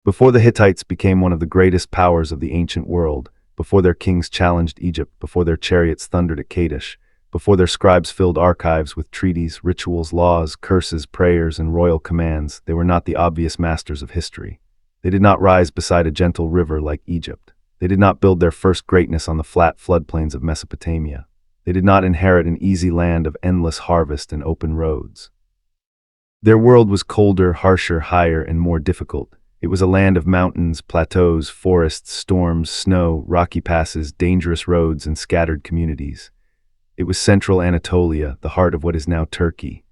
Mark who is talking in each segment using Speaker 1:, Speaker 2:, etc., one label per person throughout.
Speaker 1: Before the Hittites became one of the greatest powers of the ancient world, before their kings challenged Egypt, before their chariots thundered at Kadesh, before their scribes filled archives with treaties, rituals, laws, curses, prayers, and royal commands, they were not the obvious masters of history. They did not rise beside a gentle river like Egypt. They did not build their first greatness on the flat floodplains of Mesopotamia. They did not inherit an easy land of endless harvest and open roads. Their world was colder, harsher, higher, and more difficult. It was a land of mountains, plateaus, forests, storms, snow, rocky passes, dangerous roads, and scattered communities. It was central Anatolia, the heart of what is now Turkey.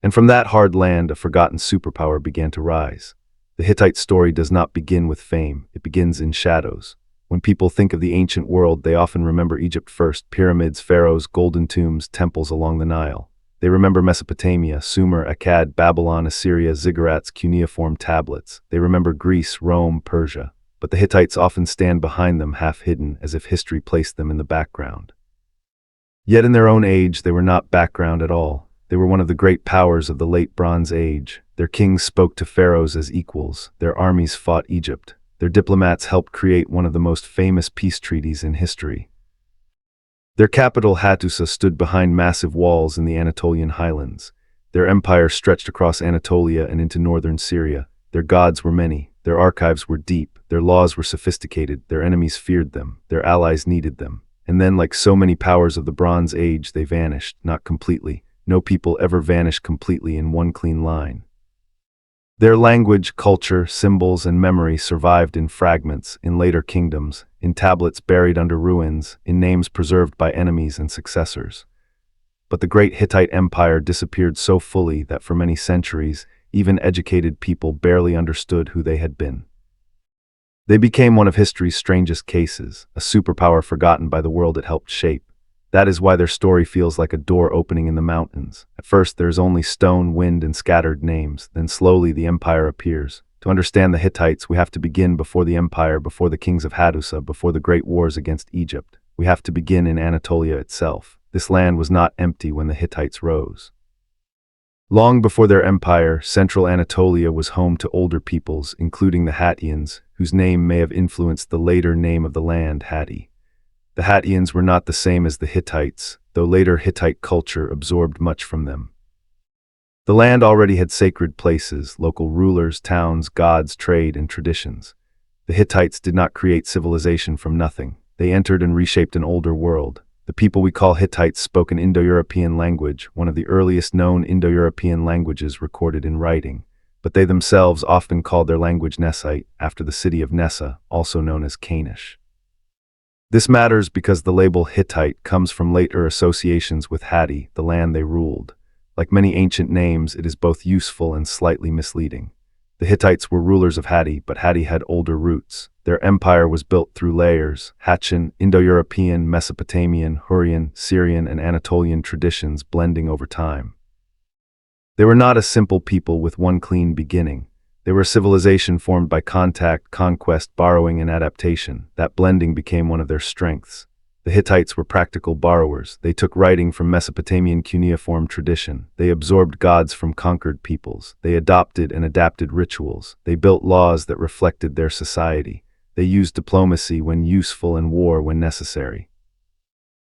Speaker 1: And from that hard land, a forgotten superpower began to rise. The Hittite story does not begin with fame, it begins in shadows. When people think of the ancient world, they often remember Egypt first: pyramids, pharaohs, golden tombs, temples along the Nile. They remember Mesopotamia, Sumer, Akkad, Babylon, Assyria, ziggurats, cuneiform tablets. They remember Greece, Rome, Persia. But the Hittites often stand behind them, half hidden, as if history placed them in the background. Yet in their own age, they were not background at all. They were one of the great powers of the late Bronze Age. Their kings spoke to pharaohs as equals. Their armies fought Egypt. Their diplomats helped create one of the most famous peace treaties in history. Their capital, Hattusa, stood behind massive walls in the Anatolian highlands. Their empire stretched across Anatolia and into northern Syria. Their gods were many. Their archives were deep. Their laws were sophisticated. Their enemies feared them. Their allies needed them. And then, like so many powers of the Bronze Age, they vanished, not completely. No people ever vanish completely in one clean line. Their language, culture, symbols, and memory survived in fragments, in later kingdoms, in tablets buried under ruins, in names preserved by enemies and successors. But the great Hittite Empire disappeared so fully that for many centuries, even educated people barely understood who they had been. They became one of history's strangest cases, a superpower forgotten by the world it helped shape. That is why their story feels like a door opening in the mountains. At first there is only stone, wind, and scattered names. Then slowly the empire appears. To understand the Hittites, we have to begin before the empire, before the kings of Hattusa, before the great wars against Egypt. We have to begin in Anatolia itself. This land was not empty when the Hittites rose. Long before their empire, central Anatolia was home to older peoples, including the Hattians, whose name may have influenced the later name of the land, Hatti. The Hattians were not the same as the Hittites, though later Hittite culture absorbed much from them. The land already had sacred places, local rulers, towns, gods, trade, and traditions. The Hittites did not create civilization from nothing. They entered and reshaped an older world. The people we call Hittites spoke an Indo-European language, one of the earliest known Indo-European languages recorded in writing. But they themselves often called their language Nessite, after the city of Nessa, also known as Kadesh. This matters because the label Hittite comes from later associations with Hatti, the land they ruled. Like many ancient names, it is both useful and slightly misleading. The Hittites were rulers of Hatti, but Hatti had older roots. Their empire was built through layers: Hattian, Indo-European, Mesopotamian, Hurrian, Syrian, and Anatolian traditions blending over time. They were not a simple people with one clean beginning. They were a civilization formed by contact, conquest, borrowing, and adaptation. That blending became one of their strengths. The Hittites were practical borrowers. They took writing from Mesopotamian cuneiform tradition. They absorbed gods from conquered peoples. They adopted and adapted rituals. They built laws that reflected their society. They used diplomacy when useful and war when necessary.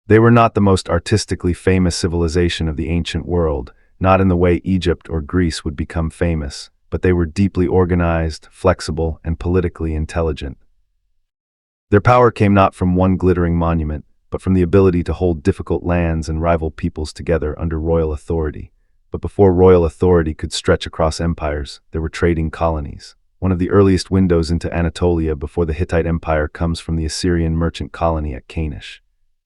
Speaker 1: They were not the most artistically famous civilization of the ancient world, not in the way Egypt or Greece would become famous, but they were deeply organized, flexible, and politically intelligent. Their power came not from one glittering monument, but from the ability to hold difficult lands and rival peoples together under royal authority. But before royal authority could stretch across empires, there were trading colonies. One of the earliest windows into Anatolia before the Hittite Empire comes from the Assyrian merchant colony at Kadesh.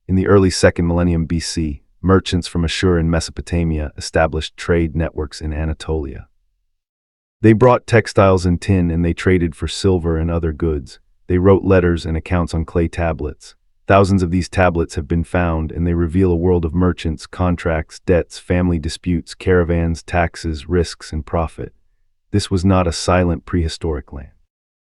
Speaker 1: In the early 2nd millennium BC, merchants from Ashur in Mesopotamia established trade networks in Anatolia. They brought textiles and tin, and they traded for silver and other goods. They wrote letters and accounts on clay tablets. Thousands of these tablets have been found, and they reveal a world of merchants, contracts, debts, family disputes, caravans, taxes, risks, and profit. This was not a silent prehistoric land.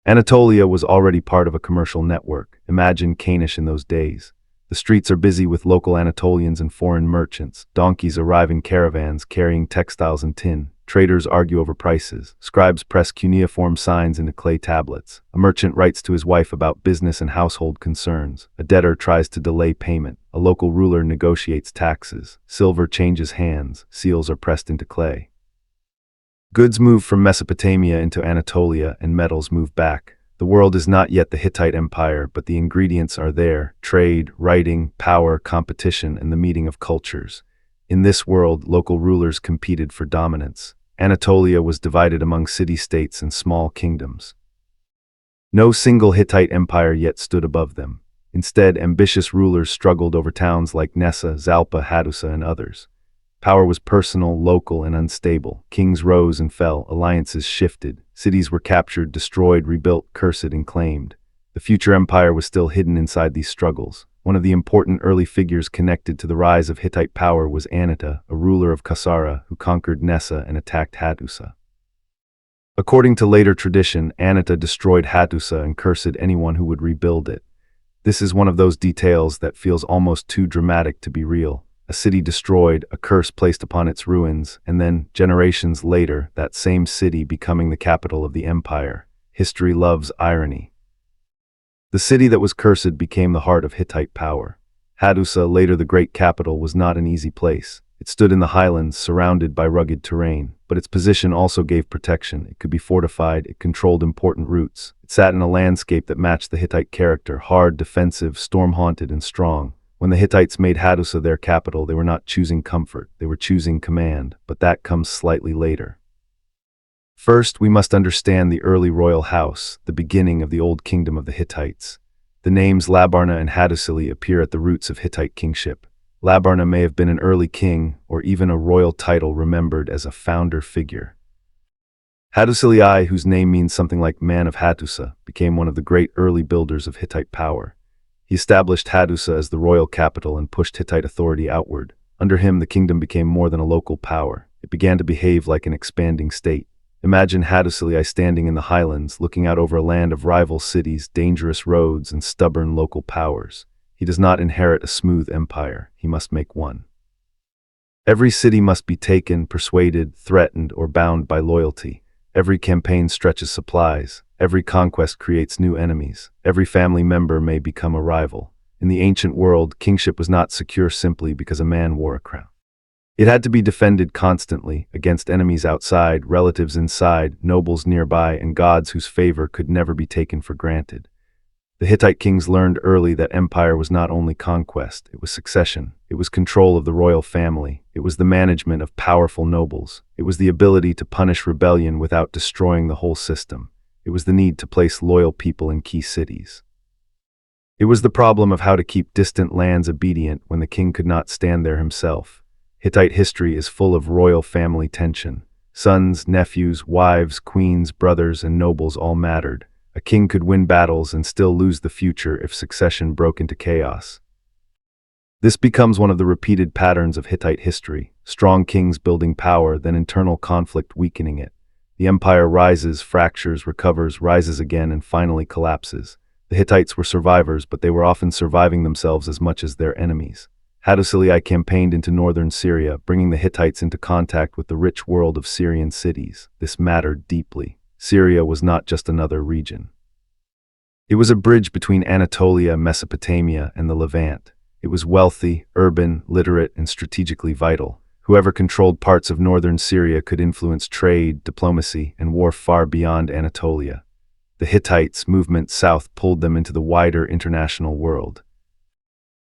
Speaker 1: Anatolia was already part of a commercial network. Imagine Kadesh in those days. The streets are busy with local Anatolians and foreign merchants. Donkeys arrive in caravans carrying textiles and tin. Traders argue over prices. Scribes press cuneiform signs into clay tablets. A merchant writes to his wife about business and household concerns. A debtor tries to delay payment. A local ruler negotiates taxes. Silver changes hands. Seals are pressed into clay. Goods move from Mesopotamia into Anatolia, and metals move back. The world is not yet the Hittite Empire, but the ingredients are there: trade, writing, power, competition, and the meeting of cultures. In this world, local rulers competed for dominance. Anatolia was divided among city-states and small kingdoms. No single Hittite empire yet stood above them. Instead, ambitious rulers struggled over towns like Nessa, Zalpa, Hattusa, and others. Power was personal, local, and unstable. Kings rose and fell, alliances shifted. Cities were captured, destroyed, rebuilt, cursed, and claimed. The future empire was still hidden inside these struggles. One of the important early figures connected to the rise of Hittite power was Anata, a ruler of Kasara who conquered Nessa and attacked Hattusa. According to later tradition, Anata destroyed Hattusa and cursed anyone who would rebuild it. This is one of those details that feels almost too dramatic to be real. A city destroyed, a curse placed upon its ruins, and then, generations later, that same city becoming the capital of the empire. History loves irony. The city that was cursed became the heart of Hittite power. Hattusa, later the great capital, was not an easy place. It stood in the highlands, surrounded by rugged terrain, but its position also gave protection. It could be fortified, it controlled important routes. It sat in a landscape that matched the Hittite character: hard, defensive, storm-haunted, and strong. When the Hittites made Hattusa their capital, they were not choosing comfort, they were choosing command, but that comes slightly later. First, we must understand the early royal house, the beginning of the old kingdom of the Hittites. The names Labarna and Hattusili appear at the roots of Hittite kingship. Labarna may have been an early king, or even a royal title remembered as a founder figure. Hattusili, whose name means something like man of Hattusa, became one of the great early builders of Hittite power. He established Hattusa as the royal capital and pushed Hittite authority outward. Under him, the kingdom became more than a local power. It began to behave like an expanding state. Imagine Hattusili standing in the highlands, looking out over a land of rival cities, dangerous roads, and stubborn local powers. He does not inherit a smooth empire. He must make one. Every city must be taken, persuaded, threatened, or bound by loyalty. Every campaign stretches supplies. Every conquest creates new enemies. Every family member may become a rival. In the ancient world, kingship was not secure simply because a man wore a crown. It had to be defended constantly against enemies outside, relatives inside, nobles nearby, and gods whose favor could never be taken for granted. The Hittite kings learned early that empire was not only conquest, it was succession. It was control of the royal family. It was the management of powerful nobles. It was the ability to punish rebellion without destroying the whole system. It was the need to place loyal people in key cities. It was the problem of how to keep distant lands obedient when the king could not stand there himself. Hittite history is full of royal family tension. Sons, nephews, wives, queens, brothers, and nobles all mattered. A king could win battles and still lose the future if succession broke into chaos. This becomes one of the repeated patterns of Hittite history: strong kings building power, then internal conflict weakening it. The empire rises, fractures, recovers, rises again, and finally collapses. The Hittites were survivors, but they were often surviving themselves as much as their enemies. Hattusili campaigned into northern Syria, bringing the Hittites into contact with the rich world of Syrian cities. This mattered deeply. Syria was not just another region. It was a bridge between Anatolia, Mesopotamia, and the Levant. It was wealthy, urban, literate, and strategically vital. Whoever controlled parts of northern Syria could influence trade, diplomacy, and war far beyond Anatolia. The Hittites' movement south pulled them into the wider international world.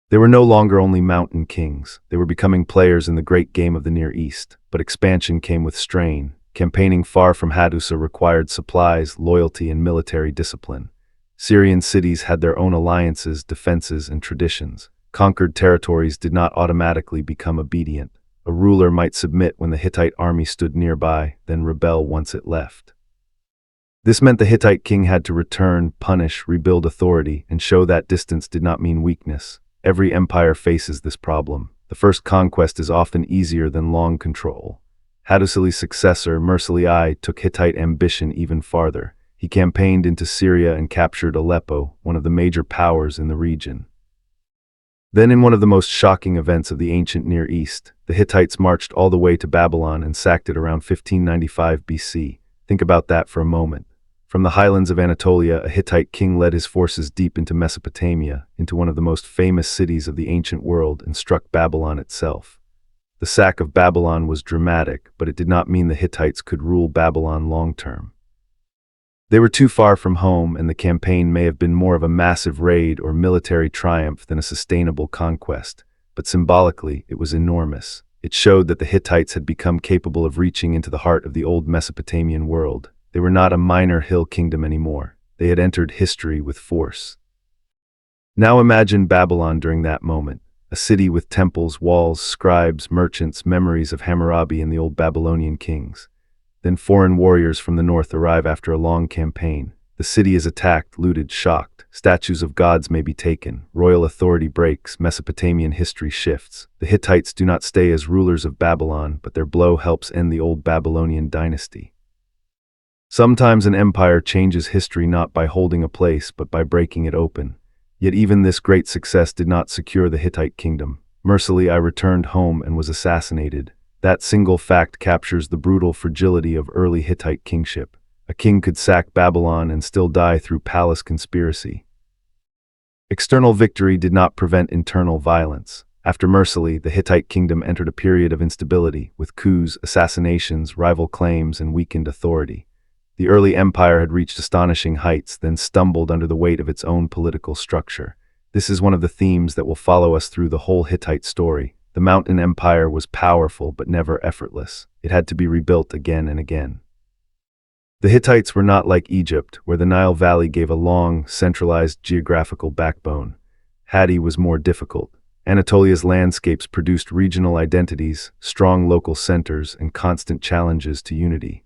Speaker 1: They were no longer only mountain kings. They were becoming players in the great game of the Near East. But expansion came with strain. Campaigning far from Hattusa required supplies, loyalty, and military discipline. Syrian cities had their own alliances, defenses, and traditions. Conquered territories did not automatically become obedient. A ruler might submit when the Hittite army stood nearby, then rebel once it left. This meant the Hittite king had to return, punish, rebuild authority, and show that distance did not mean weakness. Every empire faces this problem. The first conquest is often easier than long control. Hattusili's successor, Ramesses II, took Hittite ambition even farther. He campaigned into Syria and captured Aleppo, one of the major powers in the region. Then in one of the most shocking events of the ancient Near East, the Hittites marched all the way to Babylon and sacked it around 1595 BC. Think about that for a moment. From the highlands of Anatolia, a Hittite king led his forces deep into Mesopotamia, into one of the most famous cities of the ancient world, and struck Babylon itself. The sack of Babylon was dramatic, but it did not mean the Hittites could rule Babylon long-term. They were too far from home, and the campaign may have been more of a massive raid or military triumph than a sustainable conquest, but symbolically it was enormous. It showed that the Hittites had become capable of reaching into the heart of the old Mesopotamian world. They were not a minor hill kingdom anymore. They had entered history with force. Now imagine Babylon during that moment, a city with temples, walls, scribes, merchants, memories of Hammurabi and the old Babylonian kings. Then foreign warriors from the north arrive after a long campaign. The city is attacked, looted, shocked. Statues of gods may be taken. Royal authority breaks. Mesopotamian history shifts. The Hittites do not stay as rulers of Babylon, but their blow helps end the old Babylonian dynasty. Sometimes an empire changes history not by holding a place, but by breaking it open. Yet even this great success did not secure the Hittite kingdom. Mercifully, I returned home and was assassinated. That single fact captures the brutal fragility of early Hittite kingship. A king could sack Babylon and still die through palace conspiracy. External victory did not prevent internal violence. After Mercifully, the Hittite kingdom entered a period of instability, with coups, assassinations, rival claims, and weakened authority. The early empire had reached astonishing heights, then stumbled under the weight of its own political structure. This is one of the themes that will follow us through the whole Hittite story. The mountain empire was powerful but never effortless. It had to be rebuilt again and again. The Hittites were not like Egypt, where the Nile Valley gave a long, centralized geographical backbone. Hatti was more difficult. Anatolia's landscapes produced regional identities, strong local centers, and constant challenges to unity.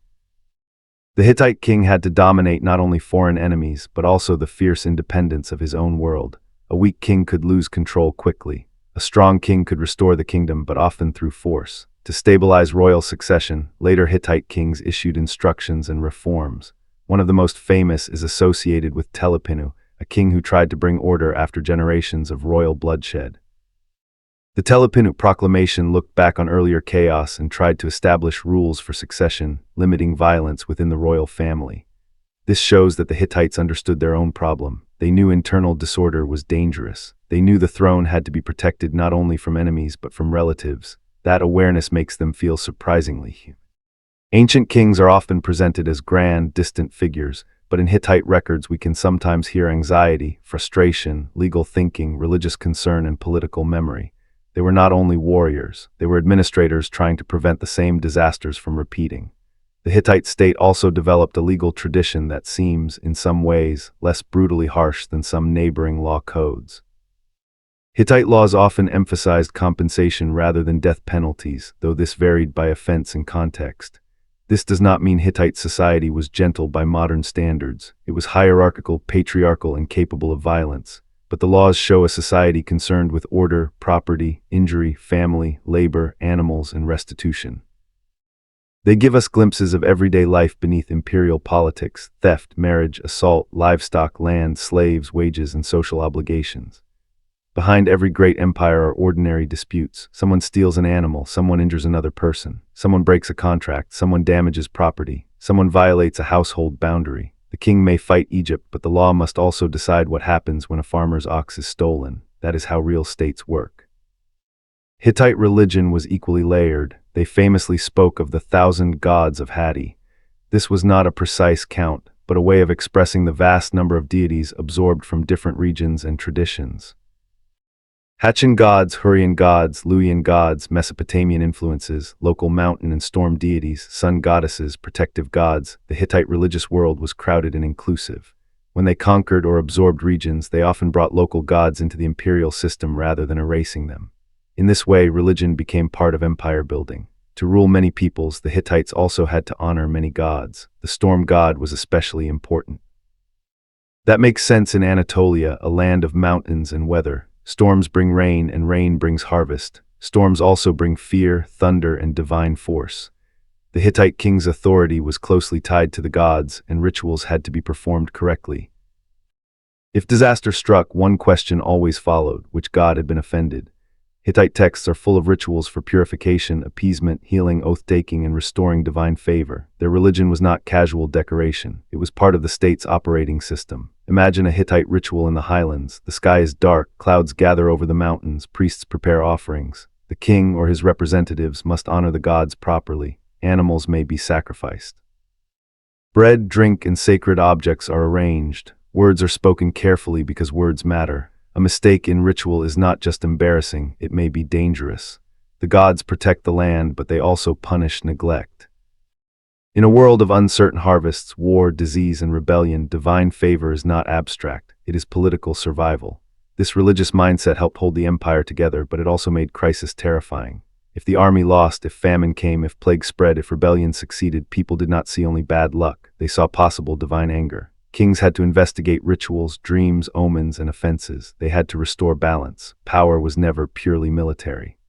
Speaker 1: The Hittite king had to dominate not only foreign enemies, but also the fierce independence of his own world. A weak king could lose control quickly. A strong king could restore the kingdom, but often through force. To stabilize royal succession, later Hittite kings issued instructions and reforms. One of the most famous is associated with Telepinu, a king who tried to bring order after generations of royal bloodshed. The Telepinu proclamation looked back on earlier chaos and tried to establish rules for succession, limiting violence within the royal family. This shows that the Hittites understood their own problem. They knew internal disorder was dangerous. They knew the throne had to be protected not only from enemies but from relatives. That awareness makes them feel surprisingly human. Ancient kings are often presented as grand, distant figures, but in Hittite records we can sometimes hear anxiety, frustration, legal thinking, religious concern, and political memory. They were not only warriors, they were administrators trying to prevent the same disasters from repeating. The Hittite state also developed a legal tradition that seems, in some ways, less brutally harsh than some neighboring law codes. Hittite laws often emphasized compensation rather than death penalties, though this varied by offense and context. This does not mean Hittite society was gentle by modern standards. It was hierarchical, patriarchal, and capable of violence. But the laws show a society concerned with order, property, injury, family, labor, animals, and restitution. They give us glimpses of everyday life beneath imperial politics, theft, marriage, assault, livestock, land, slaves, wages, and social obligations. Behind every great empire are ordinary disputes. Someone steals an animal, someone injures another person, someone breaks a contract, someone damages property, someone violates a household boundary. The king may fight Egypt, but the law must also decide what happens when a farmer's ox is stolen. That is how real states work. Hittite religion was equally layered. They famously spoke of the 1,000 gods of Hatti. This was not a precise count, but a way of expressing the vast number of deities absorbed from different regions and traditions. Hatchin gods, Hurrian gods, Luwian gods, Mesopotamian influences, local mountain and storm deities, sun goddesses, protective gods, the Hittite religious world was crowded and inclusive. When they conquered or absorbed regions, they often brought local gods into the imperial system rather than erasing them. In this way, religion became part of empire building. To rule many peoples, the Hittites also had to honor many gods. The storm god was especially important. That makes sense in Anatolia, a land of mountains and weather. Storms bring rain, and rain brings harvest. Storms also bring fear, thunder, and divine force. The Hittite king's authority was closely tied to the gods, and rituals had to be performed correctly. If disaster struck, one question always followed: which god had been offended? Hittite texts are full of rituals for purification, appeasement, healing, oath-taking, and restoring divine favor. Their religion was not casual decoration. It was part of the state's operating system. Imagine a Hittite ritual in the highlands. The sky is dark, clouds gather over the mountains, priests prepare offerings. The king or his representatives must honor the gods properly. Animals may be sacrificed. Bread, drink, and sacred objects are arranged. Words are spoken carefully because words matter. A mistake in ritual is not just embarrassing, it may be dangerous. The gods protect the land, but they also punish neglect. In a world of uncertain harvests, war, disease, and rebellion, divine favor is not abstract, it is political survival. This religious mindset helped hold the empire together, but it also made crisis terrifying. If the army lost, if famine came, if plague spread, if rebellion succeeded, people did not see only bad luck, they saw possible divine anger. Kings had to investigate rituals, dreams, omens, and offenses. They had to restore balance. Power was never purely military.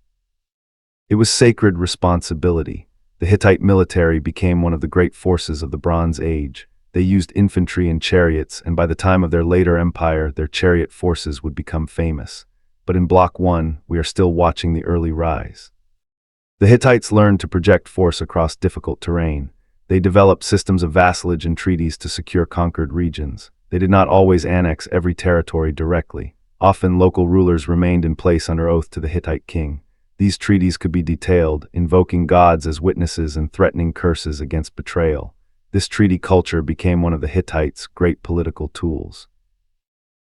Speaker 1: It was sacred responsibility. The Hittite military became one of the great forces of the Bronze Age. They used infantry and chariots, and by the time of their later empire, their chariot forces would become famous. But in Block 1, we are still watching the early rise. The Hittites learned to project force across difficult terrain. They developed systems of vassalage and treaties to secure conquered regions. They did not always annex every territory directly. Often local rulers remained in place under oath to the Hittite king. These treaties could be detailed, invoking gods as witnesses and threatening curses against betrayal. This treaty culture became one of the Hittites' great political tools.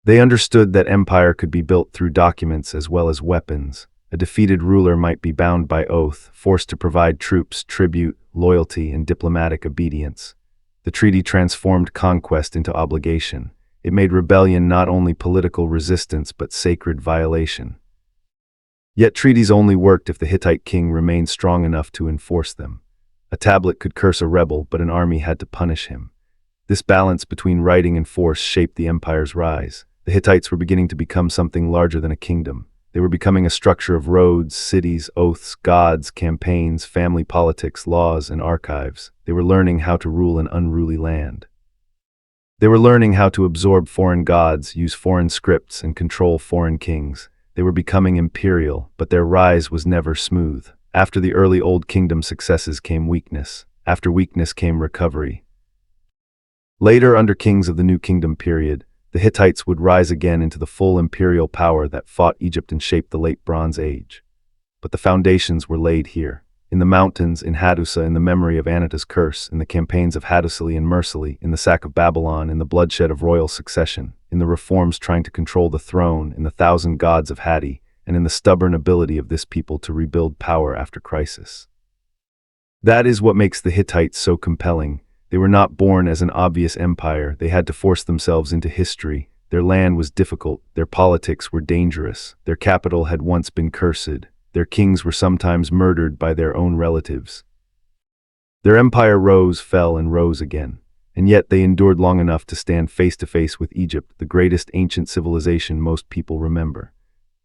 Speaker 1: They understood that empire could be built through documents as well as weapons. A defeated ruler might be bound by oath, forced to provide troops, tribute, loyalty, and diplomatic obedience. The treaty transformed conquest into obligation. It made rebellion not only political resistance but sacred violation. Yet treaties only worked if the Hittite king remained strong enough to enforce them. A tablet could curse a rebel, but an army had to punish him. This balance between writing and force shaped the empire's rise. The Hittites were beginning to become something larger than a kingdom. They were becoming a structure of roads, cities, oaths, gods, campaigns, family politics, laws, and archives. They were learning how to rule an unruly land. They were learning how to absorb foreign gods, use foreign scripts, and control foreign kings. They were becoming imperial, but their rise was never smooth. After the early Old Kingdom successes came weakness. After weakness came recovery. Later, under kings of the New Kingdom period, the Hittites would rise again into the full imperial power that fought Egypt and shaped the late Bronze Age. But the foundations were laid here. In the mountains, in Hattusa, in the memory of Anato's curse, in the campaigns of Hattusili and Mursili, in the sack of Babylon, in the bloodshed of royal succession, in the reforms trying to control the throne, in the thousand gods of Hatti, and in the stubborn ability of this people to rebuild power after crisis. That is what makes the Hittites so compelling. They were not born as an obvious empire. They had to force themselves into history. Their land was difficult. Their politics were dangerous. Their capital had once been cursed. Their kings were sometimes murdered by their own relatives. Their empire rose, fell, and rose again. And yet they endured long enough to stand face to face with Egypt, the greatest ancient civilization most people remember.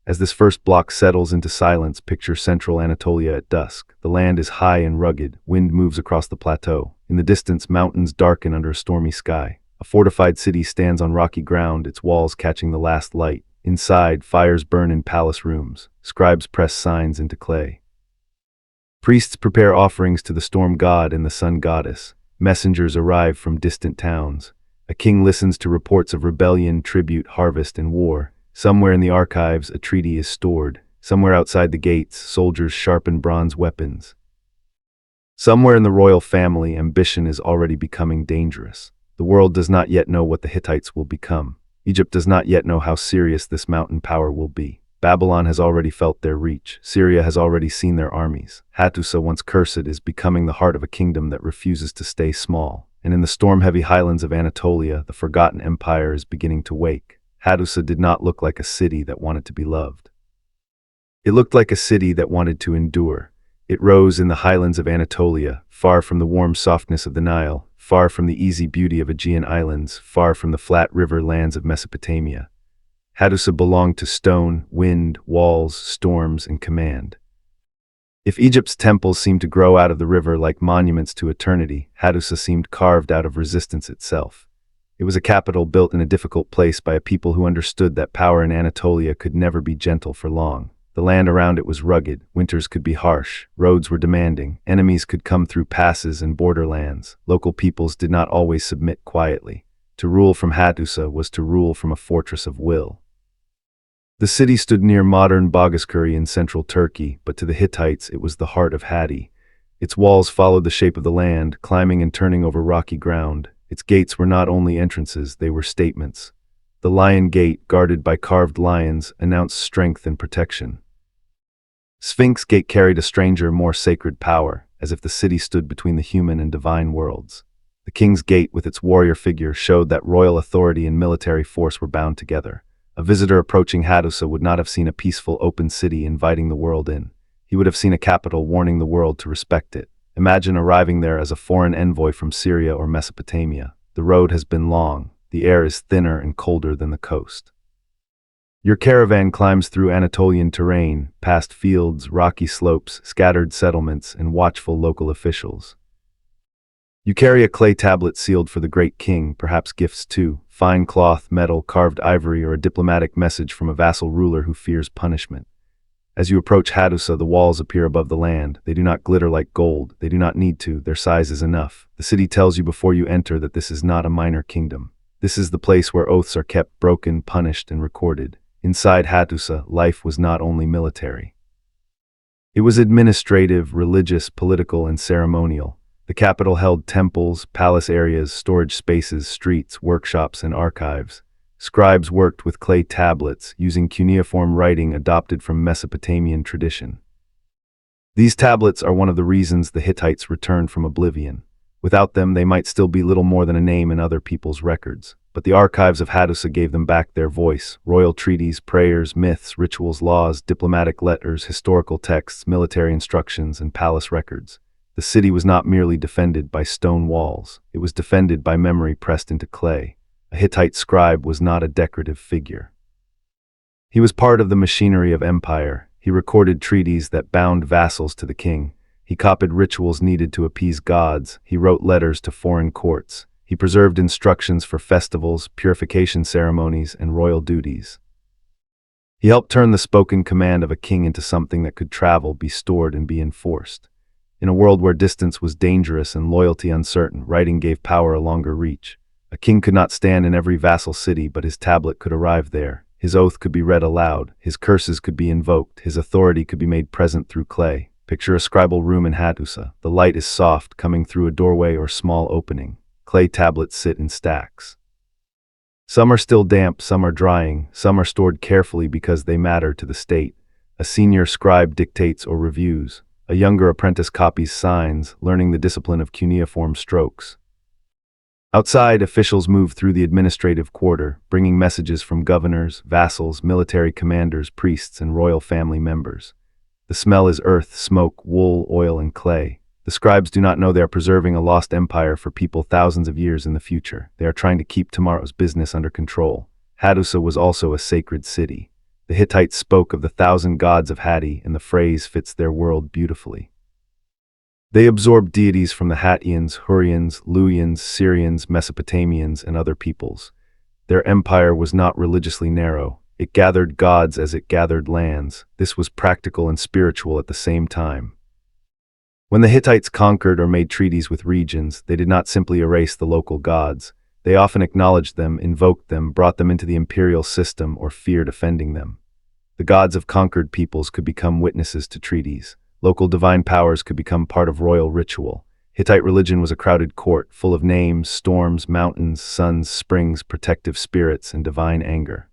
Speaker 1: As this first block settles into silence, picture central Anatolia at dusk. The land is high and rugged. Wind moves across the plateau. In the distance, mountains darken under a stormy sky. A fortified city stands on rocky ground, its walls catching the last light. Inside, fires burn in palace rooms. Scribes press signs into clay. Priests prepare offerings to the storm god and the sun goddess. Messengers arrive from distant towns. A king listens to reports of rebellion, tribute, harvest, and war. Somewhere in the archives, a treaty is stored. Somewhere outside the gates, soldiers sharpen bronze weapons. Somewhere in the royal family, ambition is already becoming dangerous. The world does not yet know what the Hittites will become. Egypt does not yet know how serious this mountain power will be. Babylon has already felt their reach. Syria has already seen their armies. Hattusa, once cursed, is becoming the heart of a kingdom that refuses to stay small. And in the storm-heavy highlands of Anatolia, the forgotten empire is beginning to wake. Hattusa did not look like a city that wanted to be loved. It looked like a city that wanted to endure. It rose in the highlands of Anatolia, far from the warm softness of the Nile, far from the easy beauty of Aegean islands, far from the flat river lands of Mesopotamia. Hattusa belonged to stone, wind, walls, storms, and command. If Egypt's temples seemed to grow out of the river like monuments to eternity, Hattusa seemed carved out of resistance itself. It was a capital built in a difficult place by a people who understood that power in Anatolia could never be gentle for long. The land around it was rugged, winters could be harsh, roads were demanding, enemies could come through passes and borderlands. Local peoples did not always submit quietly. To rule from Hattusa was to rule from a fortress of will. The city stood near modern Boğazköy in central Turkey, but to the Hittites it was the heart of Hatti. Its walls followed the shape of the land, climbing and turning over rocky ground. Its gates were not only entrances, they were statements. The Lion Gate, guarded by carved lions, announced strength and protection. Sphinx Gate carried a stranger, more sacred power, as if the city stood between the human and divine worlds. The King's Gate, with its warrior figure, showed that royal authority and military force were bound together. A visitor approaching Hattusa would not have seen a peaceful, open city inviting the world in. He would have seen a capital warning the world to respect it. Imagine arriving there as a foreign envoy from Syria or Mesopotamia. The road has been long. The air is thinner and colder than the coast. Your caravan climbs through Anatolian terrain, past fields, rocky slopes, scattered settlements, and watchful local officials. You carry a clay tablet sealed for the great king, perhaps gifts too, fine cloth, metal, carved ivory, or a diplomatic message from a vassal ruler who fears punishment. As you approach Hattusa, the walls appear above the land. They do not glitter like gold. They do not need to. Their size is enough. The city tells you before you enter that this is not a minor kingdom. This is the place where oaths are kept, broken, punished, and recorded. Inside Hattusa, life was not only military. It was administrative, religious, political, and ceremonial. The capital held temples, palace areas, storage spaces, streets, workshops, and archives. Scribes worked with clay tablets, using cuneiform writing adopted from Mesopotamian tradition. These tablets are one of the reasons the Hittites returned from oblivion. Without them, they might still be little more than a name in other people's records. But the archives of Hattusa gave them back their voice. Royal treaties, prayers, myths, rituals, laws, diplomatic letters, historical texts, military instructions, and palace records. The city was not merely defended by stone walls. It was defended by memory pressed into clay. A Hittite scribe was not a decorative figure. He was part of the machinery of empire. He recorded treaties that bound vassals to the king. He copied rituals needed to appease gods. He wrote letters to foreign courts. He preserved instructions for festivals, purification ceremonies, and royal duties. He helped turn the spoken command of a king into something that could travel, be stored, and be enforced. In a world where distance was dangerous and loyalty uncertain, writing gave power a longer reach. A king could not stand in every vassal city, but his tablet could arrive there. His oath could be read aloud. His curses could be invoked. His authority could be made present through clay. Picture a scribal room in Hattusa. The light is soft, coming through a doorway or small opening. Clay tablets sit in stacks. Some are still damp, some are drying, some are stored carefully because they matter to the state. A senior scribe dictates or reviews. A younger apprentice copies signs, learning the discipline of cuneiform strokes. Outside, officials move through the administrative quarter, bringing messages from governors, vassals, military commanders, priests, and royal family members. The smell is earth, smoke, wool, oil, and clay. The scribes do not know they are preserving a lost empire for people thousands of years in the future. They are trying to keep tomorrow's business under control. Hattusa was also a sacred city. The Hittites spoke of the 1,000 gods of Hatti, and the phrase fits their world beautifully. They absorbed deities from the Hattians, Hurrians, Luwians, Syrians, Mesopotamians, and other peoples. Their empire was not religiously narrow. It gathered gods as it gathered lands. This was practical and spiritual at the same time. When the Hittites conquered or made treaties with regions, they did not simply erase the local gods. They often acknowledged them, invoked them, brought them into the imperial system, or feared offending them. The gods of conquered peoples could become witnesses to treaties. Local divine powers could become part of royal ritual. Hittite religion was a crowded court, full of names, storms, mountains, suns, springs, protective spirits, and divine anger.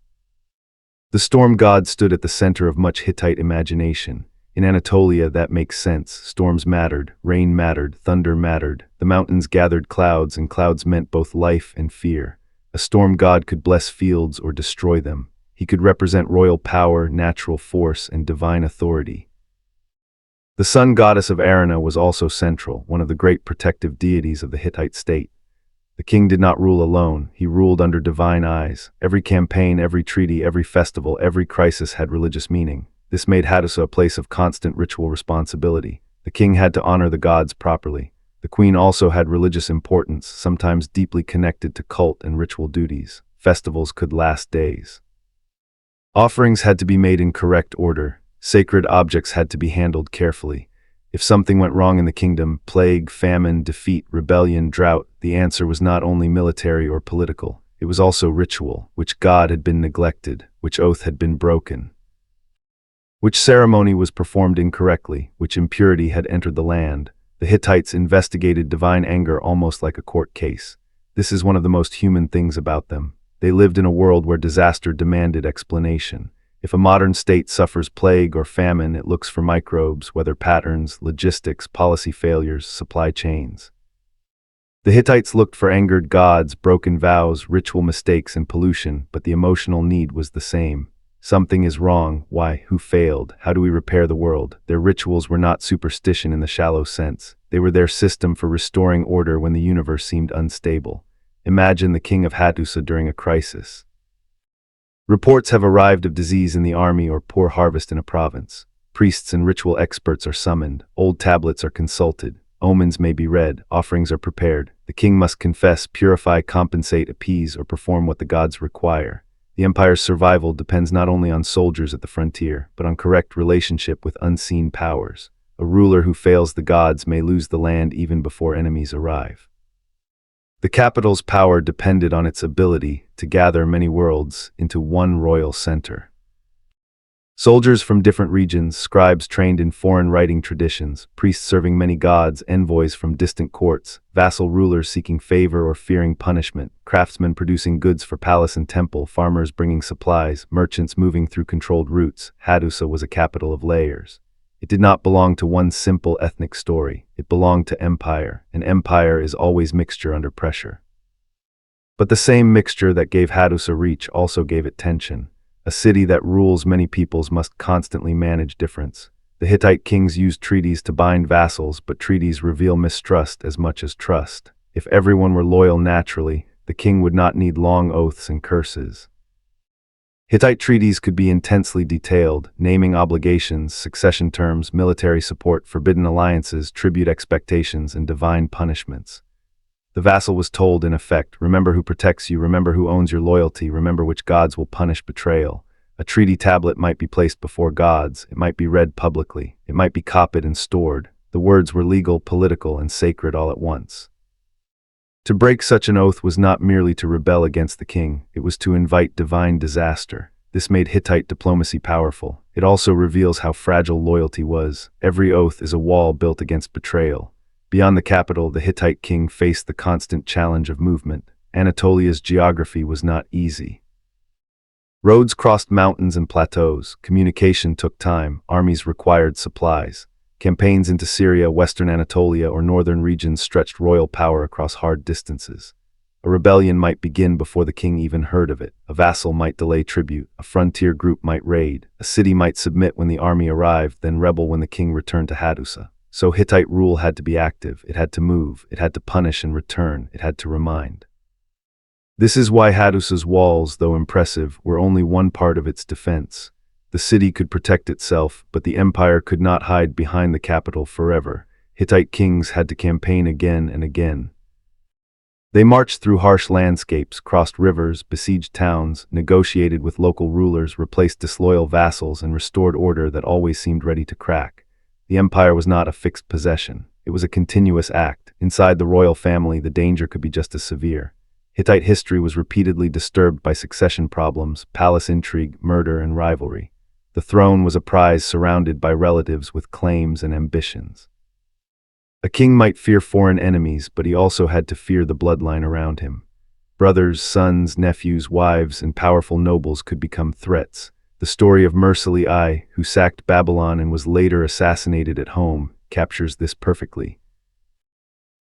Speaker 1: The storm god stood at the center of much Hittite imagination. In Anatolia, that makes sense. Storms mattered, rain mattered, thunder mattered. The mountains gathered clouds, and clouds meant both life and fear. A storm god could bless fields or destroy them. He could represent royal power, natural force, and divine authority. The sun goddess of Arana was also central, one of the great protective deities of the Hittite state. The king did not rule alone. He ruled under divine eyes. Every campaign, every treaty, every festival, every crisis had religious meaning. This made Hattusa a place of constant ritual responsibility. The king had to honor the gods properly. The queen also had religious importance, sometimes deeply connected to cult and ritual duties. Festivals could last days. Offerings had to be made in correct order. Sacred objects had to be handled carefully. If something went wrong in the kingdom, plague, famine, defeat, rebellion, drought, the answer was not only military or political. It was also ritual, which god had been neglected, which oath had been broken, which ceremony was performed incorrectly, which impurity had entered the land. The Hittites investigated divine anger almost like a court case. This is one of the most human things about them. They lived in a world where disaster demanded explanation. If a modern state suffers plague or famine, it looks for microbes, weather patterns, logistics, policy failures, supply chains. The Hittites looked for angered gods, broken vows, ritual mistakes, and pollution, but the emotional need was the same. Something is wrong. Why? Who failed? How do we repair the world? Their rituals were not superstition in the shallow sense. They were their system for restoring order when the universe seemed unstable. Imagine the king of Hattusa during a crisis. Reports have arrived of disease in the army or poor harvest in a province. Priests and ritual experts are summoned. Old tablets are consulted. Omens may be read. Offerings are prepared. The king must confess, purify, compensate, appease, or perform what the gods require. The empire's survival depends not only on soldiers at the frontier, but on correct relationship with unseen powers. A ruler who fails the gods may lose the land even before enemies arrive. The capital's power depended on its ability to gather many worlds into one royal center. Soldiers from different regions, scribes trained in foreign writing traditions, priests serving many gods, envoys from distant courts, vassal rulers seeking favor or fearing punishment, craftsmen producing goods for palace and temple, farmers bringing supplies, merchants moving through controlled routes. Hattusa was a capital of layers. It did not belong to one simple ethnic story. It belonged to empire. An empire is always mixture under pressure. But the same mixture that gave Hattusa reach also gave it tension. A city that rules many peoples must constantly manage difference. The Hittite kings used treaties to bind vassals, but treaties reveal mistrust as much as trust. If everyone were loyal naturally, the king would not need long oaths and curses. Hittite treaties could be intensely detailed, naming obligations, succession terms, military support, forbidden alliances, tribute expectations, and divine punishments. The vassal was told, in effect, remember who protects you, remember who owns your loyalty, remember which gods will punish betrayal. A treaty tablet might be placed before gods, it might be read publicly, it might be copied and stored. The words were legal, political, and sacred all at once. To break such an oath was not merely to rebel against the king, it was to invite divine disaster. This made Hittite diplomacy powerful. It also reveals how fragile loyalty was. Every oath is a wall built against betrayal. Beyond the capital, the Hittite king faced the constant challenge of movement. Anatolia's geography was not easy. Roads crossed mountains and plateaus. Communication took time. Armies required supplies. Campaigns into Syria, western Anatolia, or northern regions stretched royal power across hard distances. A rebellion might begin before the king even heard of it. A vassal might delay tribute. A frontier group might raid. A city might submit when the army arrived, then rebel when the king returned to Hattusa. So Hittite rule had to be active. It had to move. It had to punish and return. It had to remind. This is why Hattusa's walls, though impressive, were only one part of its defense. The city could protect itself, but the empire could not hide behind the capital forever. Hittite kings had to campaign again and again. They marched through harsh landscapes, crossed rivers, besieged towns, negotiated with local rulers, replaced disloyal vassals, and restored order that always seemed ready to crack. The empire was not a fixed possession. It was a continuous act. Inside the royal family, the danger could be just as severe. Hittite history was repeatedly disturbed by succession problems, palace intrigue, murder, and rivalry. The throne was a prize surrounded by relatives with claims and ambitions. A king might fear foreign enemies, but he also had to fear the bloodline around him. Brothers, sons, nephews, wives, and powerful nobles could become threats. The story of Ramesses I, who sacked Babylon and was later assassinated at home, captures this perfectly.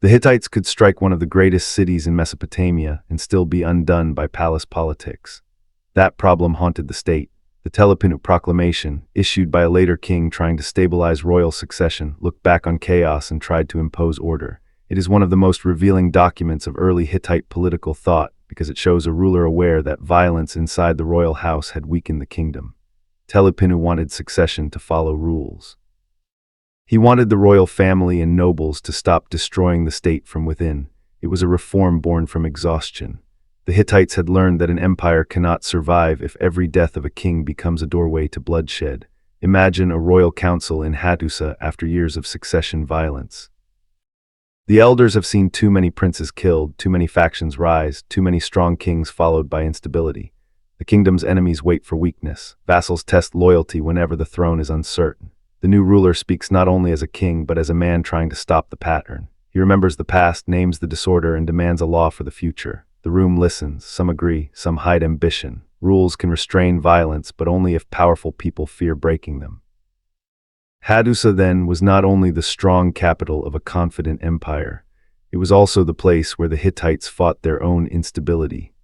Speaker 1: The Hittites could strike one of the greatest cities in Mesopotamia and still be undone by palace politics. That problem haunted the state. The Telepinu Proclamation, issued by a later king trying to stabilize royal succession, looked back on chaos and tried to impose order. It is one of the most revealing documents of early Hittite political thought because it shows a ruler aware that violence inside the royal house had weakened the kingdom. Telepinu wanted succession to follow rules. He wanted the royal family and nobles to stop destroying the state from within. It was a reform born from exhaustion. The Hittites had learned that an empire cannot survive if every death of a king becomes a doorway to bloodshed. Imagine a royal council in Hattusa after years of succession violence. The elders have seen too many princes killed, too many factions rise, too many strong kings followed by instability. The kingdom's enemies wait for weakness. Vassals test loyalty whenever the throne is uncertain. The new ruler speaks not only as a king but as a man trying to stop the pattern. He remembers the past, names the disorder, and demands a law for the future. The room listens. Some agree, some hide ambition. Rules can restrain violence, but only if powerful people fear breaking them. Hattusa, then, was not only the strong capital of a confident empire, it was also the place where the Hittites fought their own instability.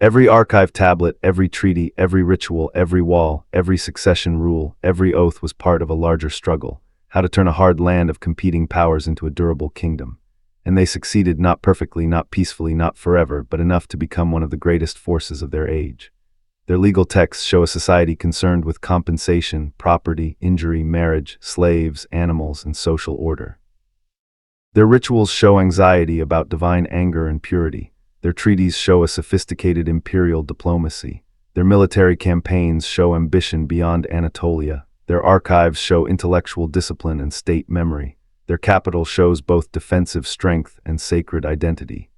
Speaker 1: Every archive tablet, every treaty, every ritual, every wall, every succession rule, every oath was part of a larger struggle, how to turn a hard land of competing powers into a durable kingdom. And they succeeded, not perfectly, not peacefully, not forever, but enough to become one of the greatest forces of their age. Their legal texts show a society concerned with compensation, property, injury, marriage, slaves, animals, and social order. Their rituals show anxiety about divine anger and purity. Their treaties show a sophisticated imperial diplomacy. Their military campaigns show ambition beyond Anatolia. Their archives show intellectual discipline and state memory. Their capital shows both defensive strength and sacred identity.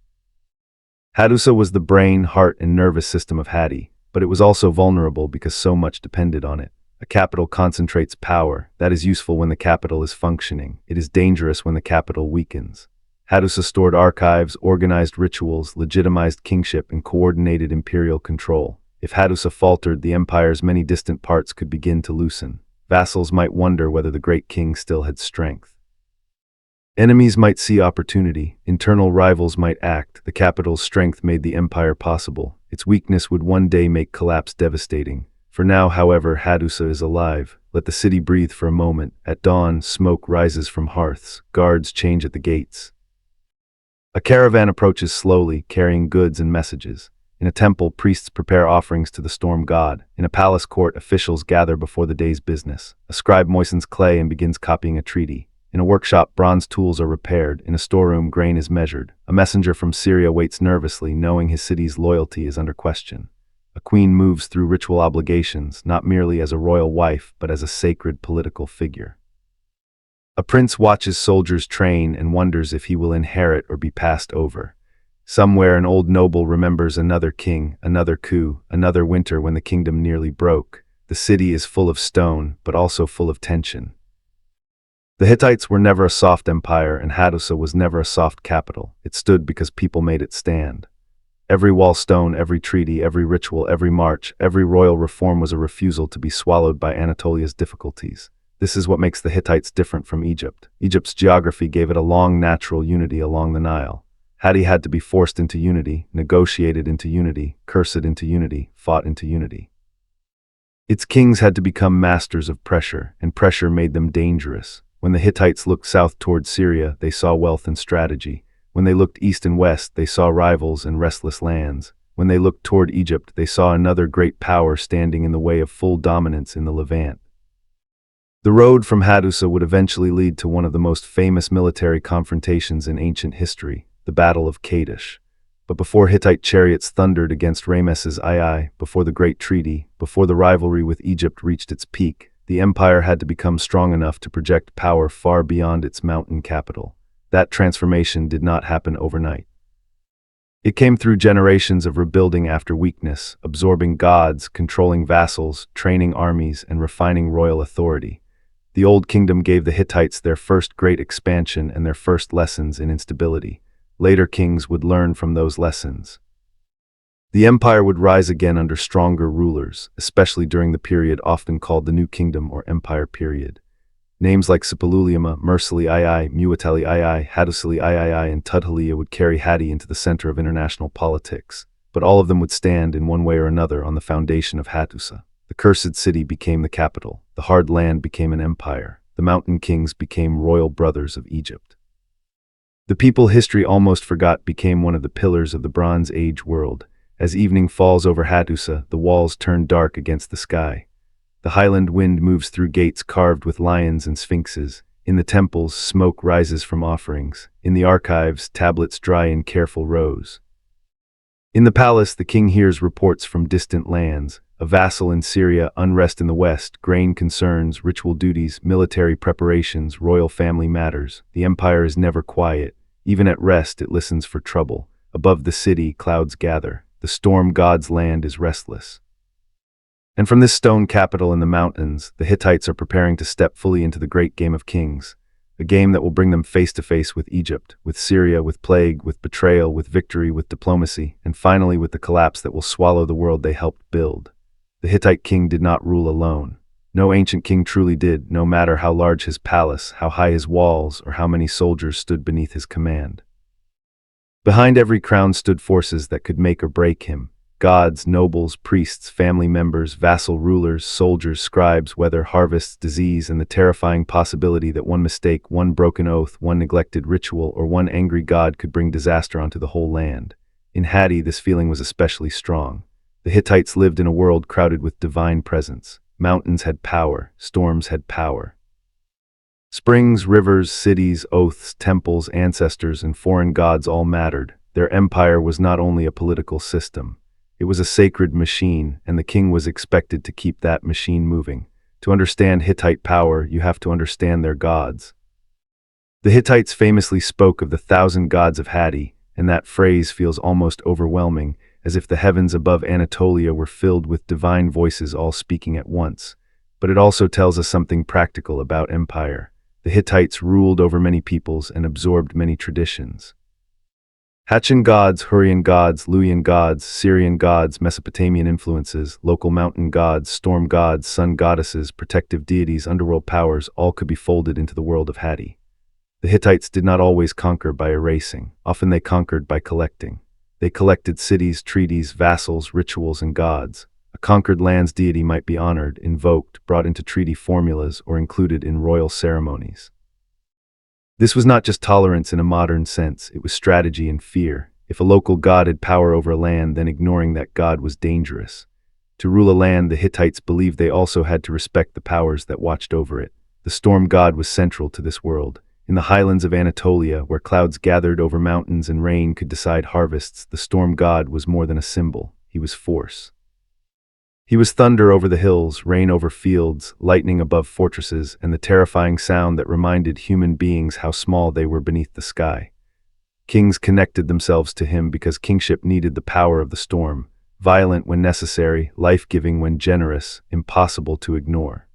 Speaker 1: Hattusa was the brain, heart, and nervous system of Hatti, but it was also vulnerable because so much depended on it. A capital concentrates power. That is useful when the capital is functioning. It is dangerous when the capital weakens. Hattusa stored archives, organized rituals, legitimized kingship, and coordinated imperial control. If Hattusa faltered, the empire's many distant parts could begin to loosen. Vassals might wonder whether the great king still had strength. Enemies might see opportunity. Internal rivals might act. The capital's strength made the empire possible. Its weakness would one day make collapse devastating. For now, however, Hattusa is alive. Let the city breathe for a moment. At dawn, smoke rises from hearths. Guards change at the gates. A caravan approaches slowly, carrying goods and messages. In a temple, priests prepare offerings to the storm god. In a palace court, officials gather before the day's business. A scribe moistens clay and begins copying a treaty. In a workshop, bronze tools are repaired. In a storeroom, grain is measured. A messenger from Syria waits nervously, knowing his city's loyalty is under question. A queen moves through ritual obligations, not merely as a royal wife, but as a sacred political figure. A prince watches soldiers train and wonders if he will inherit or be passed over. Somewhere an old noble remembers another king, another coup, another winter when the kingdom nearly broke. The city is full of stone, but also full of tension. The Hittites were never a soft empire, and Hattusa was never a soft capital. It stood because people made it stand. Every wall stone, every treaty, every ritual, every march, every royal reform was a refusal to be swallowed by Anatolia's difficulties. This is what makes the Hittites different from Egypt. Egypt's geography gave it a long natural unity along the Nile. Hatti had to be forced into unity, negotiated into unity, cursed into unity, fought into unity. Its kings had to become masters of pressure, and pressure made them dangerous. When the Hittites looked south toward Syria, they saw wealth and strategy. When they looked east and west, they saw rivals and restless lands. When they looked toward Egypt, they saw another great power standing in the way of full dominance in the Levant. The road from Hattusa would eventually lead to one of the most famous military confrontations in ancient history, the Battle of Kadesh. But before Hittite chariots thundered against Ramesses II, before the Great Treaty, before the rivalry with Egypt reached its peak, the empire had to become strong enough to project power far beyond its mountain capital. That transformation did not happen overnight. It came through generations of rebuilding after weakness, absorbing gods, controlling vassals, training armies, and refining royal authority. The Old Kingdom gave the Hittites their first great expansion and their first lessons in instability. Later kings would learn from those lessons. The empire would rise again under stronger rulers, especially during the period often called the New Kingdom or Empire period. Names like Sipilulima, Mursili II, Muatali II, Hattusili III, and Tudhalia would carry Hatti into the center of international politics, but all of them would stand in one way or another on the foundation of Hattusa. The cursed city became the capital, the hard land became an empire, the mountain kings became royal brothers of Egypt. The people history almost forgot became one of the pillars of the Bronze Age world. As evening falls over Hattusa, the walls turn dark against the sky. The highland wind moves through gates carved with lions and sphinxes. In the temples, smoke rises from offerings. In the archives, tablets dry in careful rows. In the palace, the king hears reports from distant lands. A vassal in Syria, unrest in the west, grain concerns, ritual duties, military preparations, royal family matters. The empire is never quiet. Even at rest, it listens for trouble. Above the city, clouds gather. The storm god's land is restless. And from this stone capital in the mountains, the Hittites are preparing to step fully into the great game of kings. A game that will bring them face to face with Egypt, with Syria, with plague, with betrayal, with victory, with diplomacy, and finally with the collapse that will swallow the world they helped build. The Hittite king did not rule alone. No ancient king truly did, no matter how large his palace, how high his walls, or how many soldiers stood beneath his command. Behind every crown stood forces that could make or break him. Gods, nobles, priests, family members, vassal rulers, soldiers, scribes, weather, harvests, disease, and the terrifying possibility that one mistake, one broken oath, one neglected ritual, or one angry god could bring disaster onto the whole land. In Hatti, this feeling was especially strong. The Hittites lived in a world crowded with divine presence. Mountains had power, storms had power. Springs, rivers, cities, oaths, temples, ancestors, and foreign gods all mattered. Their empire was not only a political system. It was a sacred machine, and the king was expected to keep that machine moving. To understand Hittite power, you have to understand their gods. The Hittites famously spoke of the 1,000 gods of Hatti, and that phrase feels almost overwhelming, as if the heavens above Anatolia were filled with divine voices all speaking at once. But it also tells us something practical about empire. The Hittites ruled over many peoples and absorbed many traditions. Hattian gods, Hurrian gods, Luwian gods, Syrian gods, Mesopotamian influences, local mountain gods, storm gods, sun goddesses, protective deities, underworld powers, all could be folded into the world of Hatti. The Hittites did not always conquer by erasing. Often they conquered by collecting. They collected cities, treaties, vassals, rituals, and gods. A conquered land's deity might be honored, invoked, brought into treaty formulas, or included in royal ceremonies. This was not just tolerance in a modern sense, it was strategy and fear. If a local god had power over a land, then ignoring that god was dangerous. To rule a land, the Hittites believed they also had to respect the powers that watched over it. The storm god was central to this world. In the highlands of Anatolia, where clouds gathered over mountains and rain could decide harvests, the storm god was more than a symbol. He was force. He was thunder over the hills, rain over fields, lightning above fortresses, and the terrifying sound that reminded human beings how small they were beneath the sky. Kings connected themselves to him because kingship needed the power of the storm, violent when necessary, life-giving when generous, impossible to ignore.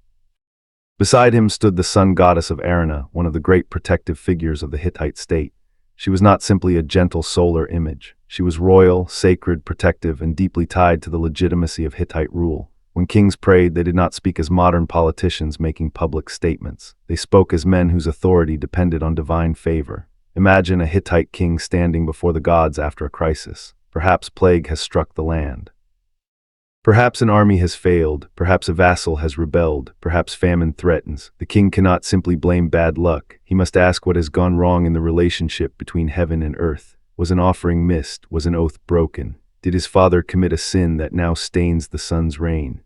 Speaker 1: Beside him stood the sun goddess of Arana, one of the great protective figures of the Hittite state. She was not simply a gentle solar image. She was royal, sacred, protective, and deeply tied to the legitimacy of Hittite rule. When kings prayed, they did not speak as modern politicians making public statements. They spoke as men whose authority depended on divine favor. Imagine a Hittite king standing before the gods after a crisis. Perhaps plague has struck the land. Perhaps an army has failed, perhaps a vassal has rebelled, perhaps famine threatens. The king cannot simply blame bad luck. He must ask what has gone wrong in the relationship between heaven and earth. Was an offering missed? Was an oath broken? Did his father commit a sin that now stains the sun's reign?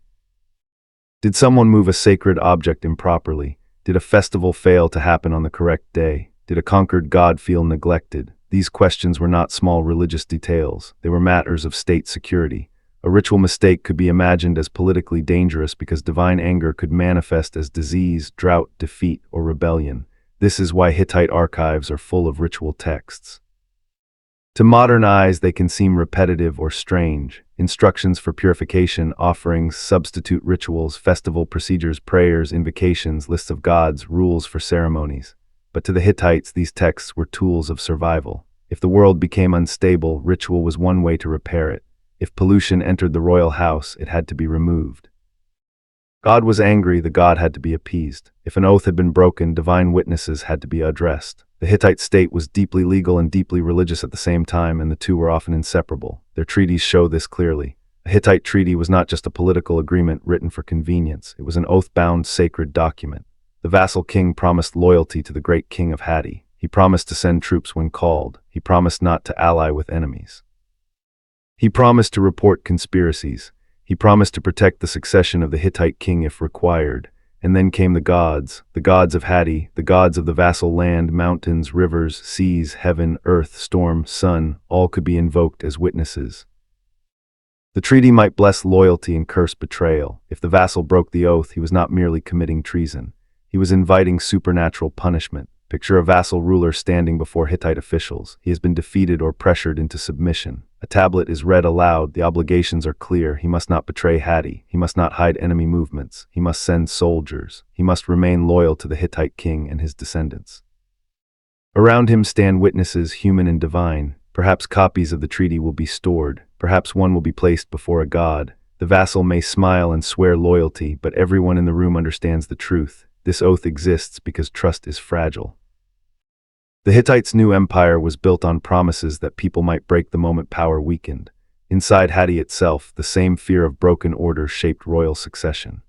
Speaker 1: Did someone move a sacred object improperly? Did a festival fail to happen on the correct day? Did a conquered god feel neglected? These questions were not small religious details. They were matters of state security. A ritual mistake could be imagined as politically dangerous because divine anger could manifest as disease, drought, defeat, or rebellion. This is why Hittite archives are full of ritual texts. To modern eyes, they can seem repetitive or strange. Instructions for purification, offerings, substitute rituals, festival procedures, prayers, invocations, lists of gods, rules for ceremonies. But to the Hittites, these texts were tools of survival. If the world became unstable, ritual was one way to repair it. If pollution entered the royal house, it had to be removed. God was angry, the god had to be appeased. If an oath had been broken, divine witnesses had to be addressed. The Hittite state was deeply legal and deeply religious at the same time, and the two were often inseparable. Their treaties show this clearly. A Hittite treaty was not just a political agreement written for convenience. It was an oath-bound, sacred document. The vassal king promised loyalty to the great king of Hatti. He promised to send troops when called. He promised not to ally with enemies. He promised to report conspiracies. He promised to protect the succession of the Hittite king if required. And then came the gods of Hatti, the gods of the vassal land, mountains, rivers, seas, heaven, earth, storm, sun, all could be invoked as witnesses. The treaty might bless loyalty and curse betrayal. If the vassal broke the oath, he was not merely committing treason. He was inviting supernatural punishment. Picture a vassal ruler standing before Hittite officials. He has been defeated or pressured into submission. A tablet is read aloud. The obligations are clear. He must not betray Hatti. He must not hide enemy movements. He must send soldiers. He must remain loyal to the Hittite king and his descendants. Around him stand witnesses, human and divine. Perhaps copies of the treaty will be stored. Perhaps one will be placed before a god. The vassal may smile and swear loyalty, but everyone in the room understands the truth. This oath exists because trust is fragile. The Hittites' new empire was built on promises that people might break the moment power weakened. Inside Hatti itself, the same fear of broken order shaped royal succession.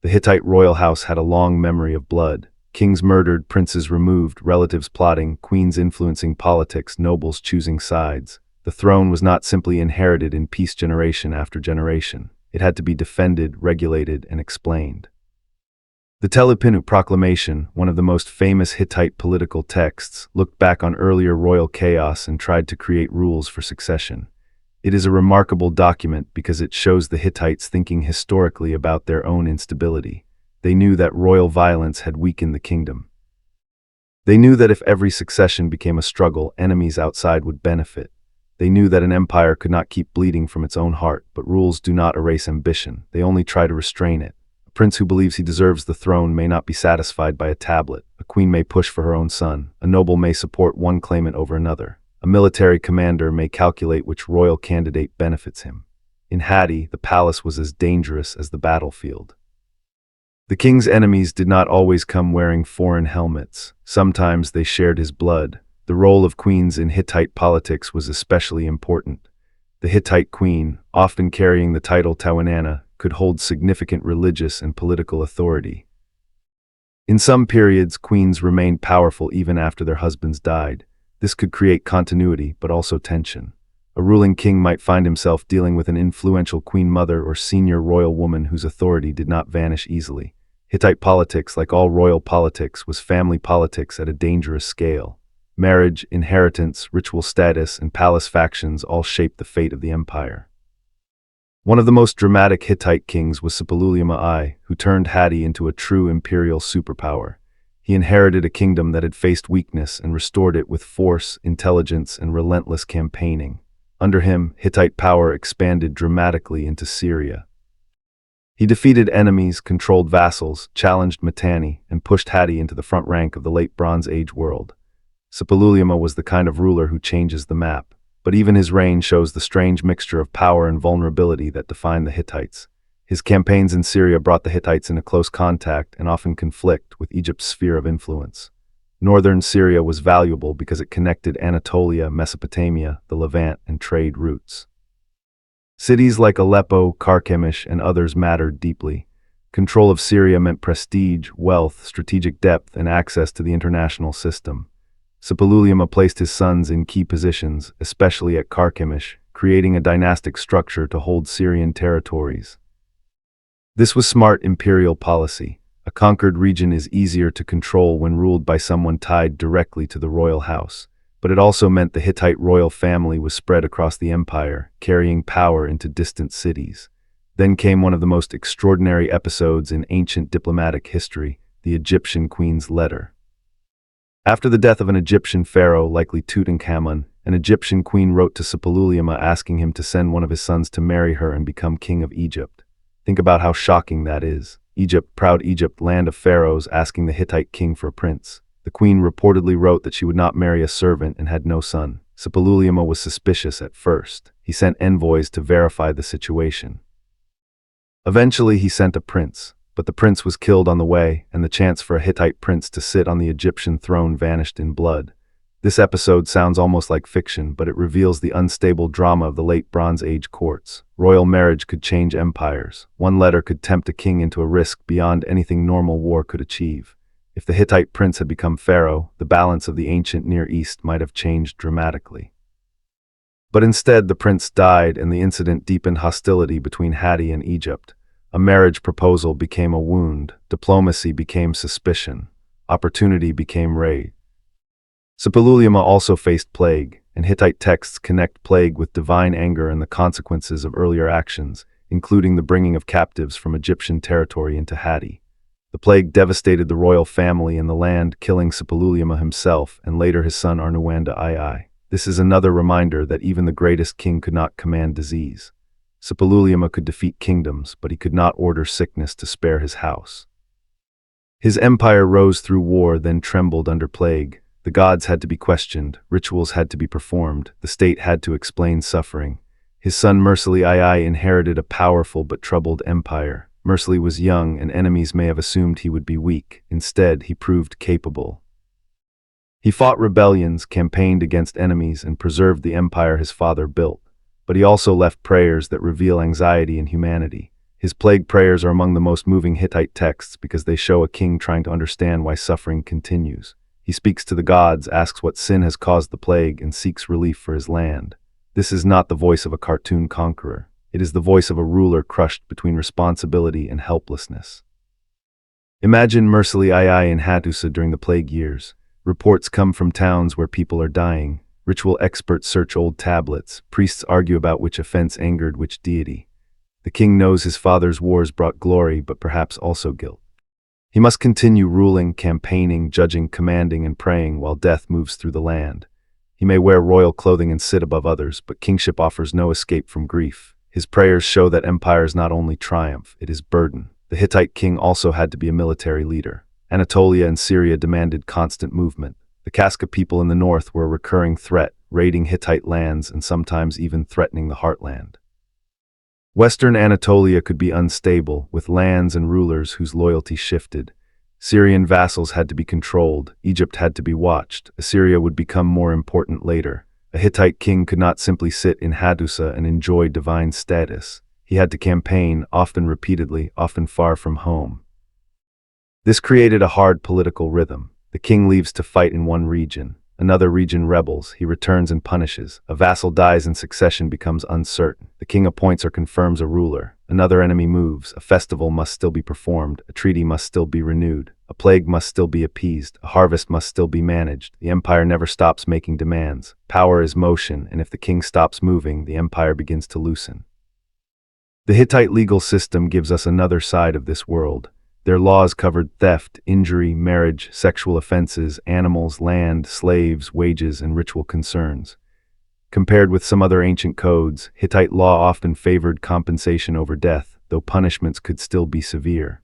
Speaker 1: The Hittite royal house had a long memory of blood. Kings murdered, princes removed, relatives plotting, queens influencing politics, nobles choosing sides. The throne was not simply inherited in peace generation after generation. It had to be defended, regulated, and explained. The Telepinu Proclamation, one of the most famous Hittite political texts, looked back on earlier royal chaos and tried to create rules for succession. It is a remarkable document because it shows the Hittites thinking historically about their own instability. They knew that royal violence had weakened the kingdom. They knew that if every succession became a struggle, enemies outside would benefit. They knew that an empire could not keep bleeding from its own heart, but rules do not erase ambition. They only try to restrain it. A prince who believes he deserves the throne may not be satisfied by a tablet. A queen may push for her own son. A noble may support one claimant over another. A military commander may calculate which royal candidate benefits him. In Hatti, the palace was as dangerous as the battlefield. The king's enemies did not always come wearing foreign helmets. Sometimes they shared his blood. The role of queens in Hittite politics was especially important. The Hittite queen, often carrying the title Tawanana, could hold significant religious and political authority. In some periods, queens remained powerful even after their husbands died. This could create continuity, but also tension. A ruling king might find himself dealing with an influential queen mother or senior royal woman whose authority did not vanish easily. Hittite politics, like all royal politics, was family politics at a dangerous scale. Marriage, inheritance, ritual status, and palace factions all shaped the fate of the empire. One of the most dramatic Hittite kings was Suppiluliuma I, who turned Hatti into a true imperial superpower. He inherited a kingdom that had faced weakness and restored it with force, intelligence, and relentless campaigning. Under him, Hittite power expanded dramatically into Syria. He defeated enemies, controlled vassals, challenged Mitanni, and pushed Hatti into the front rank of the late Bronze Age world. Suppiluliuma was the kind of ruler who changes the map. But even his reign shows the strange mixture of power and vulnerability that defined the Hittites. His campaigns in Syria brought the Hittites into close contact and often conflict with Egypt's sphere of influence. Northern Syria was valuable because it connected Anatolia, Mesopotamia, the Levant, and trade routes. Cities like Aleppo, Carchemish, and others mattered deeply. Control of Syria meant prestige, wealth, strategic depth, and access to the international system. Suppiluliuma placed his sons in key positions, especially at Carchemish, creating a dynastic structure to hold Syrian territories. This was smart imperial policy. A conquered region is easier to control when ruled by someone tied directly to the royal house. But it also meant the Hittite royal family was spread across the empire, carrying power into distant cities. Then came one of the most extraordinary episodes in ancient diplomatic history, the Egyptian queen's letter. After the death of an Egyptian pharaoh, likely Tutankhamun, an Egyptian queen wrote to Suppiluliuma asking him to send one of his sons to marry her and become king of Egypt. Think about how shocking that is. Egypt, proud Egypt, land of pharaohs, asking the Hittite king for a prince. The queen reportedly wrote that she would not marry a servant and had no son. Suppiluliuma was suspicious at first. He sent envoys to verify the situation. Eventually, he sent a prince. But the prince was killed on the way, and the chance for a Hittite prince to sit on the Egyptian throne vanished in blood. This episode sounds almost like fiction, but it reveals the unstable drama of the late Bronze Age courts. Royal marriage could change empires. One letter could tempt a king into a risk beyond anything normal war could achieve. If the Hittite prince had become pharaoh, the balance of the ancient Near East might have changed dramatically. But instead, the prince died, and the incident deepened hostility between Hatti and Egypt. A marriage proposal became a wound, diplomacy became suspicion, opportunity became rage. Suppiluliuma also faced plague, and Hittite texts connect plague with divine anger and the consequences of earlier actions, including the bringing of captives from Egyptian territory into Hatti. The plague devastated the royal family and the land, killing Suppiluliuma himself and later his son Arnuwanda II. This is another reminder that even the greatest king could not command disease. Suppiluliuma could defeat kingdoms, but he could not order sickness to spare his house. His empire rose through war, then trembled under plague. The gods had to be questioned, rituals had to be performed, the state had to explain suffering. His son Mursili II inherited a powerful but troubled empire. Mursili was young, and enemies may have assumed he would be weak. Instead, he proved capable. He fought rebellions, campaigned against enemies, and preserved the empire his father built. But he also left prayers that reveal anxiety and humanity. His plague prayers are among the most moving Hittite texts because they show a king trying to understand why suffering continues. He speaks to the gods, asks what sin has caused the plague, and seeks relief for his land. This is not the voice of a cartoon conqueror. It is the voice of a ruler crushed between responsibility and helplessness. Imagine Mursili II in Hattusa during the plague years. Reports come from towns where people are dying. Ritual experts search old tablets. Priests argue about which offense angered which deity. The king knows his father's wars brought glory, but perhaps also guilt. He must continue ruling, campaigning, judging, commanding, and praying while death moves through the land. He may wear royal clothing and sit above others, but kingship offers no escape from grief. His prayers show that empire is not only triumph, it is burden. The Hittite king also had to be a military leader. Anatolia and Syria demanded constant movement. The Kaska people in the north were a recurring threat, raiding Hittite lands and sometimes even threatening the heartland. Western Anatolia could be unstable, with lands and rulers whose loyalty shifted. Syrian vassals had to be controlled, Egypt had to be watched, Assyria would become more important later. A Hittite king could not simply sit in Hattusa and enjoy divine status. He had to campaign, often repeatedly, often far from home. This created a hard political rhythm. The king leaves to fight in one region. Another region rebels. He returns and punishes. A vassal dies and succession becomes uncertain. The king appoints or confirms a ruler. Another enemy moves. A festival must still be performed. A treaty must still be renewed. A plague must still be appeased. A harvest must still be managed. The empire never stops making demands. Power is motion, and if the king stops moving, the empire begins to loosen. The Hittite legal system gives us another side of this world. Their laws covered theft, injury, marriage, sexual offenses, animals, land, slaves, wages, and ritual concerns. Compared with some other ancient codes, Hittite law often favored compensation over death, though punishments could still be severe.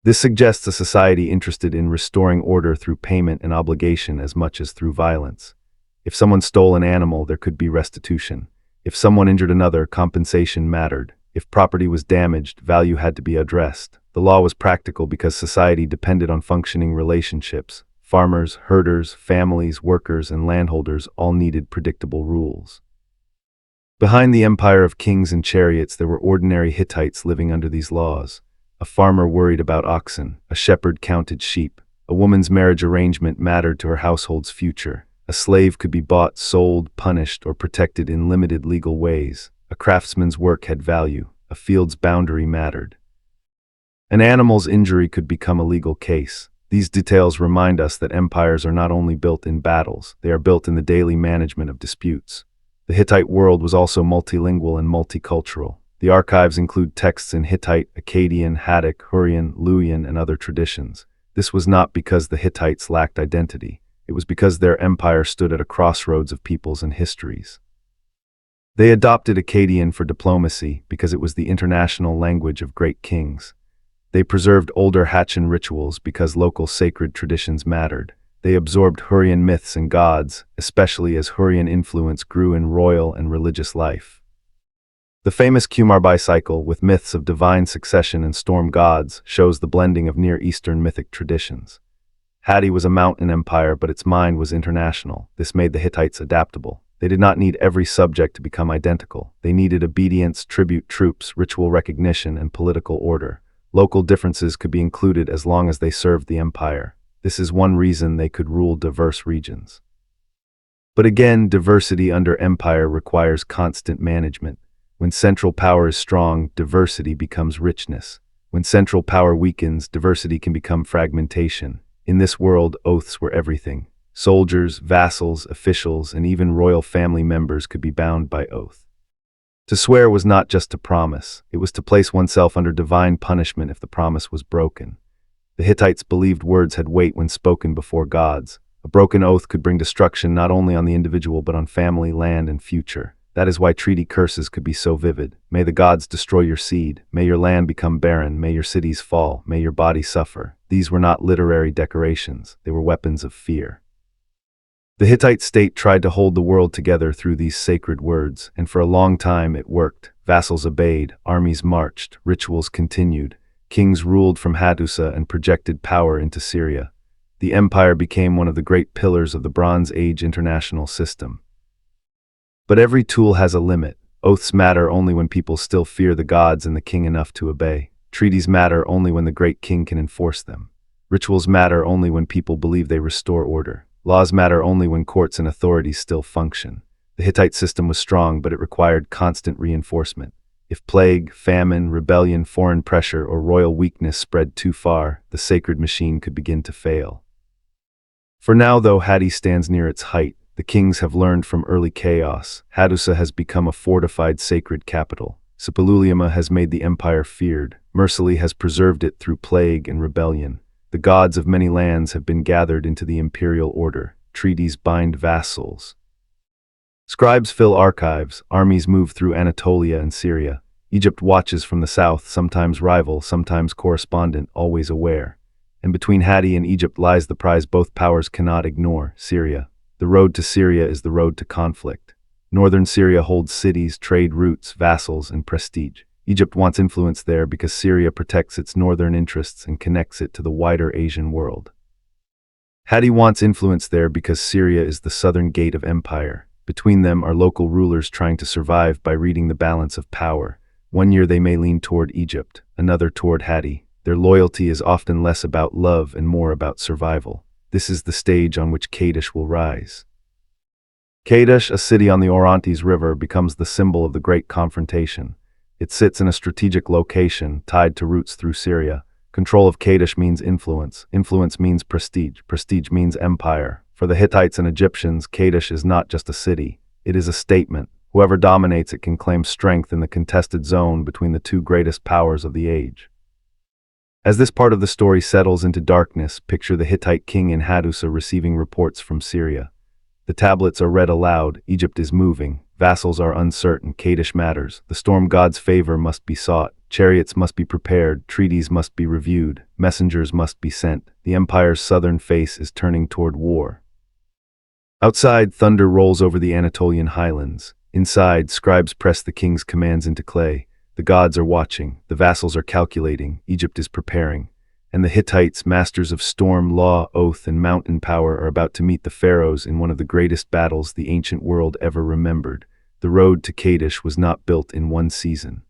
Speaker 1: This suggests a society interested in restoring order through payment and obligation as much as through violence. If someone stole an animal, there could be restitution. If someone injured another, compensation mattered. If property was damaged, value had to be addressed. The law was practical because society depended on functioning relationships. Farmers, herders, families, workers, and landholders all needed predictable rules. Behind the empire of kings and chariots, there were ordinary Hittites living under these laws. A farmer worried about oxen. A shepherd counted sheep. A woman's marriage arrangement mattered to her household's future. A slave could be bought, sold, punished, or protected in limited legal ways. A craftsman's work had value. A field's boundary mattered. An animal's injury could become a legal case. These details remind us that empires are not only built in battles, they are built in the daily management of disputes. The Hittite world was also multilingual and multicultural. The archives include texts in Hittite, Akkadian, Hattic, Hurrian, Luwian, and other traditions. This was not because the Hittites lacked identity. It was because their empire stood at a crossroads of peoples and histories. They adopted Akkadian for diplomacy because it was the international language of great kings. They preserved older Hattian rituals because local sacred traditions mattered. They absorbed Hurrian myths and gods, especially as Hurrian influence grew in royal and religious life. The famous Kumarbi cycle, with myths of divine succession and storm gods, shows the blending of Near Eastern mythic traditions. Hatti was a mountain empire, but its mind was international. This made the Hittites adaptable. They did not need every subject to become identical. They needed obedience, tribute, troops, ritual recognition, and political order. Local differences could be included as long as they served the empire. This is one reason they could rule diverse regions. But again, diversity under empire requires constant management. When central power is strong, diversity becomes richness. When central power weakens, diversity can become fragmentation. In this world, oaths were everything. Soldiers, vassals, officials, and even royal family members could be bound by oath. To swear was not just to promise, it was to place oneself under divine punishment if the promise was broken. The Hittites believed words had weight when spoken before gods. A broken oath could bring destruction not only on the individual but on family, land, and future. That is why treaty curses could be so vivid. May the gods destroy your seed. May your land become barren. May your cities fall. May your body suffer. These were not literary decorations. They were weapons of fear. The Hittite state tried to hold the world together through these sacred words, and for a long time it worked. Vassals obeyed, armies marched, rituals continued. Kings ruled from Hattusa and projected power into Syria. The empire became one of the great pillars of the Bronze Age international system. But every tool has a limit. Oaths matter only when people still fear the gods and the king enough to obey. Treaties matter only when the great king can enforce them. Rituals matter only when people believe they restore order. Laws matter only when courts and authorities still function. The Hittite system was strong, but it required constant reinforcement. If plague, famine, rebellion, foreign pressure, or royal weakness spread too far, the sacred machine could begin to fail. For now, though Hatti stands near its height, the kings have learned from early chaos. Hattusa has become a fortified sacred capital. Superpower has made the empire feared. Mercilessly has preserved it through plague and rebellion. The gods of many lands have been gathered into the imperial order. Treaties bind vassals. Scribes fill archives. Armies move through Anatolia and Syria. Egypt watches from the south, sometimes rival, sometimes correspondent, always aware. And between Hatti and Egypt lies the prize both powers cannot ignore, Syria. The road to Syria is the road to conflict. Northern Syria holds cities, trade routes, vassals, and prestige. Egypt wants influence there because Syria protects its northern interests and connects it to the wider Asian world. Hatti wants influence there because Syria is the southern gate of empire. Between them are local rulers trying to survive by reading the balance of power. One year they may lean toward Egypt, another toward Hatti. Their loyalty is often less about love and more about survival. This is the stage on which Kadesh will rise. Kadesh, a city on the Orontes River, becomes the symbol of the great confrontation. It sits in a strategic location, tied to routes through Syria. Control of Kadesh means influence. Influence means prestige. Prestige means empire. For the Hittites and Egyptians, Kadesh is not just a city. It is a statement. Whoever dominates it can claim strength in the contested zone between the two greatest powers of the age. As this part of the story settles into darkness, picture the Hittite king in Hattusa receiving reports from Syria. The tablets are read aloud. Egypt is moving. Vassals are uncertain. Kadesh matters. The storm god's favor must be sought. Chariots must be prepared. Treaties must be reviewed. Messengers must be sent. The empire's southern face is turning toward war. Outside, thunder rolls over the Anatolian highlands. Inside, scribes press the king's commands into clay. The gods are watching. The vassals are calculating. Egypt is preparing. And the Hittites, masters of storm, law, oath, and mountain power, are about to meet the pharaohs in one of the greatest battles the ancient world ever remembered. The road to Kadesh was not built in one season.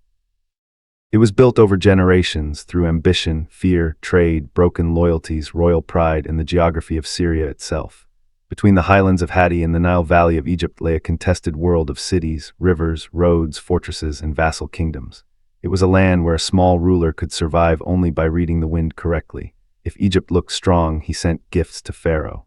Speaker 1: It was built over generations through ambition, fear, trade, broken loyalties, royal pride, and the geography of Syria itself. Between the highlands of Hatti and the Nile Valley of Egypt lay a contested world of cities, rivers, roads, fortresses, and vassal kingdoms. It was a land where a small ruler could survive only by reading the wind correctly. If Egypt looked strong, he sent gifts to Pharaoh.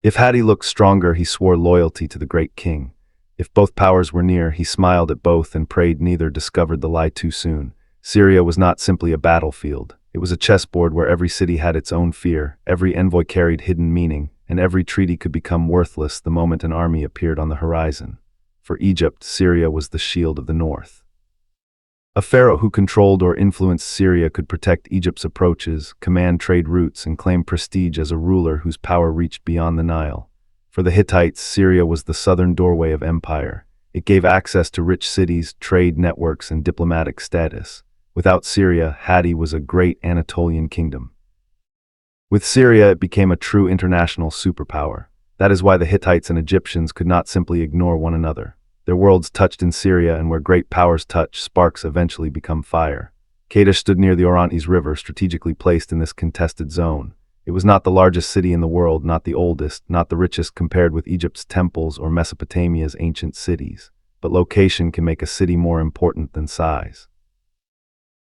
Speaker 1: If Hatti looked stronger, he swore loyalty to the great king. If both powers were near, he smiled at both and prayed neither discovered the lie too soon. Syria was not simply a battlefield. It was a chessboard where every city had its own fear, every envoy carried hidden meaning, and every treaty could become worthless the moment an army appeared on the horizon. For Egypt, Syria was the shield of the north. A pharaoh who controlled or influenced Syria could protect Egypt's approaches, command trade routes, and claim prestige as a ruler whose power reached beyond the Nile. For the Hittites, Syria was the southern doorway of empire. It gave access to rich cities, trade networks, and diplomatic status. Without Syria, Hatti was a great Anatolian kingdom. With Syria, it became a true international superpower. That is why the Hittites and Egyptians could not simply ignore one another. Their worlds touched in Syria, and where great powers touch, sparks eventually become fire. Kadesh stood near the Orontes River, strategically placed in this contested zone. It was not the largest city in the world, not the oldest, not the richest compared with Egypt's temples or Mesopotamia's ancient cities. But location can make a city more important than size.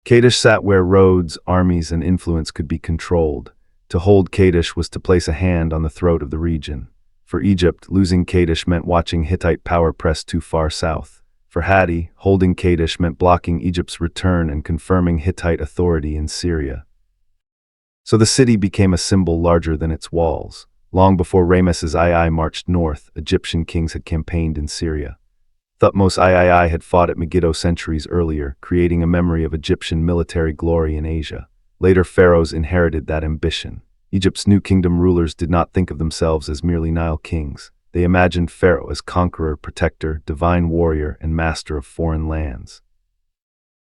Speaker 1: Kadesh sat where roads, armies, and influence could be controlled. To hold Kadesh was to place a hand on the throat of the region. For Egypt, losing Kadesh meant watching Hittite power press too far south. For Hatti, holding Kadesh meant blocking Egypt's return and confirming Hittite authority in Syria. So the city became a symbol larger than its walls. Long before Ramesses II marched north, Egyptian kings had campaigned in Syria. Thutmose III had fought at Megiddo centuries earlier, creating a memory of Egyptian military glory in Asia. Later pharaohs inherited that ambition. Egypt's new kingdom rulers did not think of themselves as merely Nile kings. They imagined Pharaoh as conqueror, protector, divine warrior, and master of foreign lands.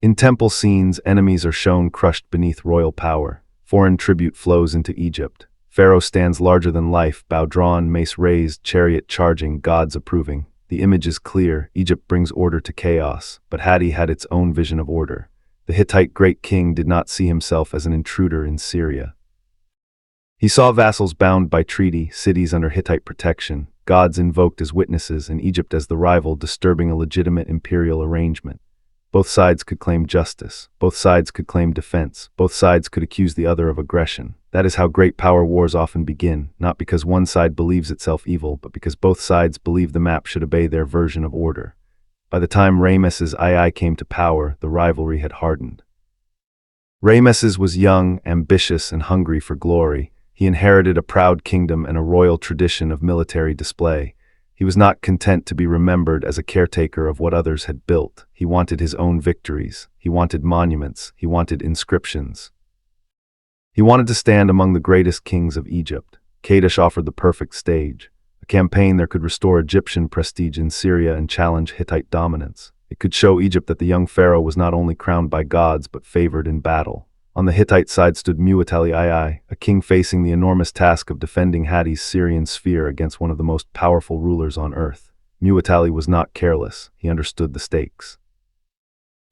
Speaker 1: In temple scenes, enemies are shown crushed beneath royal power. Foreign tribute flows into Egypt. Pharaoh stands larger than life, bow drawn, mace raised, chariot charging, gods approving. The image is clear. Egypt brings order to chaos, but Hatti had its own vision of order. The Hittite great king did not see himself as an intruder in Syria. He saw vassals bound by treaty, cities under Hittite protection, gods invoked as witnesses, and Egypt as the rival disturbing a legitimate imperial arrangement. Both sides could claim justice. Both sides could claim defense. Both sides could accuse the other of aggression. That is how great power wars often begin, not because one side believes itself evil, but because both sides believe the map should obey their version of order. By the time Ramesses II came to power, the rivalry had hardened. Ramesses was young, ambitious, and hungry for glory. He inherited a proud kingdom and a royal tradition of military display. He was not content to be remembered as a caretaker of what others had built. He wanted his own victories. He wanted monuments. He wanted inscriptions. He wanted to stand among the greatest kings of Egypt. Kadesh offered the perfect stage, a campaign that could restore Egyptian prestige in Syria and challenge Hittite dominance. It could show Egypt that the young pharaoh was not only crowned by gods but favored in battle. On the Hittite side stood Muwatalli II, a king facing the enormous task of defending Hatti's Syrian sphere against one of the most powerful rulers on earth. Muwatalli was not careless. He understood the stakes.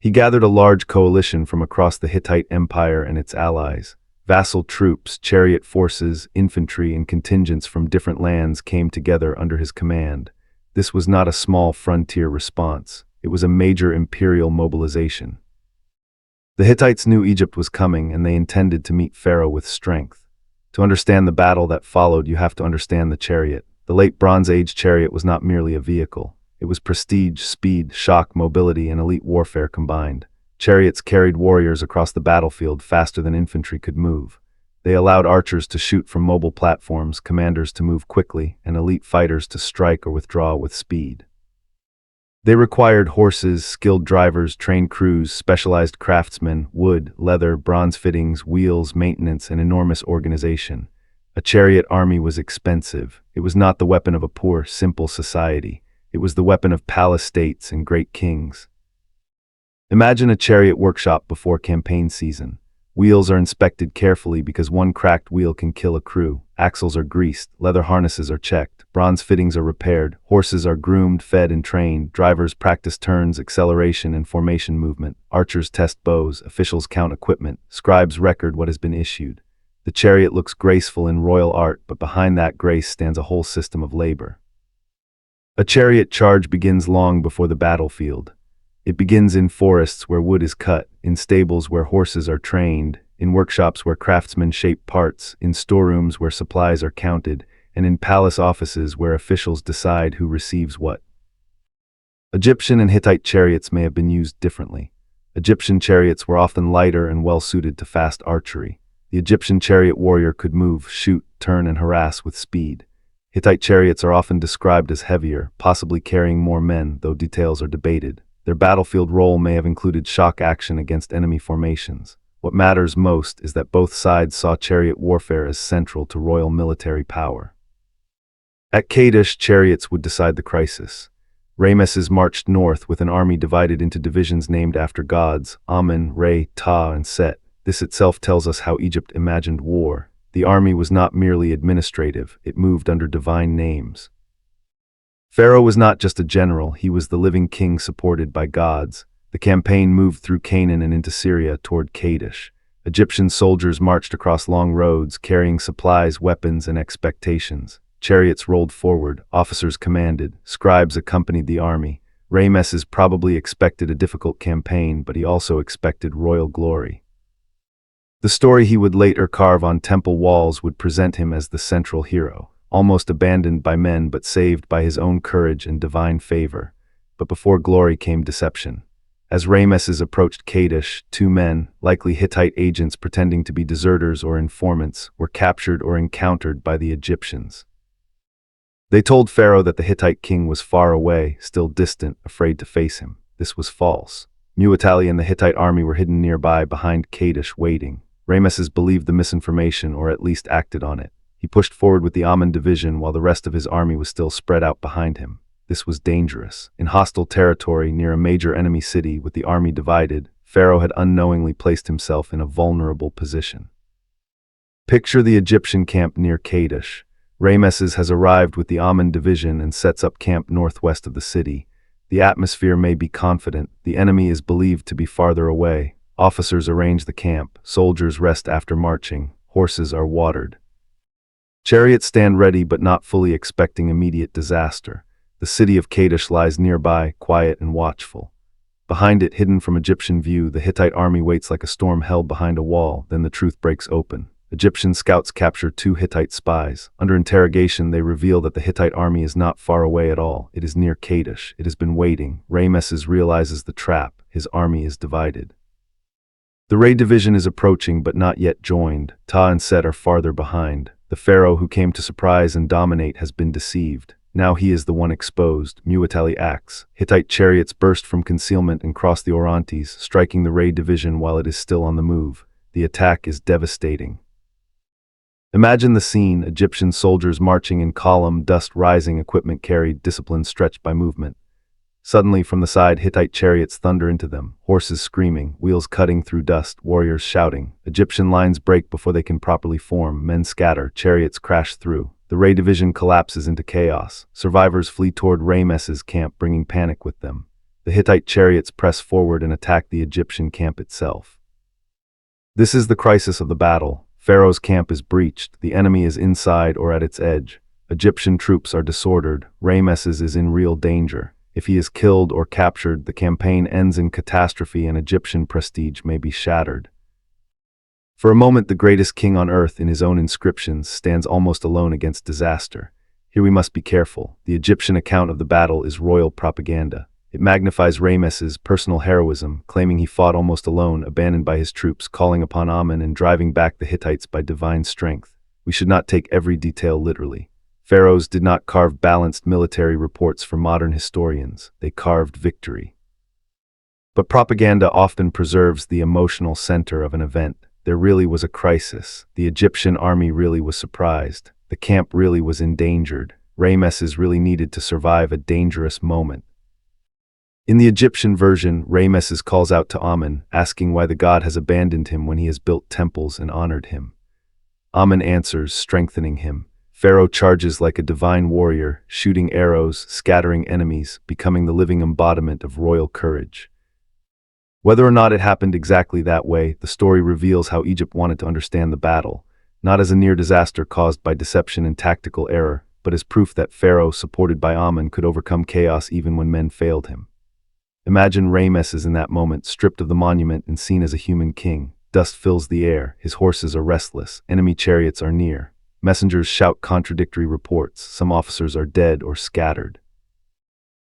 Speaker 1: He gathered a large coalition from across the Hittite Empire and its allies. Vassal troops, chariot forces, infantry, and contingents from different lands came together under his command. This was not a small frontier response. It was a major imperial mobilization. The Hittites knew Egypt was coming, and they intended to meet Pharaoh with strength. To understand the battle that followed, you have to understand the chariot. The late Bronze Age chariot was not merely a vehicle. It was prestige, speed, shock, mobility, and elite warfare combined. Chariots carried warriors across the battlefield faster than infantry could move. They allowed archers to shoot from mobile platforms, commanders to move quickly, and elite fighters to strike or withdraw with speed. They required horses, skilled drivers, trained crews, specialized craftsmen, wood, leather, bronze fittings, wheels, maintenance, and enormous organization. A chariot army was expensive. It was not the weapon of a poor, simple society. It was the weapon of palace states and great kings. Imagine a chariot workshop before campaign season. Wheels are inspected carefully because one cracked wheel can kill a crew. Axles are greased, leather harnesses are checked, bronze fittings are repaired, horses are groomed, fed, and trained, drivers practice turns, acceleration, and formation movement, archers test bows, officials count equipment, scribes record what has been issued. The chariot looks graceful in royal art, but behind that grace stands a whole system of labor. A chariot charge begins long before the battlefield. It begins in forests where wood is cut, in stables where horses are trained, in workshops where craftsmen shape parts, in storerooms where supplies are counted, and in palace offices where officials decide who receives what. Egyptian and Hittite chariots may have been used differently. Egyptian chariots were often lighter and well-suited to fast archery. The Egyptian chariot warrior could move, shoot, turn, and harass with speed. Hittite chariots are often described as heavier, possibly carrying more men, though details are debated. Their battlefield role may have included shock action against enemy formations. What matters most is that both sides saw chariot warfare as central to royal military power. At Kadesh, chariots would decide the crisis. Ramesses marched north with an army divided into divisions named after gods, Amen, Re, Ta, and Set. This itself tells us how Egypt imagined war. The army was not merely administrative, it moved under divine names. Pharaoh was not just a general, he was the living king supported by gods. The campaign moved through Canaan and into Syria toward Kadesh. Egyptian soldiers marched across long roads, carrying supplies, weapons, and expectations. Chariots rolled forward, officers commanded, scribes accompanied the army. Ramesses probably expected a difficult campaign, but he also expected royal glory. The story he would later carve on temple walls would present him as the central hero, almost abandoned by men but saved by his own courage and divine favor. But before glory came deception. As Ramesses approached Kadesh, two men, likely Hittite agents pretending to be deserters or informants, were captured or encountered by the Egyptians. They told Pharaoh that the Hittite king was far away, still distant, afraid to face him. This was false. Muatali and the Hittite army were hidden nearby behind Kadesh waiting. Ramesses believed the misinformation, or at least acted on it. He pushed forward with the Amun division while the rest of his army was still spread out behind him. This was dangerous. In hostile territory near a major enemy city with the army divided, Pharaoh had unknowingly placed himself in a vulnerable position. Picture the Egyptian camp near Kadesh. Ramesses has arrived with the Amun division and sets up camp northwest of the city. The atmosphere may be confident. The enemy is believed to be farther away. Officers arrange the camp. Soldiers rest after marching. Horses are watered. Chariots stand ready but not fully expecting immediate disaster. The city of Kadesh lies nearby, quiet and watchful. Behind it, hidden from Egyptian view, the Hittite army waits like a storm held behind a wall. Then the truth breaks open. Egyptian scouts capture two Hittite spies. Under interrogation, they reveal that the Hittite army is not far away at all. It is near Kadesh. It has been waiting. Ramesses realizes the trap. His army is divided. The Ray division is approaching but not yet joined. Ta and Set are farther behind. The pharaoh who came to surprise and dominate has been deceived. Now he is the one exposed. Muatali acts. Hittite chariots burst from concealment and cross the Orontes, striking the Ray division while it is still on the move. The attack is devastating. Imagine the scene: Egyptian soldiers marching in column, dust rising, equipment carried, discipline stretched by movement. Suddenly, from the side, Hittite chariots thunder into them, horses screaming, wheels cutting through dust, warriors shouting. Egyptian lines break before they can properly form, men scatter, chariots crash through. The Ray division collapses into chaos. Survivors flee toward Ramesses' camp, bringing panic with them. The Hittite chariots press forward and attack the Egyptian camp itself. This is the crisis of the battle. Pharaoh's camp is breached. The enemy is inside or at its edge. Egyptian troops are disordered. Ramesses is in real danger. If he is killed or captured, the campaign ends in catastrophe and Egyptian prestige may be shattered. For a moment, the greatest king on earth, in his own inscriptions, stands almost alone against disaster. Here we must be careful. The Egyptian account of the battle is royal propaganda. It magnifies Ramesses' personal heroism, claiming he fought almost alone, abandoned by his troops, calling upon Amun and driving back the Hittites by divine strength. We should not take every detail literally. Pharaohs did not carve balanced military reports for modern historians. They carved victory. But propaganda often preserves the emotional center of an event. There really was a crisis. The Egyptian army really was surprised. The camp really was endangered. Ramesses really needed to survive a dangerous moment. In the Egyptian version, Ramesses calls out to Amun, asking why the god has abandoned him when he has built temples and honored him. Amun answers, strengthening him. Pharaoh charges like a divine warrior, shooting arrows, scattering enemies, becoming the living embodiment of royal courage. Whether or not it happened exactly that way, the story reveals how Egypt wanted to understand the battle, not as a near disaster caused by deception and tactical error, but as proof that Pharaoh, supported by Amun, could overcome chaos even when men failed him. Imagine Ramesses in that moment, stripped of the monument and seen as a human king. Dust fills the air, his horses are restless, enemy chariots are near. Messengers shout contradictory reports, some officers are dead or scattered.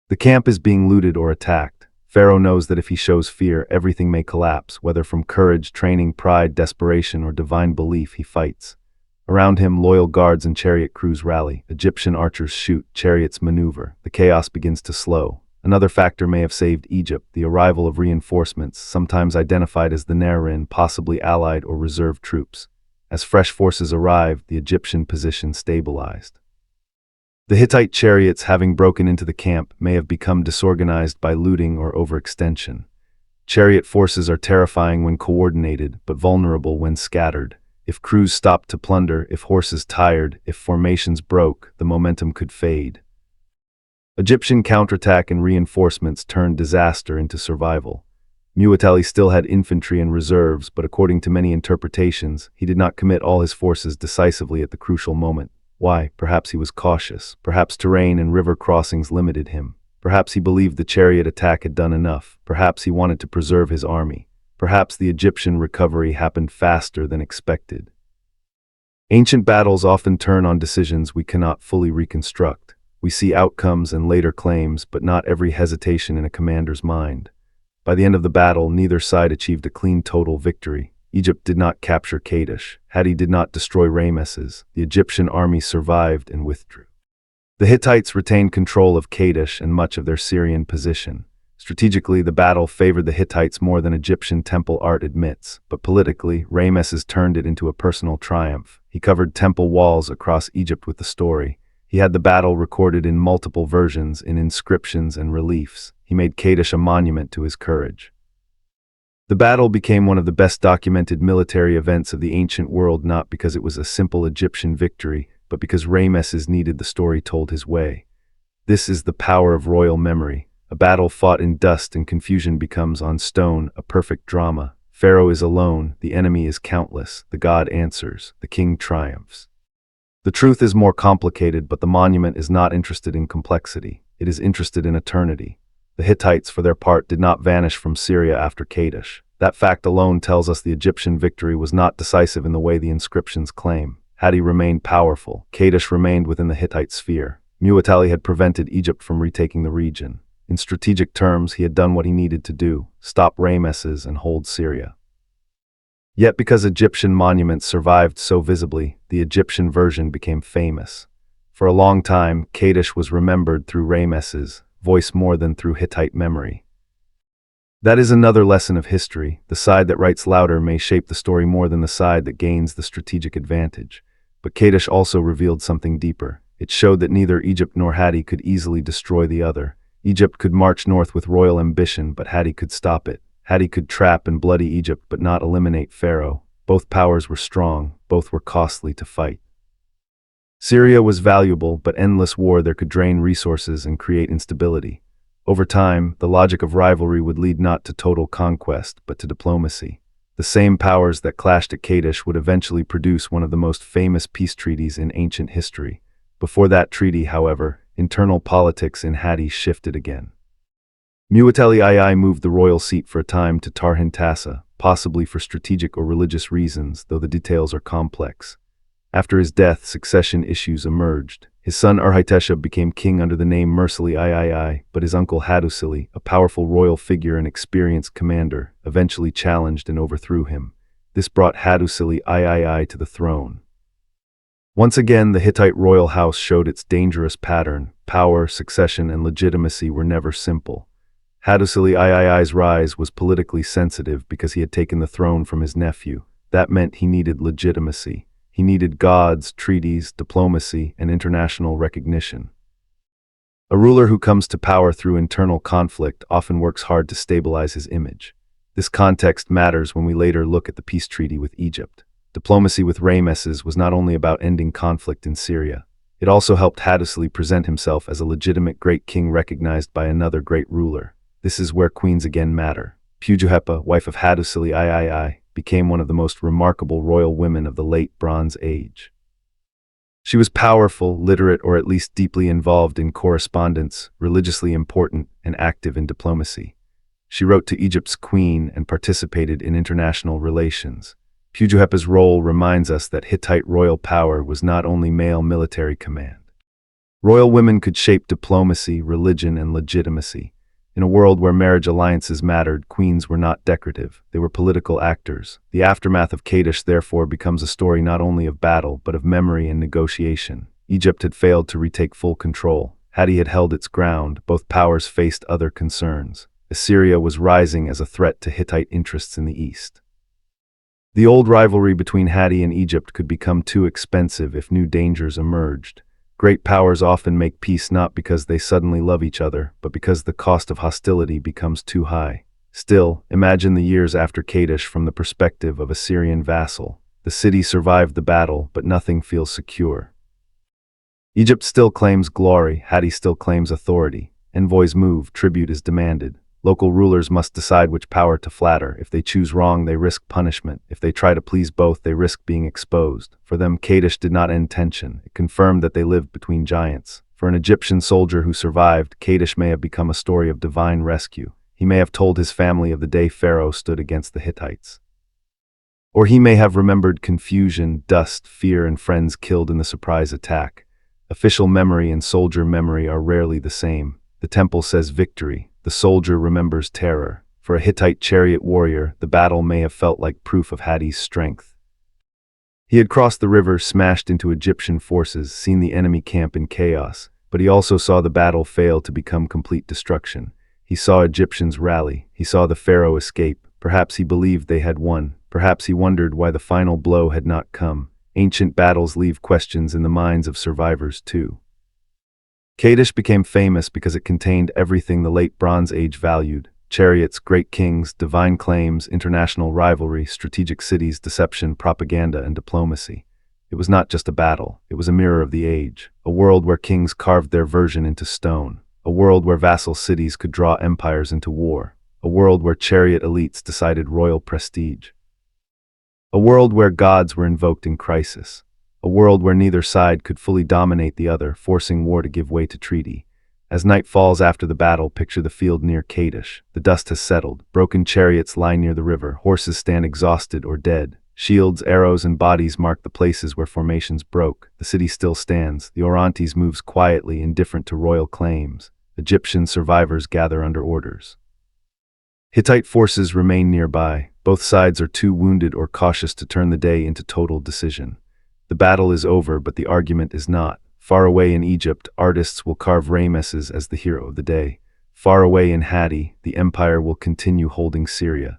Speaker 1: The camp is being looted or attacked. Pharaoh knows that if he shows fear, everything may collapse, whether from courage, training, pride, desperation, or divine belief. He fights. Around him, loyal guards and chariot crews rally. Egyptian archers shoot, chariots maneuver. The chaos begins to slow. Another factor may have saved Egypt: the arrival of reinforcements, sometimes identified as the Nerin, possibly allied or reserve troops. As fresh forces arrived, the Egyptian position stabilized. The Hittite chariots, having broken into the camp, may have become disorganized by looting or overextension. Chariot forces are terrifying when coordinated, but vulnerable when scattered. If crews stopped to plunder, if horses tired, if formations broke, the momentum could fade. Egyptian counterattack and reinforcements turned disaster into survival. Mu'atali still had infantry and reserves, but according to many interpretations, he did not commit all his forces decisively at the crucial moment. Why? Perhaps he was cautious. Perhaps terrain and river crossings limited him. Perhaps he believed the chariot attack had done enough. Perhaps he wanted to preserve his army. Perhaps the Egyptian recovery happened faster than expected. Ancient battles often turn on decisions we cannot fully reconstruct. We see outcomes and later claims, but not every hesitation in a commander's mind. By the end of the battle, neither side achieved a clean total victory. Egypt did not capture Kadesh. Hattie did not destroy Ramesses. The Egyptian army survived and withdrew. The Hittites retained control of Kadesh and much of their Syrian position. Strategically, the battle favored the Hittites more than Egyptian temple art admits, but politically, Ramesses turned it into a personal triumph. He covered temple walls across Egypt with the story. He had the battle recorded in multiple versions, in inscriptions and reliefs. He made Kadesh a monument to his courage. The battle became one of the best documented military events of the ancient world, not because it was a simple Egyptian victory, but because Ramesses needed the story told his way. This is the power of royal memory. A battle fought in dust and confusion becomes on stone, a perfect drama. Pharaoh is alone, the enemy is countless, the god answers, the king triumphs. The truth is more complicated, but the monument is not interested in complexity. It is interested in eternity. The Hittites, for their part, did not vanish from Syria after Kadesh. That fact alone tells us the Egyptian victory was not decisive in the way the inscriptions claim. Hattie remained powerful. Kadesh remained within the Hittite sphere. Mu'atali had prevented Egypt from retaking the region. In strategic terms, he had done what he needed to do: stop Ramesses and hold Syria. Yet because Egyptian monuments survived so visibly, the Egyptian version became famous. For a long time, Kadesh was remembered through Ramesses' voice more than through Hittite memory. That is another lesson of history. The side that writes louder may shape the story more than the side that gains the strategic advantage. But Kadesh also revealed something deeper. It showed that neither Egypt nor Hattie could easily destroy the other. Egypt could march north with royal ambition, but Hattie could stop it. Hattie could trap and bloody Egypt, but not eliminate Pharaoh. Both powers were strong, both were costly to fight. Syria was valuable, but endless war there could drain resources and create instability. Over time, the logic of rivalry would lead not to total conquest, but to diplomacy. The same powers that clashed at Kadesh would eventually produce one of the most famous peace treaties in ancient history. Before that treaty, however, internal politics in Hattie shifted again. Mu'atali II moved the royal seat for a time to Hattusa, possibly for strategic or religious reasons, though the details are complex. After his death, succession issues emerged. His son Arhitesha became king under the name Mursili III, but his uncle Hattusili, a powerful royal figure and experienced commander, eventually challenged and overthrew him. This brought Hattusili III to the throne. Once again, the Hittite royal house showed its dangerous pattern. Power, succession, and legitimacy were never simple. Hattusili III's rise was politically sensitive because he had taken the throne from his nephew. That meant he needed legitimacy. He needed gods, treaties, diplomacy, and international recognition. A ruler who comes to power through internal conflict often works hard to stabilize his image. This context matters when we later look at the peace treaty with Egypt. Diplomacy with Ramesses was not only about ending conflict in Syria. It also helped Hattusili present himself as a legitimate great king recognized by another great ruler. This is where queens again matter. Pujuhepa, wife of Hattusili III, became one of the most remarkable royal women of the late Bronze Age. She was powerful, literate, or at least deeply involved in correspondence, religiously important, and active in diplomacy. She wrote to Egypt's queen and participated in international relations. Pujuhepa's role reminds us that Hittite royal power was not only male military command. Royal women could shape diplomacy, religion, and legitimacy. In a world where marriage alliances mattered, queens were not decorative, they were political actors. The aftermath of Kadesh therefore becomes a story not only of battle, but of memory and negotiation. Egypt had failed to retake full control. Hattie had held its ground, both powers faced other concerns. Assyria was rising as a threat to Hittite interests in the east. The old rivalry between Hattie and Egypt could become too expensive if new dangers emerged. Great powers often make peace not because they suddenly love each other, but because the cost of hostility becomes too high. Still, imagine the years after Kadesh from the perspective of a Syrian vassal. The city survived the battle, but nothing feels secure. Egypt still claims glory, Hattie still claims authority. Envoys move, tribute is demanded. Local rulers must decide which power to flatter. If they choose wrong, they risk punishment. If they try to please both, they risk being exposed. For them, Kadesh did not end tension. It confirmed that they lived between giants. For an Egyptian soldier who survived, Kadesh may have become a story of divine rescue. He may have told his family of the day Pharaoh stood against the Hittites. Or he may have remembered confusion, dust, fear, and friends killed in the surprise attack. Official memory and soldier memory are rarely the same. The temple says victory. The soldier remembers terror. For a Hittite chariot warrior, the battle may have felt like proof of Hatti's strength. He had crossed the river, smashed into Egyptian forces, seen the enemy camp in chaos, but he also saw the battle fail to become complete destruction. He saw Egyptians rally. He saw the pharaoh escape. Perhaps he believed they had won. Perhaps he wondered why the final blow had not come. Ancient battles leave questions in the minds of survivors too. Kadesh became famous because it contained everything the late Bronze Age valued: chariots, great kings, divine claims, international rivalry, strategic cities, deception, propaganda, and diplomacy. It was not just a battle, it was a mirror of the age, a world where kings carved their version into stone, a world where vassal cities could draw empires into war, a world where chariot elites decided royal prestige, a world where gods were invoked in crisis, a world where neither side could fully dominate the other, forcing war to give way to treaty. As night falls after the battle, picture the field near Kadesh. The dust has settled. Broken chariots lie near the river. Horses stand exhausted or dead. Shields, arrows, and bodies mark the places where formations broke. The city still stands. The Orontes moves quietly, indifferent to royal claims. Egyptian survivors gather under orders. Hittite forces remain nearby. Both sides are too wounded or cautious to turn the day into total decision. The battle is over, but the argument is not. Far away in Egypt, artists will carve Ramesses as the hero of the day. Far away in Hatti, the empire will continue holding Syria.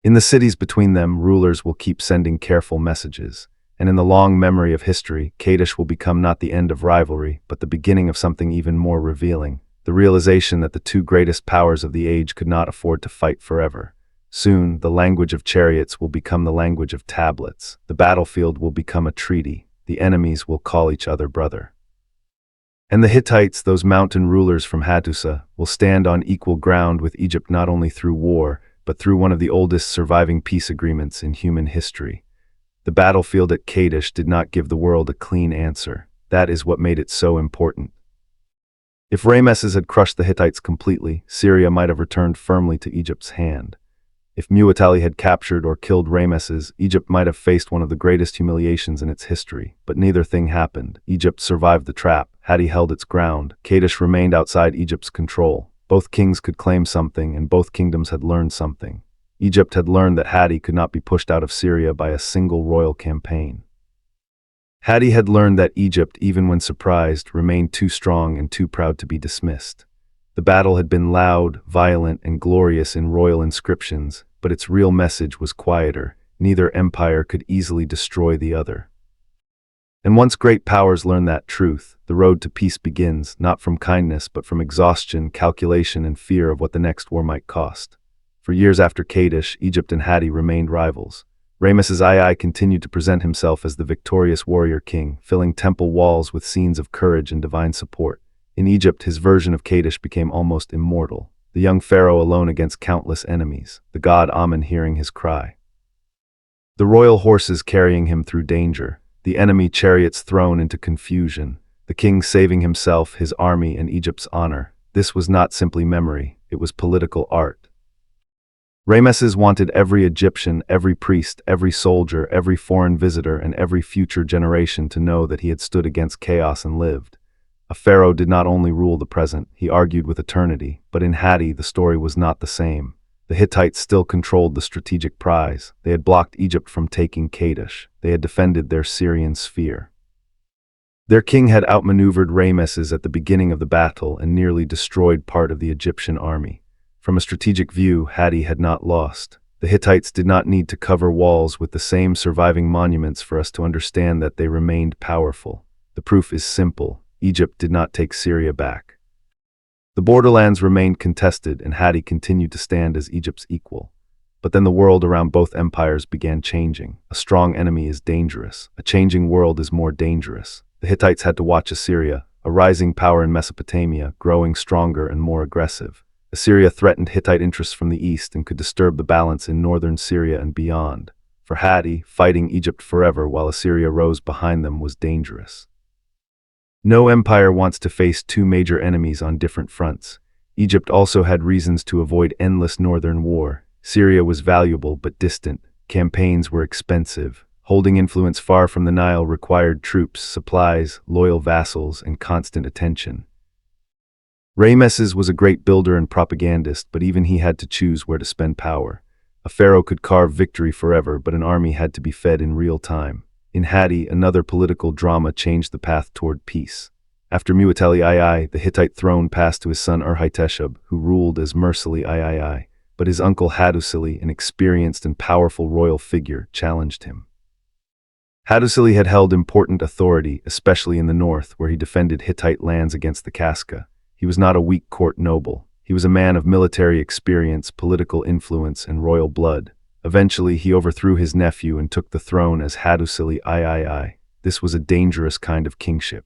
Speaker 1: In the cities between them, rulers will keep sending careful messages. And in the long memory of history, Kadesh will become not the end of rivalry, but the beginning of something even more revealing: the realization that the two greatest powers of the age could not afford to fight forever. Soon, the language of chariots will become the language of tablets. The battlefield will become a treaty. The enemies will call each other brother. And the Hittites, those mountain rulers from Hattusa, will stand on equal ground with Egypt not only through war, but through one of the oldest surviving peace agreements in human history. The battlefield at Kadesh did not give the world a clean answer. That is what made it so important. If Ramesses had crushed the Hittites completely, Syria might have returned firmly to Egypt's hand. If Muwatalli had captured or killed Ramesses, Egypt might have faced one of the greatest humiliations in its history. But neither thing happened. Egypt survived the trap. Hatti held its ground. Kadesh remained outside Egypt's control. Both kings could claim something, and both kingdoms had learned something. Egypt had learned that Hatti could not be pushed out of Syria by a single royal campaign. Hatti had learned that Egypt, even when surprised, remained too strong and too proud to be dismissed. The battle had been loud, violent, and glorious in royal inscriptions, but its real message was quieter. Neither empire could easily destroy the other. And once great powers learn that truth, the road to peace begins, not from kindness but from exhaustion, calculation, and fear of what the next war might cost. For years after Kadesh, Egypt and Hatti remained rivals. Ramesses II continued to present himself as the victorious warrior king, filling temple walls with scenes of courage and divine support. In Egypt, his version of Kadesh became almost immortal, the young pharaoh alone against countless enemies, the god Amun hearing his cry. The royal horses carrying him through danger, the enemy chariots thrown into confusion, the king saving himself, his army, and Egypt's honor. This was not simply memory, it was political art. Ramesses wanted every Egyptian, every priest, every soldier, every foreign visitor, and every future generation to know that he had stood against chaos and lived. A pharaoh did not only rule the present, he argued with eternity, but in Hatti the story was not the same. The Hittites still controlled the strategic prize. They had blocked Egypt from taking Kadesh. They had defended their Syrian sphere. Their king had outmaneuvered Ramesses at the beginning of the battle and nearly destroyed part of the Egyptian army. From a strategic view, Hatti had not lost. The Hittites did not need to cover walls with the same surviving monuments for us to understand that they remained powerful. The proof is simple. Egypt did not take Syria back. The borderlands remained contested, and Hatti continued to stand as Egypt's equal. But then the world around both empires began changing. A strong enemy is dangerous. A changing world is more dangerous. The Hittites had to watch Assyria, a rising power in Mesopotamia, growing stronger and more aggressive. Assyria threatened Hittite interests from the east and could disturb the balance in northern Syria and beyond. For Hatti, fighting Egypt forever while Assyria rose behind them was dangerous. No empire wants to face two major enemies on different fronts. Egypt also had reasons to avoid endless northern war. Syria was valuable but distant. Campaigns were expensive. Holding influence far from the Nile required troops, supplies, loyal vassals, and constant attention. Ramesses was a great builder and propagandist, but even he had to choose where to spend power. A pharaoh could carve victory forever, but an army had to be fed in real time. In Hatti, another political drama changed the path toward peace. After Mu'tali II, the Hittite throne passed to his son Urhiteshub, who ruled as Mursili III, but his uncle Hattusili, an experienced and powerful royal figure, challenged him. Hattusili had held important authority, especially in the north, where he defended Hittite lands against the Casca. He was not a weak court noble. He was a man of military experience, political influence, and royal blood. Eventually, he overthrew his nephew and took the throne as Hattusili III. This was a dangerous kind of kingship.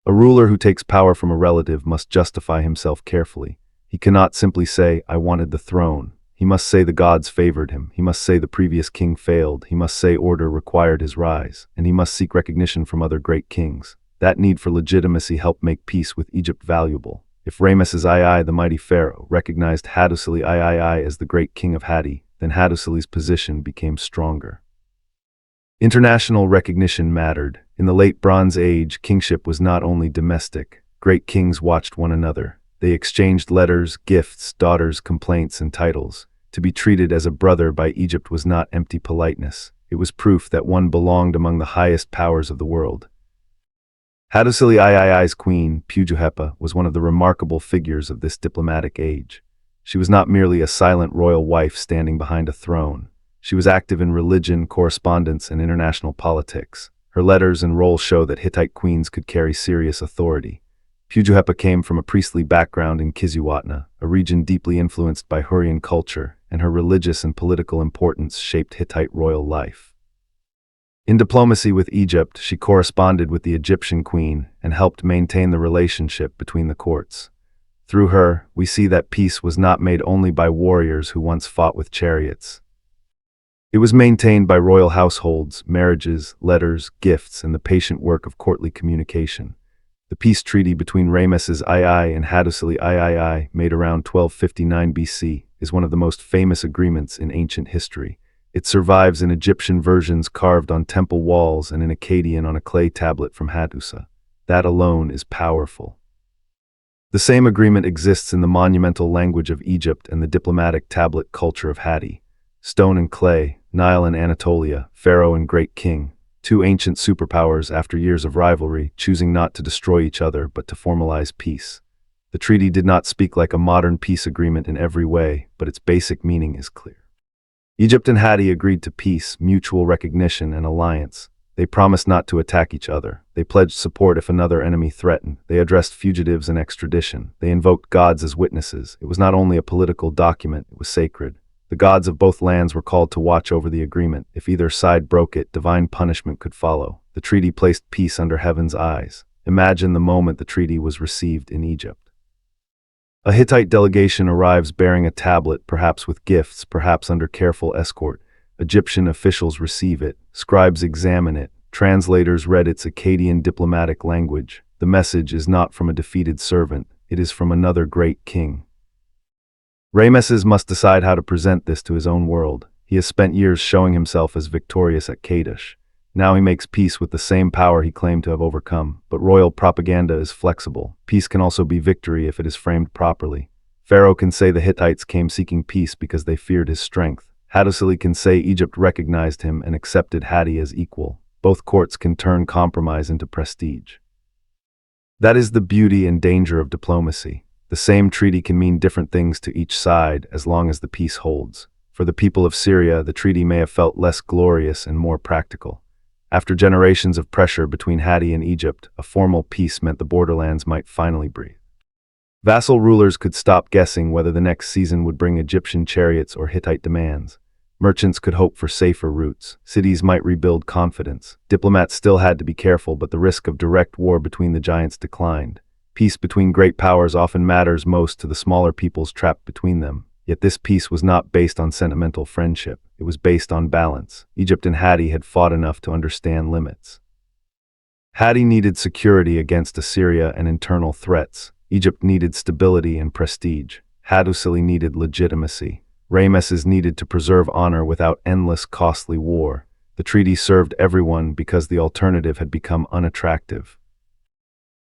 Speaker 1: A ruler who takes power from a relative must justify himself carefully. He cannot simply say, "I wanted the throne." He must say the gods favored him. He must say the previous king failed. He must say order required his rise. And he must seek recognition from other great kings. That need for legitimacy helped make peace with Egypt valuable. If Ramesses II, the mighty pharaoh, recognized Hattusili III as the great king of Hatti, then Hattusili's position became stronger. International recognition mattered. In the late Bronze Age, kingship was not only domestic. Great kings watched one another. They exchanged letters, gifts, daughters, complaints, and titles. To be treated as a brother by Egypt was not empty politeness. It was proof that one belonged among the highest powers of the world. Hattusili III's queen, Pujuhepa, was one of the remarkable figures of this diplomatic age. She was not merely a silent royal wife standing behind a throne. She was active in religion, correspondence, and international politics. Her letters and role show that Hittite queens could carry serious authority. Pujuhepa came from a priestly background in Kizzuwatna, a region deeply influenced by Hurrian culture, and her religious and political importance shaped Hittite royal life. In diplomacy with Egypt, she corresponded with the Egyptian queen and helped maintain the relationship between the courts. Through her, we see that peace was not made only by warriors who once fought with chariots. It was maintained by royal households, marriages, letters, gifts, and the patient work of courtly communication. The peace treaty between Ramesses II and Hattusili III, made around 1259 BC, is one of the most famous agreements in ancient history. It survives in Egyptian versions carved on temple walls and in Akkadian on a clay tablet from Hattusa. That alone is powerful. The same agreement exists in the monumental language of Egypt and the diplomatic tablet culture of Hatti. Stone and clay, Nile and Anatolia, pharaoh and great king, two ancient superpowers after years of rivalry, choosing not to destroy each other but to formalize peace. The treaty did not speak like a modern peace agreement in every way, but its basic meaning is clear. Egypt and Hatti agreed to peace, mutual recognition, and alliance. They promised not to attack each other. They pledged support if another enemy threatened. They addressed fugitives and extradition. They invoked gods as witnesses. It was not only a political document, it was sacred. The gods of both lands were called to watch over the agreement. If either side broke it, divine punishment could follow. The treaty placed peace under heaven's eyes. Imagine the moment the treaty was received in Egypt. A Hittite delegation arrives bearing a tablet, perhaps with gifts, perhaps under careful escort. Egyptian officials receive it. Scribes examine it. Translators read its Akkadian diplomatic language. The message is not from a defeated servant. It is from another great king. Ramesses must decide how to present this to his own world. He has spent years showing himself as victorious at Kadesh. Now he makes peace with the same power he claimed to have overcome. But royal propaganda is flexible. Peace can also be victory if it is framed properly. Pharaoh can say the Hittites came seeking peace because they feared his strength. Hattusili can say Egypt recognized him and accepted Hatti as equal. Both courts can turn compromise into prestige. That is the beauty and danger of diplomacy. The same treaty can mean different things to each side as long as the peace holds. For the people of Syria, the treaty may have felt less glorious and more practical. After generations of pressure between Hatti and Egypt, a formal peace meant the borderlands might finally breathe. Vassal rulers could stop guessing whether the next season would bring Egyptian chariots or Hittite demands. Merchants could hope for safer routes. Cities might rebuild confidence. Diplomats still had to be careful, but the risk of direct war between the giants declined. Peace between great powers often matters most to the smaller peoples trapped between them. Yet this peace was not based on sentimental friendship. It was based on balance. Egypt and Hatti had fought enough to understand limits. Hatti needed security against Assyria and internal threats. Egypt needed stability and prestige. Hattusa needed legitimacy. Ramesses needed to preserve honor without endless, costly war. The treaty served everyone because the alternative had become unattractive.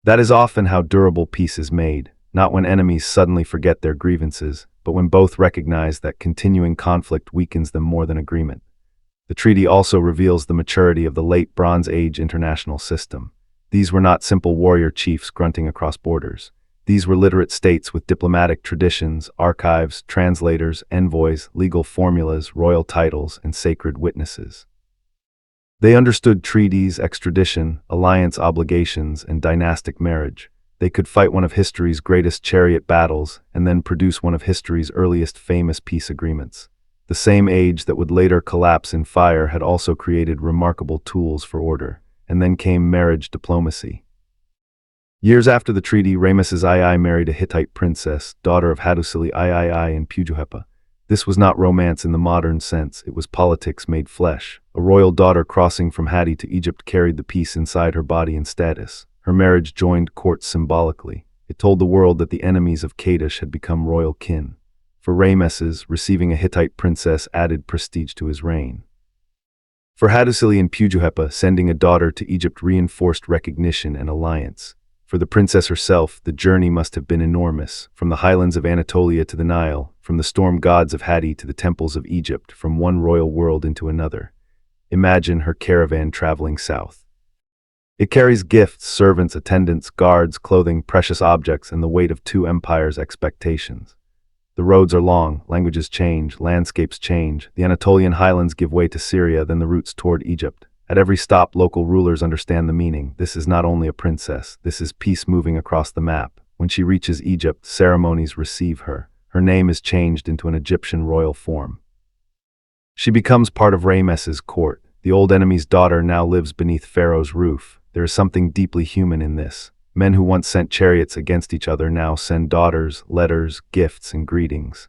Speaker 1: That is often how durable peace is made, not when enemies suddenly forget their grievances, but when both recognize that continuing conflict weakens them more than agreement. The treaty also reveals the maturity of the late Bronze Age international system. These were not simple warrior chiefs grunting across borders. These were literate states with diplomatic traditions, archives, translators, envoys, legal formulas, royal titles, and sacred witnesses. They understood treaties, extradition, alliance obligations, and dynastic marriage. They could fight one of history's greatest chariot battles and then produce one of history's earliest famous peace agreements. The same age that would later collapse in fire had also created remarkable tools for order. And then came marriage diplomacy. Years after the treaty, Ramesses II married a Hittite princess, daughter of Hattusa III and Pujuhepa. This was not romance in the modern sense, it was politics made flesh. A royal daughter crossing from Hatti to Egypt carried the peace inside her body and status. Her marriage joined courts symbolically. It told the world that the enemies of Kadesh had become royal kin. For Ramesses, receiving a Hittite princess added prestige to his reign. For Hattusa and Pujuhepa, sending a daughter to Egypt reinforced recognition and alliance. For the princess herself, the journey must have been enormous, from the highlands of Anatolia to the Nile, from the storm gods of Hatti to the temples of Egypt, from one royal world into another. Imagine her caravan traveling south. It carries gifts, servants, attendants, guards, clothing, precious objects, and the weight of two empires' expectations. The roads are long, languages change, landscapes change. The Anatolian highlands give way to Syria, then the routes toward Egypt. At every stop, local rulers understand the meaning. This is not only a princess, this is peace moving across the map. When she reaches Egypt, ceremonies receive her. Her name is changed into an Egyptian royal form. She becomes part of Ramesses' court. The old enemy's daughter now lives beneath Pharaoh's roof. There is something deeply human in this. Men who once sent chariots against each other now send daughters, letters, gifts, and greetings.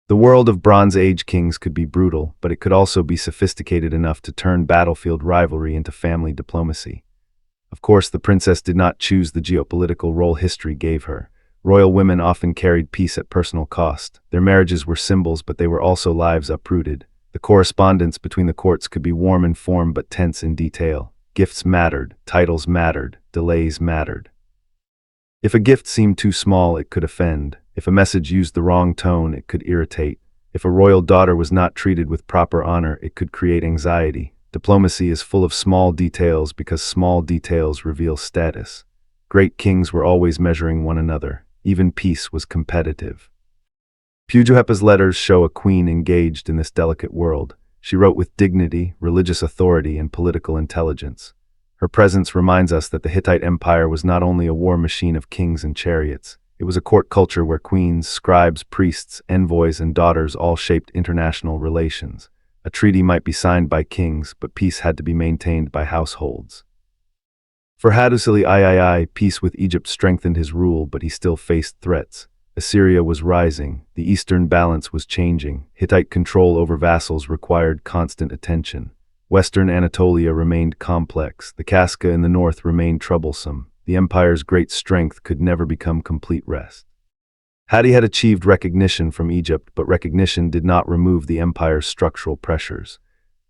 Speaker 1: The world of Bronze Age kings could be brutal, but it could also be sophisticated enough to turn battlefield rivalry into family diplomacy. Of course, the princess did not choose the geopolitical role history gave her. Royal women often carried peace at personal cost. Their marriages were symbols, but they were also lives uprooted. The correspondence between the courts could be warm in form but tense in detail. Gifts mattered, titles mattered, delays mattered. If a gift seemed too small, it could offend. If a message used the wrong tone, it could irritate. If a royal daughter was not treated with proper honor, it could create anxiety. Diplomacy is full of small details because small details reveal status. Great kings were always measuring one another. Even peace was competitive. Pujuhepa's letters show a queen engaged in this delicate world. She wrote with dignity, religious authority, and political intelligence. Her presence reminds us that the Hittite Empire was not only a war machine of kings and chariots. It was a court culture where queens, scribes, priests, envoys, and daughters all shaped international relations. A treaty might be signed by kings, but peace had to be maintained by households. For Hattusa III, peace with Egypt strengthened his rule, but he still faced threats. Assyria was rising, the eastern balance was changing, Hittite control over vassals required constant attention. Western Anatolia remained complex, the Casca in the north remained troublesome. The empire's great strength could never become complete rest. Hatti had achieved recognition from Egypt, but recognition did not remove the empire's structural pressures.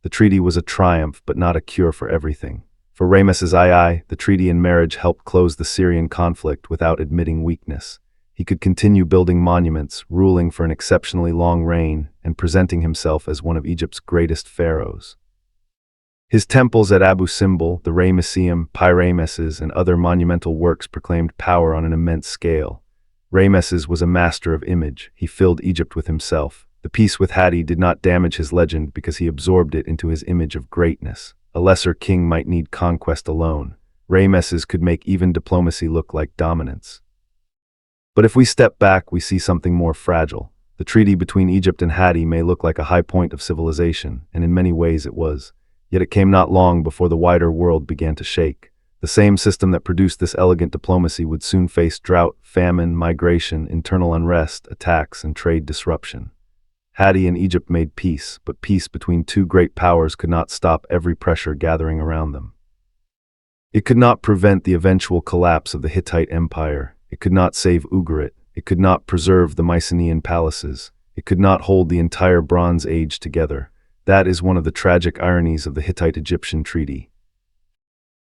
Speaker 1: The treaty was a triumph, but not a cure for everything. For Ramesses II, the treaty and marriage helped close the Syrian conflict without admitting weakness. He could continue building monuments, ruling for an exceptionally long reign, and presenting himself as one of Egypt's greatest pharaohs. His temples at Abu Simbel, the Ramesseum, Ramesses, and other monumental works proclaimed power on an immense scale. Ramesses was a master of image. He filled Egypt with himself. The peace with Hatti did not damage his legend because he absorbed it into his image of greatness. A lesser king might need conquest alone. Ramesses could make even diplomacy look like dominance. But if we step back, we see something more fragile. The treaty between Egypt and Hatti may look like a high point of civilization, and in many ways it was. Yet it came not long before the wider world began to shake. The The same system that produced this elegant diplomacy would soon face drought, famine, migration, internal unrest, attacks, and trade disruption. Hatti and Egypt made peace, but peace between two great powers could not stop every pressure gathering around them. It could not prevent the eventual collapse of the Hittite Empire. It could not save Ugarit. It could not preserve the Mycenaean palaces. It could not hold the entire Bronze Age together. That is one of the tragic ironies of the Hittite-Egyptian treaty.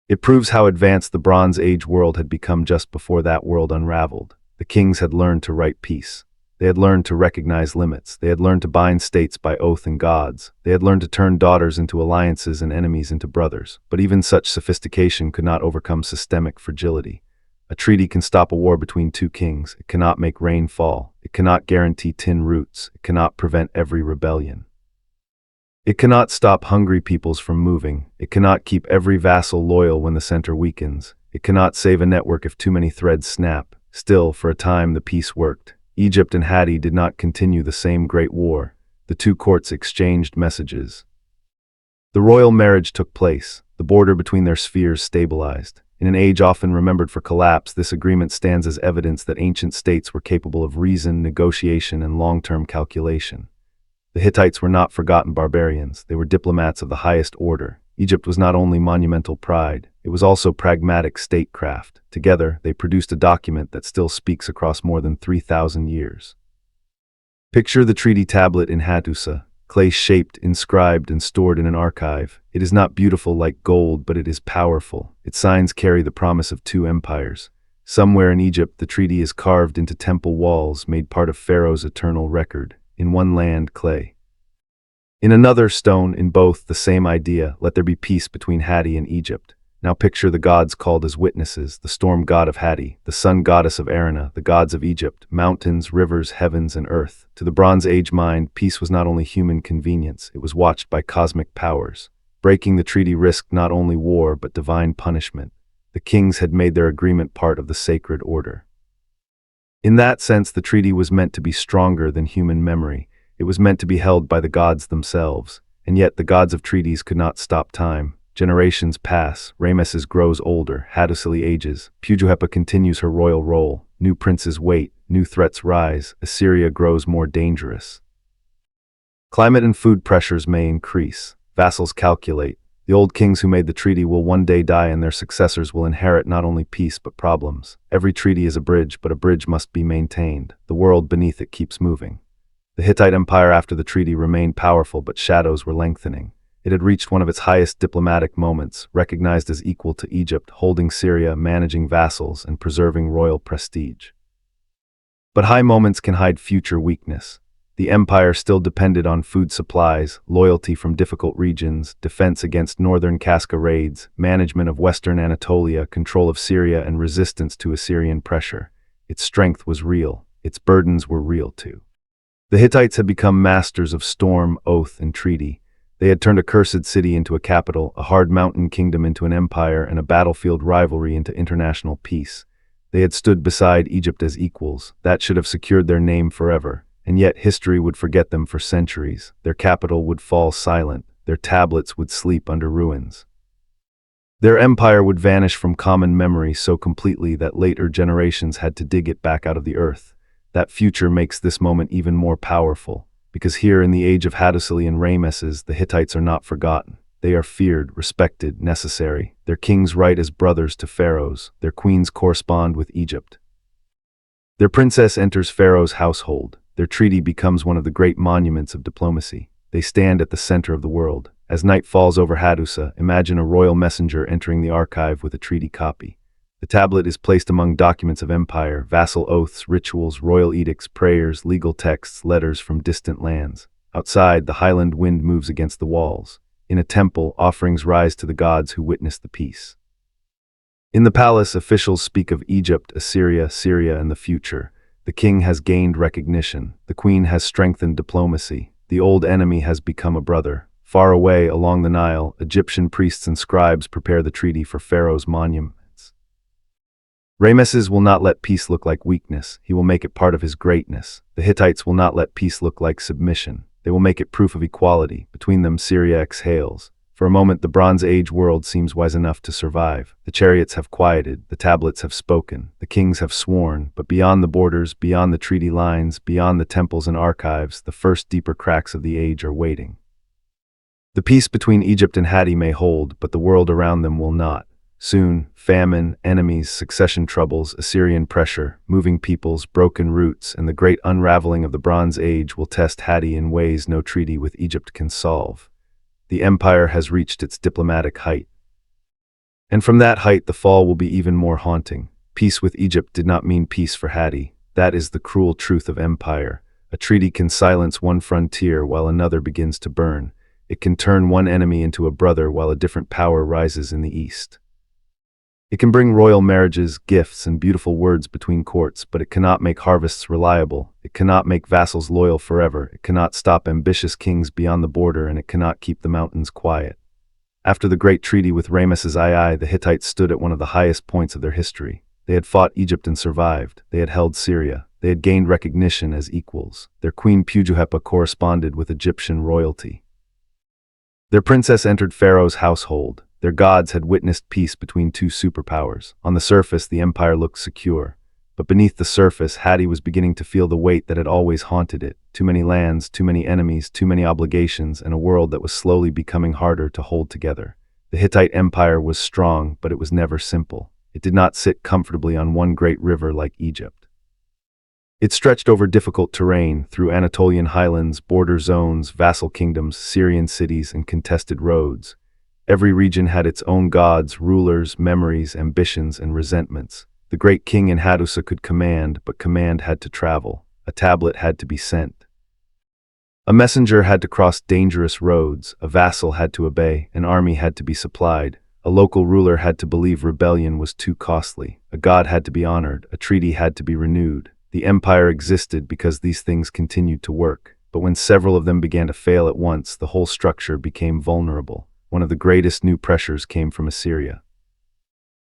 Speaker 1: It proves how advanced the Bronze Age world had become just before that world unraveled. The kings had learned to write peace. They had learned to recognize limits. They had learned to bind states by oath and gods. They had learned to turn daughters into alliances and enemies into brothers. But even such sophistication could not overcome systemic fragility. A treaty can stop a war between two kings. It cannot make rain fall. It cannot guarantee tin roots. It cannot prevent every rebellion. It cannot stop hungry peoples from moving. It cannot keep every vassal loyal when the center weakens. It cannot save a network if too many threads snap. Still, for a time, the peace worked. Egypt and Hatti did not continue the same great war. The two courts exchanged messages. The royal marriage took place. The border between their spheres stabilized. In an age often remembered for collapse, this agreement stands as evidence that ancient states were capable of reason, negotiation, and long-term calculation. The Hittites were not forgotten barbarians. They were diplomats of the highest order. Egypt was not only monumental pride, it was also pragmatic statecraft. Together, they produced a document that still speaks across more than 3,000 years. Picture the treaty tablet in Hattusa, clay-shaped, inscribed, and stored in an archive. It is not beautiful like gold, but it is powerful. Its signs carry the promise of two empires. Somewhere in Egypt, the treaty is carved into temple walls, made part of Pharaoh's eternal record. In one land, clay. In another, stone. In both, the same idea: let there be peace between Hatti and Egypt. Now picture the gods called as witnesses: the storm god of Hatti, the sun goddess of Arana, the gods of Egypt, mountains, rivers, heavens, and earth. To the Bronze Age mind, peace was not only human convenience, it was watched by cosmic powers. Breaking the treaty risked not only war, but divine punishment. The kings had made their agreement part of the sacred order. In that sense, the treaty was meant to be stronger than human memory. It was meant to be held by the gods themselves. And yet the gods of treaties could not stop time. Generations pass, Ramesses grows older, Hattusa ages, Pujuhepa continues her royal role, new princes wait, new threats rise, Assyria grows more dangerous. Climate and food pressures may increase. Vassals calculate. The old kings who made the treaty will one day die, and their successors will inherit not only peace but problems. Every treaty is a bridge, but a bridge must be maintained. The world beneath it keeps moving. The Hittite Empire after the treaty remained powerful, but shadows were lengthening. It had reached one of its highest diplomatic moments, recognized as equal to Egypt, holding Syria, managing vassals, and preserving royal prestige. But high moments can hide future weakness. The empire still depended on food supplies, loyalty from difficult regions, defense against northern Casca raids, management of western Anatolia, control of Syria, and resistance to Assyrian pressure. Its strength was real. Its burdens were real too. The Hittites had become masters of storm, oath, and treaty. They had turned a cursed city into a capital, a hard mountain kingdom into an empire, and a battlefield rivalry into international peace. They had stood beside Egypt as equals. That should have secured their name forever. And yet history would forget them for centuries. Their capital would fall silent. Their tablets would sleep under ruins. Their empire would vanish from common memory so completely that later generations had to dig it back out of the earth. That future makes this moment even more powerful, because here in the age of Hattusa and Ramesses, the Hittites are not forgotten. They are feared, respected, necessary. Their kings write as brothers to pharaohs. Their queens correspond with Egypt. Their princess enters Pharaoh's household. Their treaty becomes one of the great monuments of diplomacy. They stand at the center of the world. As night falls over Hattusa, imagine a royal messenger entering the archive with a treaty copy. The tablet is placed among documents of empire, vassal oaths, rituals, royal edicts, prayers, legal texts, letters from distant lands. Outside, the highland wind moves against the walls. In a temple, offerings rise to the gods who witness the peace. In the palace, officials speak of Egypt, Assyria, Syria, and the future. The king has gained recognition. The queen has strengthened diplomacy. The old enemy has become a brother. Far away, along the Nile, Egyptian priests and scribes prepare the treaty for Pharaoh's monuments. Ramesses will not let peace look like weakness. He will make it part of his greatness. The Hittites will not let peace look like submission. They will make it proof of equality. Between them, Syria exhales. For a moment, the Bronze Age world seems wise enough to survive. The chariots have quieted, the tablets have spoken, the kings have sworn, but beyond the borders, beyond the treaty lines, beyond the temples and archives, the first deeper cracks of the age are waiting. The peace between Egypt and Hatti may hold, but the world around them will not. Soon, famine, enemies, succession troubles, Assyrian pressure, moving peoples, broken roots, and the great unraveling of the Bronze Age will test Hatti in ways no treaty with Egypt can solve. The empire has reached its diplomatic height. And from that height the fall will be even more haunting. Peace with Egypt did not mean peace for Hatti. That is the cruel truth of empire. A treaty can silence one frontier while another begins to burn. It can turn one enemy into a brother while a different power rises in the east. It can bring royal marriages, gifts, and beautiful words between courts, but it cannot make harvests reliable. It cannot make vassals loyal forever. It cannot stop ambitious kings beyond the border, and it cannot keep the mountains quiet. After the great treaty with Ramesses II, the Hittites stood at one of the highest points of their history. They had fought Egypt and survived. They had held Syria. They had gained recognition as equals. Their queen Pujuhepa corresponded with Egyptian royalty. Their princess entered Pharaoh's household. Their gods had witnessed peace between two superpowers. On the surface, the empire looked secure. But beneath the surface, Hatti was beginning to feel the weight that had always haunted it. Too many lands, too many enemies, too many obligations, and a world that was slowly becoming harder to hold together. The Hittite Empire was strong, but it was never simple. It did not sit comfortably on one great river like Egypt. It stretched over difficult terrain, through Anatolian highlands, border zones, vassal kingdoms, Syrian cities, and contested roads. Every region had its own gods, rulers, memories, ambitions, and resentments. The great king in Hattusa could command, but command had to travel. A tablet had to be sent. A messenger had to cross dangerous roads, a vassal had to obey, an army had to be supplied, a local ruler had to believe rebellion was too costly, a god had to be honored, a treaty had to be renewed. The empire existed because these things continued to work, but when several of them began to fail at once, the whole structure became vulnerable. One of the greatest new pressures came from Assyria.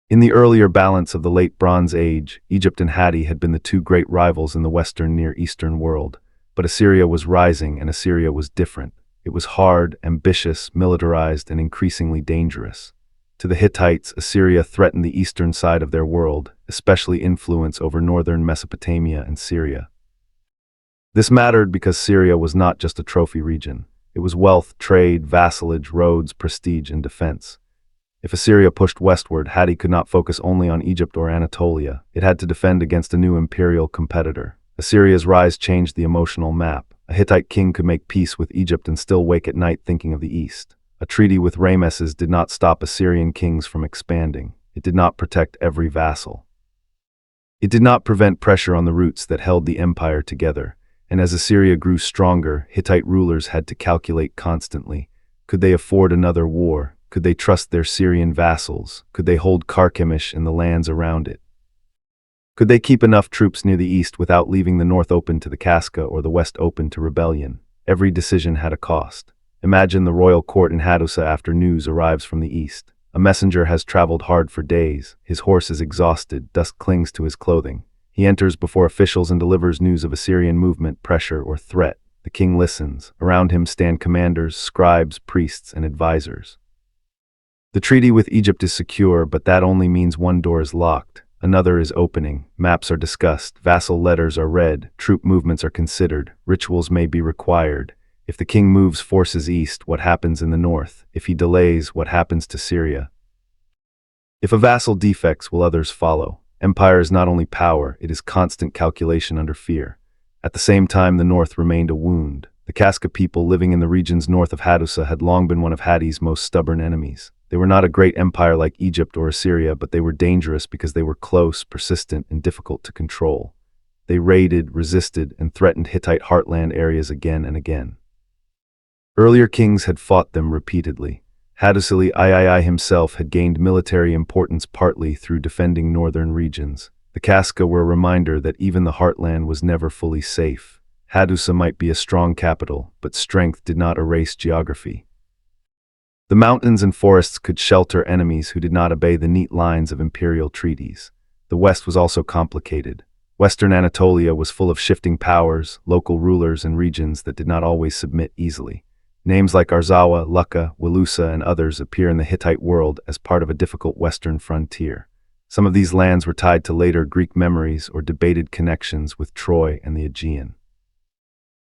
Speaker 1: In the earlier balance of the late Bronze Age, Egypt and Hatti had been the two great rivals in the Western Near Eastern world. But Assyria was rising, and Assyria was different. It was hard, ambitious, militarized, and increasingly dangerous. To the Hittites, Assyria threatened the eastern side of their world, especially influence over northern Mesopotamia and Syria. This mattered because Syria was not just a trophy region. It was wealth, trade, vassalage, roads, prestige, and defense. If Assyria pushed westward, Hatti could not focus only on Egypt or Anatolia. It had to defend against a new imperial competitor. Assyria's rise changed the emotional map. A Hittite king could make peace with Egypt and still wake at night thinking of the east. A treaty with Ramesses did not stop Assyrian kings from expanding. It did not protect every vassal. It did not prevent pressure on the roots that held the empire together. And as Assyria grew stronger, Hittite rulers had to calculate constantly. Could they afford another war? Could they trust their Syrian vassals? Could they hold Carchemish and the lands around it? Could they keep enough troops near the east without leaving the north open to the Casca or the west open to rebellion? Every decision had a cost. Imagine the royal court in Hattusa after news arrives from the east. A messenger has traveled hard for days. His horse is exhausted, dust clings to his clothing. He enters before officials and delivers news of Assyrian movement, pressure, or threat. The king listens. Around him stand commanders, scribes, priests, and advisors. The treaty with Egypt is secure, but that only means one door is locked. Another is opening. Maps are discussed. Vassal letters are read. Troop movements are considered. Rituals may be required. If the king moves forces east, what happens in the north? If he delays, what happens to Syria? If a vassal defects, will others follow? Empire is not only power, it is constant calculation under fear. At the same time, the north remained a wound. The Casca people living in the regions north of Hattusa had long been one of Hatti's most stubborn enemies. They were not a great empire like Egypt or Assyria, but they were dangerous because they were close, persistent, and difficult to control. They raided, resisted, and threatened Hittite heartland areas again and again. Earlier kings had fought them repeatedly. Hattusa III himself had gained military importance partly through defending northern regions. The Casca were a reminder that even the heartland was never fully safe. Hattusa might be a strong capital, but strength did not erase geography. The mountains and forests could shelter enemies who did not obey the neat lines of imperial treaties. The west was also complicated. Western Anatolia was full of shifting powers, local rulers, and regions that did not always submit easily. Names like Arzawa, Lucca, Wilusa, and others appear in the Hittite world as part of a difficult western frontier. Some of these lands were tied to later Greek memories or debated connections with Troy and the Aegean.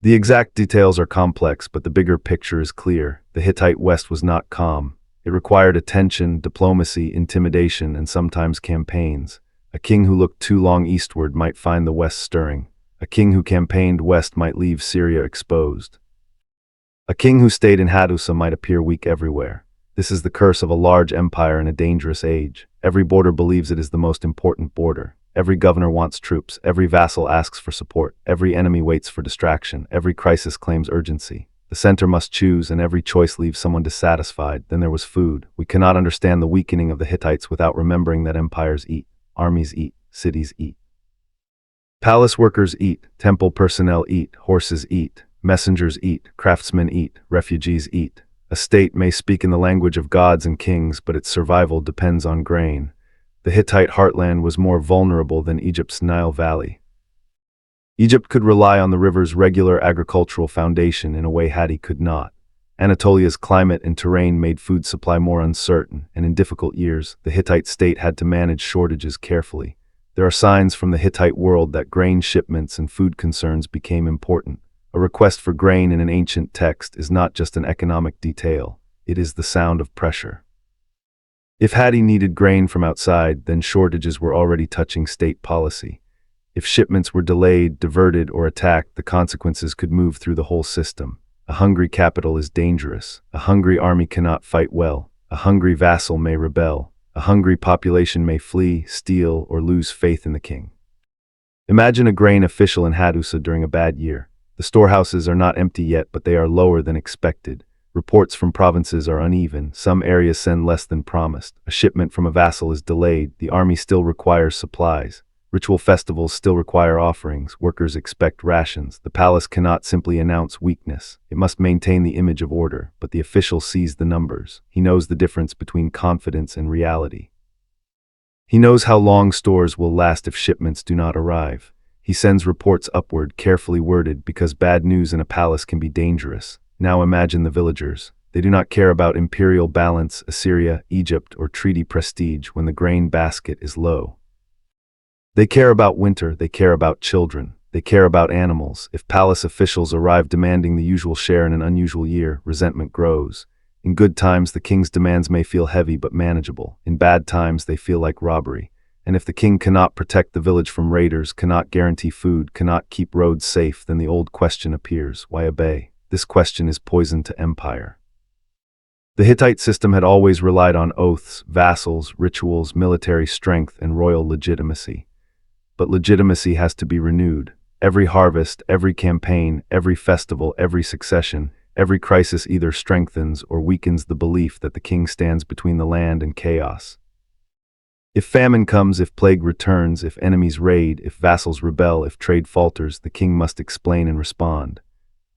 Speaker 1: The exact details are complex, but the bigger picture is clear. The Hittite West was not calm. It required attention, diplomacy, intimidation, and sometimes campaigns. A king who looked too long eastward might find the West stirring. A king who campaigned west might leave Syria exposed. A king who stayed in Hattusa might appear weak everywhere. This is the curse of a large empire in a dangerous age. Every border believes it is the most important border. Every governor wants troops. Every vassal asks for support. Every enemy waits for distraction. Every crisis claims urgency. The center must choose, and every choice leaves someone dissatisfied. Then there was food. We cannot understand the weakening of the Hittites without remembering that empires eat, armies eat, cities eat. Palace workers eat, temple personnel eat, horses eat, messengers eat, craftsmen eat, refugees eat. A state may speak in the language of gods and kings, but its survival depends on grain. The Hittite heartland was more vulnerable than Egypt's Nile Valley. Egypt could rely on the river's regular agricultural foundation in a way Hatti could not. Anatolia's climate and terrain made food supply more uncertain, and in difficult years, the Hittite state had to manage shortages carefully. There are signs from the Hittite world that grain shipments and food concerns became important. A request for grain in an ancient text is not just an economic detail, it is the sound of pressure. If Hatti needed grain from outside, then shortages were already touching state policy. If shipments were delayed, diverted, or attacked, the consequences could move through the whole system. A hungry capital is dangerous. A hungry army cannot fight well. A hungry vassal may rebel. A hungry population may flee, steal, or lose faith in the king. Imagine a grain official in Hattusa during a bad year. The storehouses are not empty yet, but they are lower than expected. Reports from provinces are uneven. Some areas send less than promised. A shipment from a vassal is delayed. The army still requires supplies. Ritual festivals still require offerings. Workers expect rations. The palace cannot simply announce weakness. It must maintain the image of order, but the official sees the numbers. He knows the difference between confidence and reality. He knows how long stores will last if shipments do not arrive. He sends reports upward, carefully worded, because bad news in a palace can be dangerous. Now imagine the villagers. They do not care about imperial balance, Assyria, Egypt, or treaty prestige when the grain basket is low. They care about winter, they care about children, they care about animals. If palace officials arrive demanding the usual share in an unusual year, resentment grows. In good times, the king's demands may feel heavy but manageable. In bad times, they feel like robbery. And if the king cannot protect the village from raiders, cannot guarantee food, cannot keep roads safe, then the old question appears: why obey? This question is poison to empire. The Hittite system had always relied on oaths, vassals, rituals, military strength, and royal legitimacy. But legitimacy has to be renewed. Every harvest, every campaign, every festival, every succession, every crisis either strengthens or weakens the belief that the king stands between the land and chaos. If famine comes, if plague returns, if enemies raid, if vassals rebel, if trade falters, the king must explain and respond.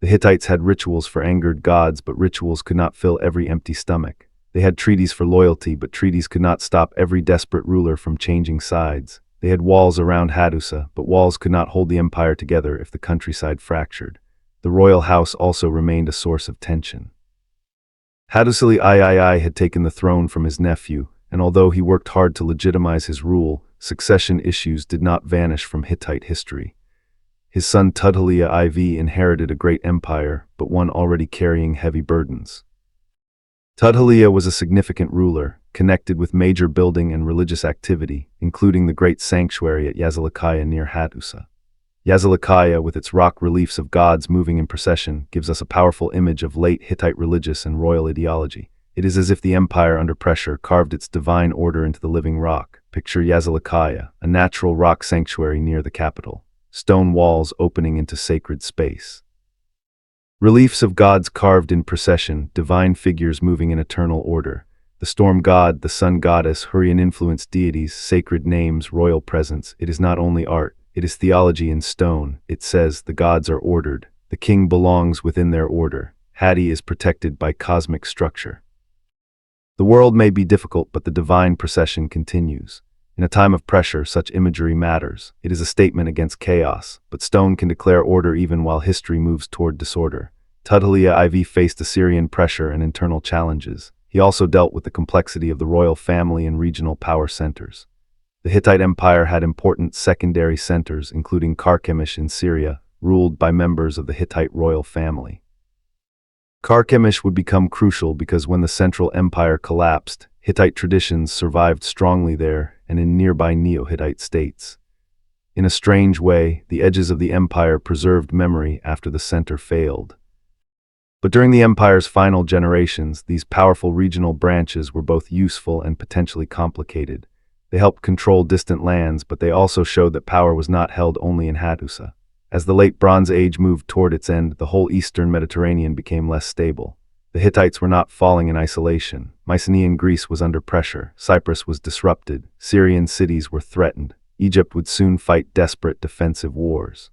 Speaker 1: The Hittites had rituals for angered gods, but rituals could not fill every empty stomach. They had treaties for loyalty, but treaties could not stop every desperate ruler from changing sides. They had walls around Hattusa, but walls could not hold the empire together if the countryside fractured. The royal house also remained a source of tension. Hattusili III had taken the throne from his nephew, and although he worked hard to legitimize his rule, succession issues did not vanish from Hittite history. His son Tudhaliya IV inherited a great empire, but one already carrying heavy burdens. Tudhaliya was a significant ruler, connected with major building and religious activity, including the great sanctuary at Yazilikaya near Hattusa. Yazilikaya, with its rock reliefs of gods moving in procession, gives us a powerful image of late Hittite religious and royal ideology. It is as if the empire, under pressure, carved its divine order into the living rock. Picture Yazilikaya, a natural rock sanctuary near the capital. Stone walls opening into sacred space. Reliefs of gods carved in procession, divine figures moving in eternal order. The storm god, the sun goddess, Hurrian-influenced deities, sacred names, royal presence. It is not only art, it is theology in stone. It says the gods are ordered. The king belongs within their order. Hatti is protected by cosmic structure. The world may be difficult, but the divine procession continues. In a time of pressure, such imagery matters. It is a statement against chaos, but stone can declare order even while history moves toward disorder. Anatolia IV faced Assyrian pressure and internal challenges. He also dealt with the complexity of the royal family and regional power centers. The Hittite Empire had important secondary centers, including Carchemish in Syria, ruled by members of the Hittite royal family. Carchemish would become crucial because when the central empire collapsed, Hittite traditions survived strongly there and in nearby Neo-Hittite states. In a strange way, the edges of the empire preserved memory after the center failed. But during the empire's final generations, these powerful regional branches were both useful and potentially complicated. They helped control distant lands, but they also showed that power was not held only in Hattusa. As the late Bronze Age moved toward its end, the whole eastern Mediterranean became less stable. The Hittites were not falling in isolation. Mycenaean Greece was under pressure. Cyprus was disrupted. Syrian cities were threatened. Egypt would soon fight desperate defensive wars.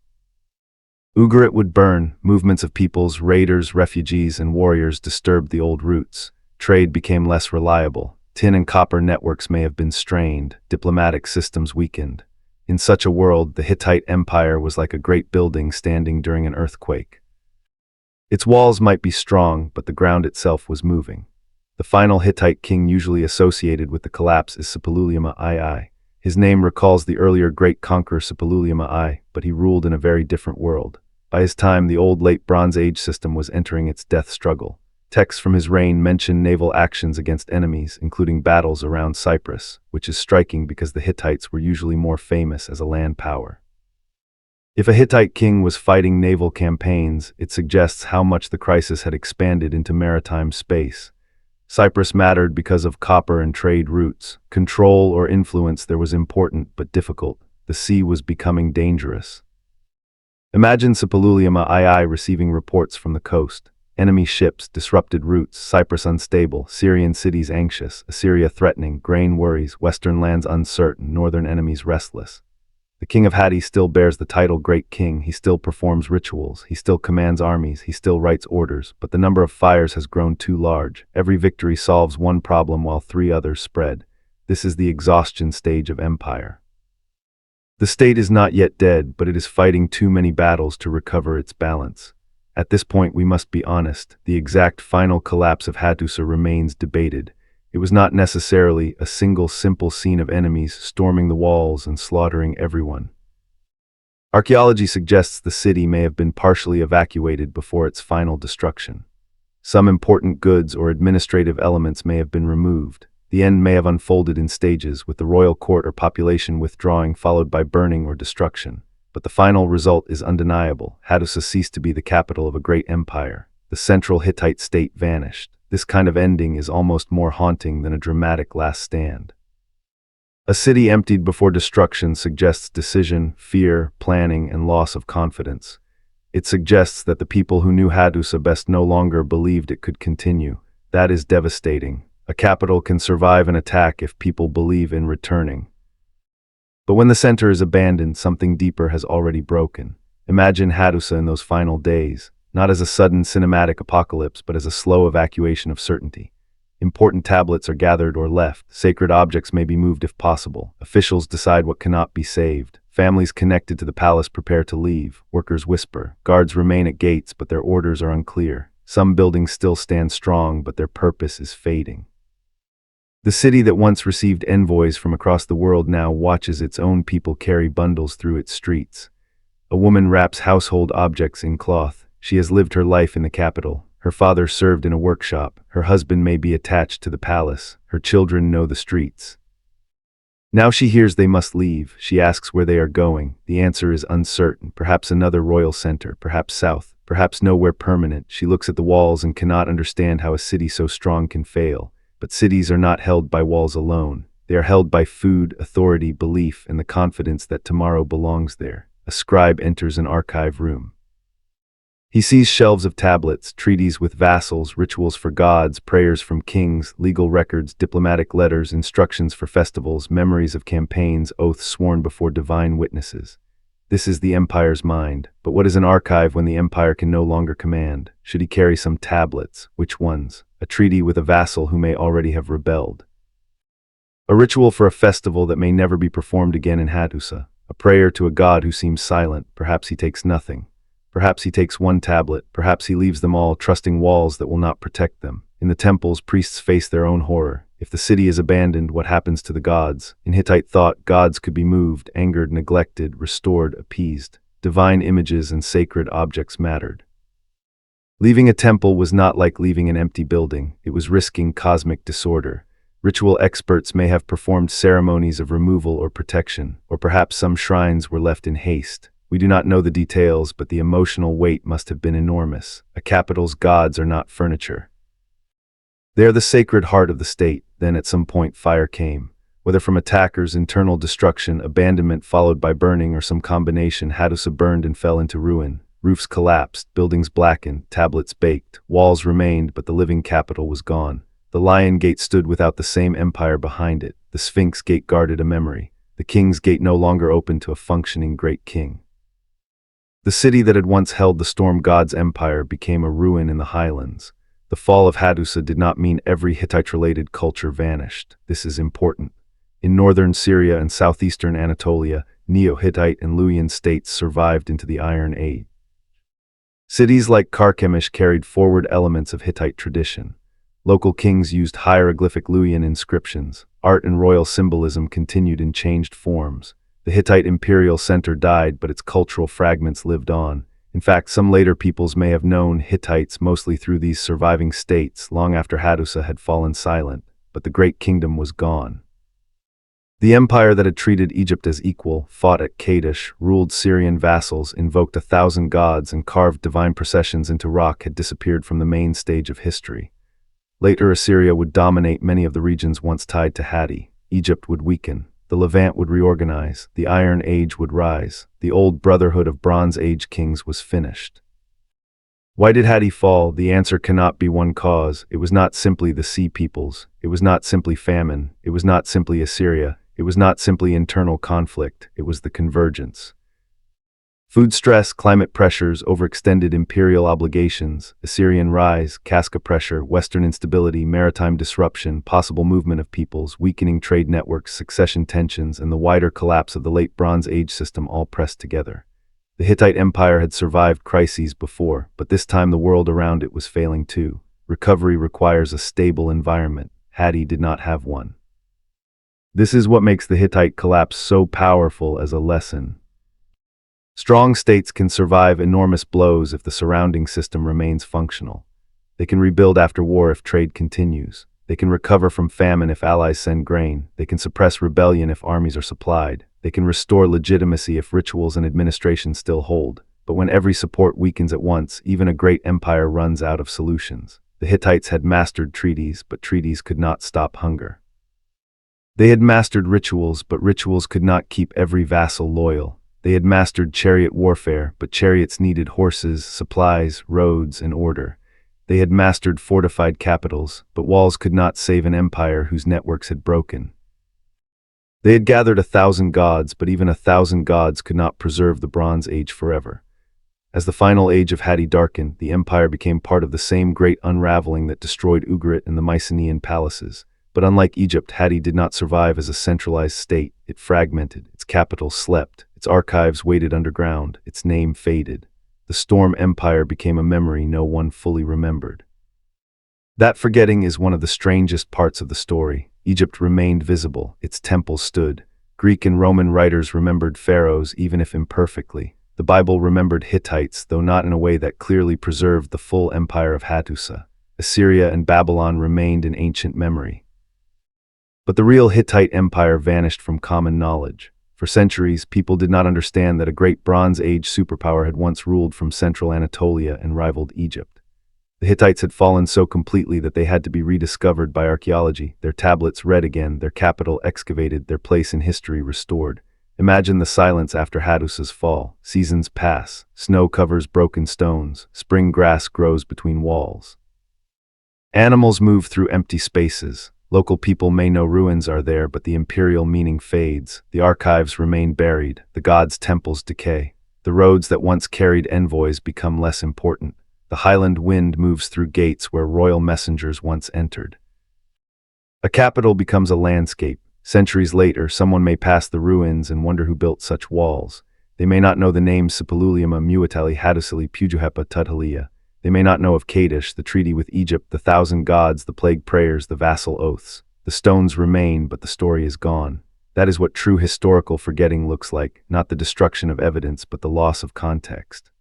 Speaker 1: Ugarit would burn. Movements of peoples, raiders, refugees, and warriors disturbed the old roots. Trade became less reliable. Tin and copper networks may have been strained. Diplomatic systems weakened. In such a world, the Hittite Empire was like a great building standing during an earthquake. Its walls might be strong, but the ground itself was moving. The final Hittite king usually associated with the collapse is Suppiluliuma II. His name recalls the earlier great conqueror Suppiluliuma I, but he ruled in a very different world. By his time, the old late Bronze Age system was entering its death struggle. Texts from his reign mention naval actions against enemies, including battles around Cyprus, which is striking because the Hittites were usually more famous as a land power. If a Hittite king was fighting naval campaigns, it suggests how much the crisis had expanded into maritime space. Cyprus mattered because of copper and trade routes. Control or influence there was important but difficult. The sea was becoming dangerous. Imagine Suppiluliuma II receiving reports from the coast. Enemy ships, disrupted routes, Cyprus unstable, Syrian cities anxious, Assyria threatening, grain worries, western lands uncertain, northern enemies restless. The king of Hatti still bears the title Great King, he still performs rituals, he still commands armies, he still writes orders, but the number of fires has grown too large. Every victory solves one problem while 3 others spread. This is the exhaustion stage of empire. The state is not yet dead, but it is fighting too many battles to recover its balance. At this point, we must be honest, the exact final collapse of Hattusa remains debated. It was not necessarily a single simple scene of enemies storming the walls and slaughtering everyone. Archaeology suggests the city may have been partially evacuated before its final destruction. Some important goods or administrative elements may have been removed. The end may have unfolded in stages, with the royal court or population withdrawing followed by burning or destruction. But the final result is undeniable. Hattusa ceased to be the capital of a great empire. The central Hittite state vanished. This kind of ending is almost more haunting than a dramatic last stand. A city emptied before destruction suggests decision, fear, planning, and loss of confidence. It suggests that the people who knew Hattusa best no longer believed it could continue. That is devastating. A capital can survive an attack if people believe in returning. But when the center is abandoned, something deeper has already broken. Imagine Hattusa in those final days, not as a sudden cinematic apocalypse, but as a slow evacuation of certainty. Important tablets are gathered or left. Sacred objects may be moved if possible. Officials decide what cannot be saved. Families connected to the palace prepare to leave. Workers whisper. Guards remain at gates, but their orders are unclear. Some buildings still stand strong, but their purpose is fading. The city that once received envoys from across the world now watches its own people carry bundles through its streets. A woman wraps household objects in cloth. She has lived her life in the capital. Her father served in a workshop. Her husband may be attached to the palace. Her children know the streets. Now she hears they must leave. She asks where they are going. The answer is uncertain. Perhaps another royal center, perhaps south, perhaps nowhere permanent. She looks at the walls and cannot understand how a city so strong can fail. But cities are not held by walls alone. They are held by food, authority, belief, and the confidence that tomorrow belongs there. A scribe enters an archive room. He sees shelves of tablets, treaties with vassals, rituals for gods, prayers from kings, legal records, diplomatic letters, instructions for festivals, memories of campaigns, oaths sworn before divine witnesses. This is the empire's mind. But what is an archive when the empire can no longer command? Should he carry some tablets? Which ones? A treaty with a vassal who may already have rebelled. A ritual for a festival that may never be performed again in Hattusa. A prayer to a god who seems silent. Perhaps he takes nothing. Perhaps he takes one tablet, perhaps he leaves them all, trusting walls that will not protect them. In the temples, priests face their own horror. If the city is abandoned, what happens to the gods? In Hittite thought, gods could be moved, angered, neglected, restored, appeased. Divine images and sacred objects mattered. Leaving a temple was not like leaving an empty building. It was risking cosmic disorder. Ritual experts may have performed ceremonies of removal or protection, or perhaps some shrines were left in haste. We do not know the details, but the emotional weight must have been enormous. A capital's gods are not furniture. They are the sacred heart of the state. Then at some point fire came. Whether from attackers, internal destruction, abandonment followed by burning, or some combination, Hattusa burned and fell into ruin. Roofs collapsed, buildings blackened, tablets baked, walls remained, but the living capital was gone. The Lion Gate stood without the same empire behind it. The Sphinx Gate guarded a memory. The King's Gate no longer open to a functioning great king. The city that had once held the storm god's empire became a ruin in the highlands. The fall of Hattusa did not mean every Hittite-related culture vanished. This is important. In northern Syria and southeastern Anatolia, Neo-Hittite and Luwian states survived into the Iron Age. Cities like Carchemish carried forward elements of Hittite tradition. Local kings used hieroglyphic Luwian inscriptions. Art and royal symbolism continued in changed forms. The Hittite imperial center died, but its cultural fragments lived on. In fact, some later peoples may have known Hittites mostly through these surviving states long after Hattusa had fallen silent, but the great kingdom was gone. The empire that had treated Egypt as equal, fought at Kadesh, ruled Syrian vassals, invoked 1,000 gods, and carved divine processions into rock had disappeared from the main stage of history. Later, Assyria would dominate many of the regions once tied to Hatti. Egypt would weaken. The Levant would reorganize. The Iron Age would rise. The old brotherhood of Bronze Age kings was finished. Why did Hatti fall? The answer cannot be one cause. It was not simply the sea peoples. It was not simply famine. It was not simply Assyria. It was not simply internal conflict. It was the convergence. Food stress, climate pressures, overextended imperial obligations, Assyrian rise, Casca pressure, Western instability, maritime disruption, possible movement of peoples, weakening trade networks, succession tensions, and the wider collapse of the late Bronze Age system all pressed together. The Hittite Empire had survived crises before, but this time the world around it was failing too. Recovery requires a stable environment. Hatti did not have one. This is what makes the Hittite collapse so powerful as a lesson. Strong states can survive enormous blows if the surrounding system remains functional. They can rebuild after war if trade continues. They can recover from famine if allies send grain. They can suppress rebellion if armies are supplied. They can restore legitimacy if rituals and administration still hold. But when every support weakens at once, even a great empire runs out of solutions. The Hittites had mastered treaties, but treaties could not stop hunger. They had mastered rituals, but rituals could not keep every vassal loyal. They had mastered chariot warfare, but chariots needed horses, supplies, roads, and order. They had mastered fortified capitals, but walls could not save an empire whose networks had broken. They had gathered 1,000 gods, but even 1,000 gods could not preserve the Bronze Age forever. As the final age of Hatti darkened, the empire became part of the same great unraveling that destroyed Ugarit and the Mycenaean palaces. But unlike Egypt, Hatti did not survive as a centralized state. It fragmented, its capital slept, its archives waited underground, its name faded. The Storm Empire became a memory no one fully remembered. That forgetting is one of the strangest parts of the story. Egypt remained visible, its temples stood. Greek and Roman writers remembered pharaohs, even if imperfectly. The Bible remembered Hittites, though not in a way that clearly preserved the full empire of Hattusa. Assyria and Babylon remained in ancient memory. But the real Hittite Empire vanished from common knowledge. For centuries, people did not understand that a great Bronze Age superpower had once ruled from central Anatolia and rivaled Egypt. The Hittites had fallen so completely that they had to be rediscovered by archaeology, their tablets read again, their capital excavated, their place in history restored. Imagine the silence after Hattusa's fall. Seasons pass, snow covers broken stones, spring grass grows between walls. Animals move through empty spaces. Local people may know ruins are there, but the imperial meaning fades. The archives remain buried. The gods' temples decay. The roads that once carried envoys become less important. The highland wind moves through gates where royal messengers once entered. A capital becomes a landscape. Centuries later, someone may pass the ruins and wonder who built such walls. They may not know the names Sipalulima, Muatali, Hattusili, Pujuhepa, Tuthalia. They may not know of Kadesh, the treaty with Egypt, the 1,000 gods, the plague prayers, the vassal oaths. The stones remain, but the story is gone. That is what true historical forgetting looks like, not the destruction of evidence, but the loss of context.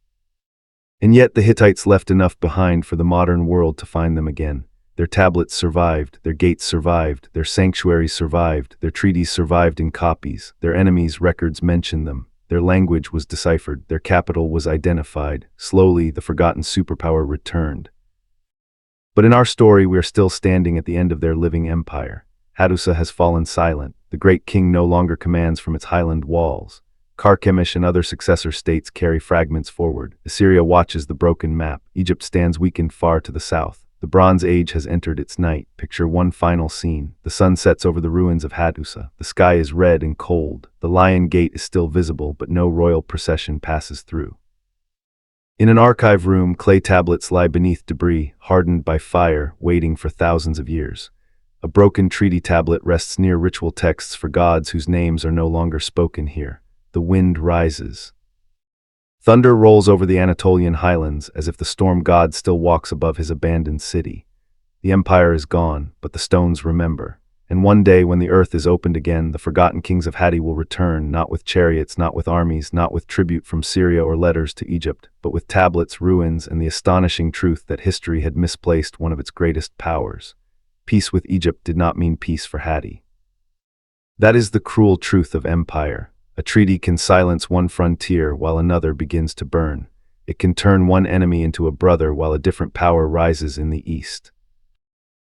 Speaker 1: And yet the Hittites left enough behind for the modern world to find them again. Their tablets survived, their gates survived, their sanctuaries survived, their treaties survived in copies, their enemies' records mention them. Their language was deciphered, their capital was identified. Slowly, the forgotten superpower returned. But in our story, we are still standing at the end of their living empire. Hattusa has fallen silent. The great king no longer commands from its highland walls. Carchemish and other successor states carry fragments forward. Assyria watches the broken map. Egypt stands weakened far to the south. The Bronze Age has entered its night. Picture one final scene. The sun sets over the ruins of Hattusa. The sky is red and cold. The Lion Gate is still visible, but no royal procession passes through. In an archive room, clay tablets lie beneath debris, hardened by fire, waiting for thousands of years. A broken treaty tablet rests near ritual texts for gods whose names are no longer spoken here. The wind rises. Thunder rolls over the Anatolian highlands as if the storm god still walks above his abandoned city. The empire is gone, but the stones remember. And one day when the earth is opened again, the forgotten kings of Hatti will return, not with chariots, not with armies, not with tribute from Syria or letters to Egypt, but with tablets, ruins, and the astonishing truth that history had misplaced one of its greatest powers. Peace with Egypt did not mean peace for Hatti. That is the cruel truth of empire. A treaty can silence one frontier while another begins to burn. It can turn one enemy into a brother while a different power rises in the east.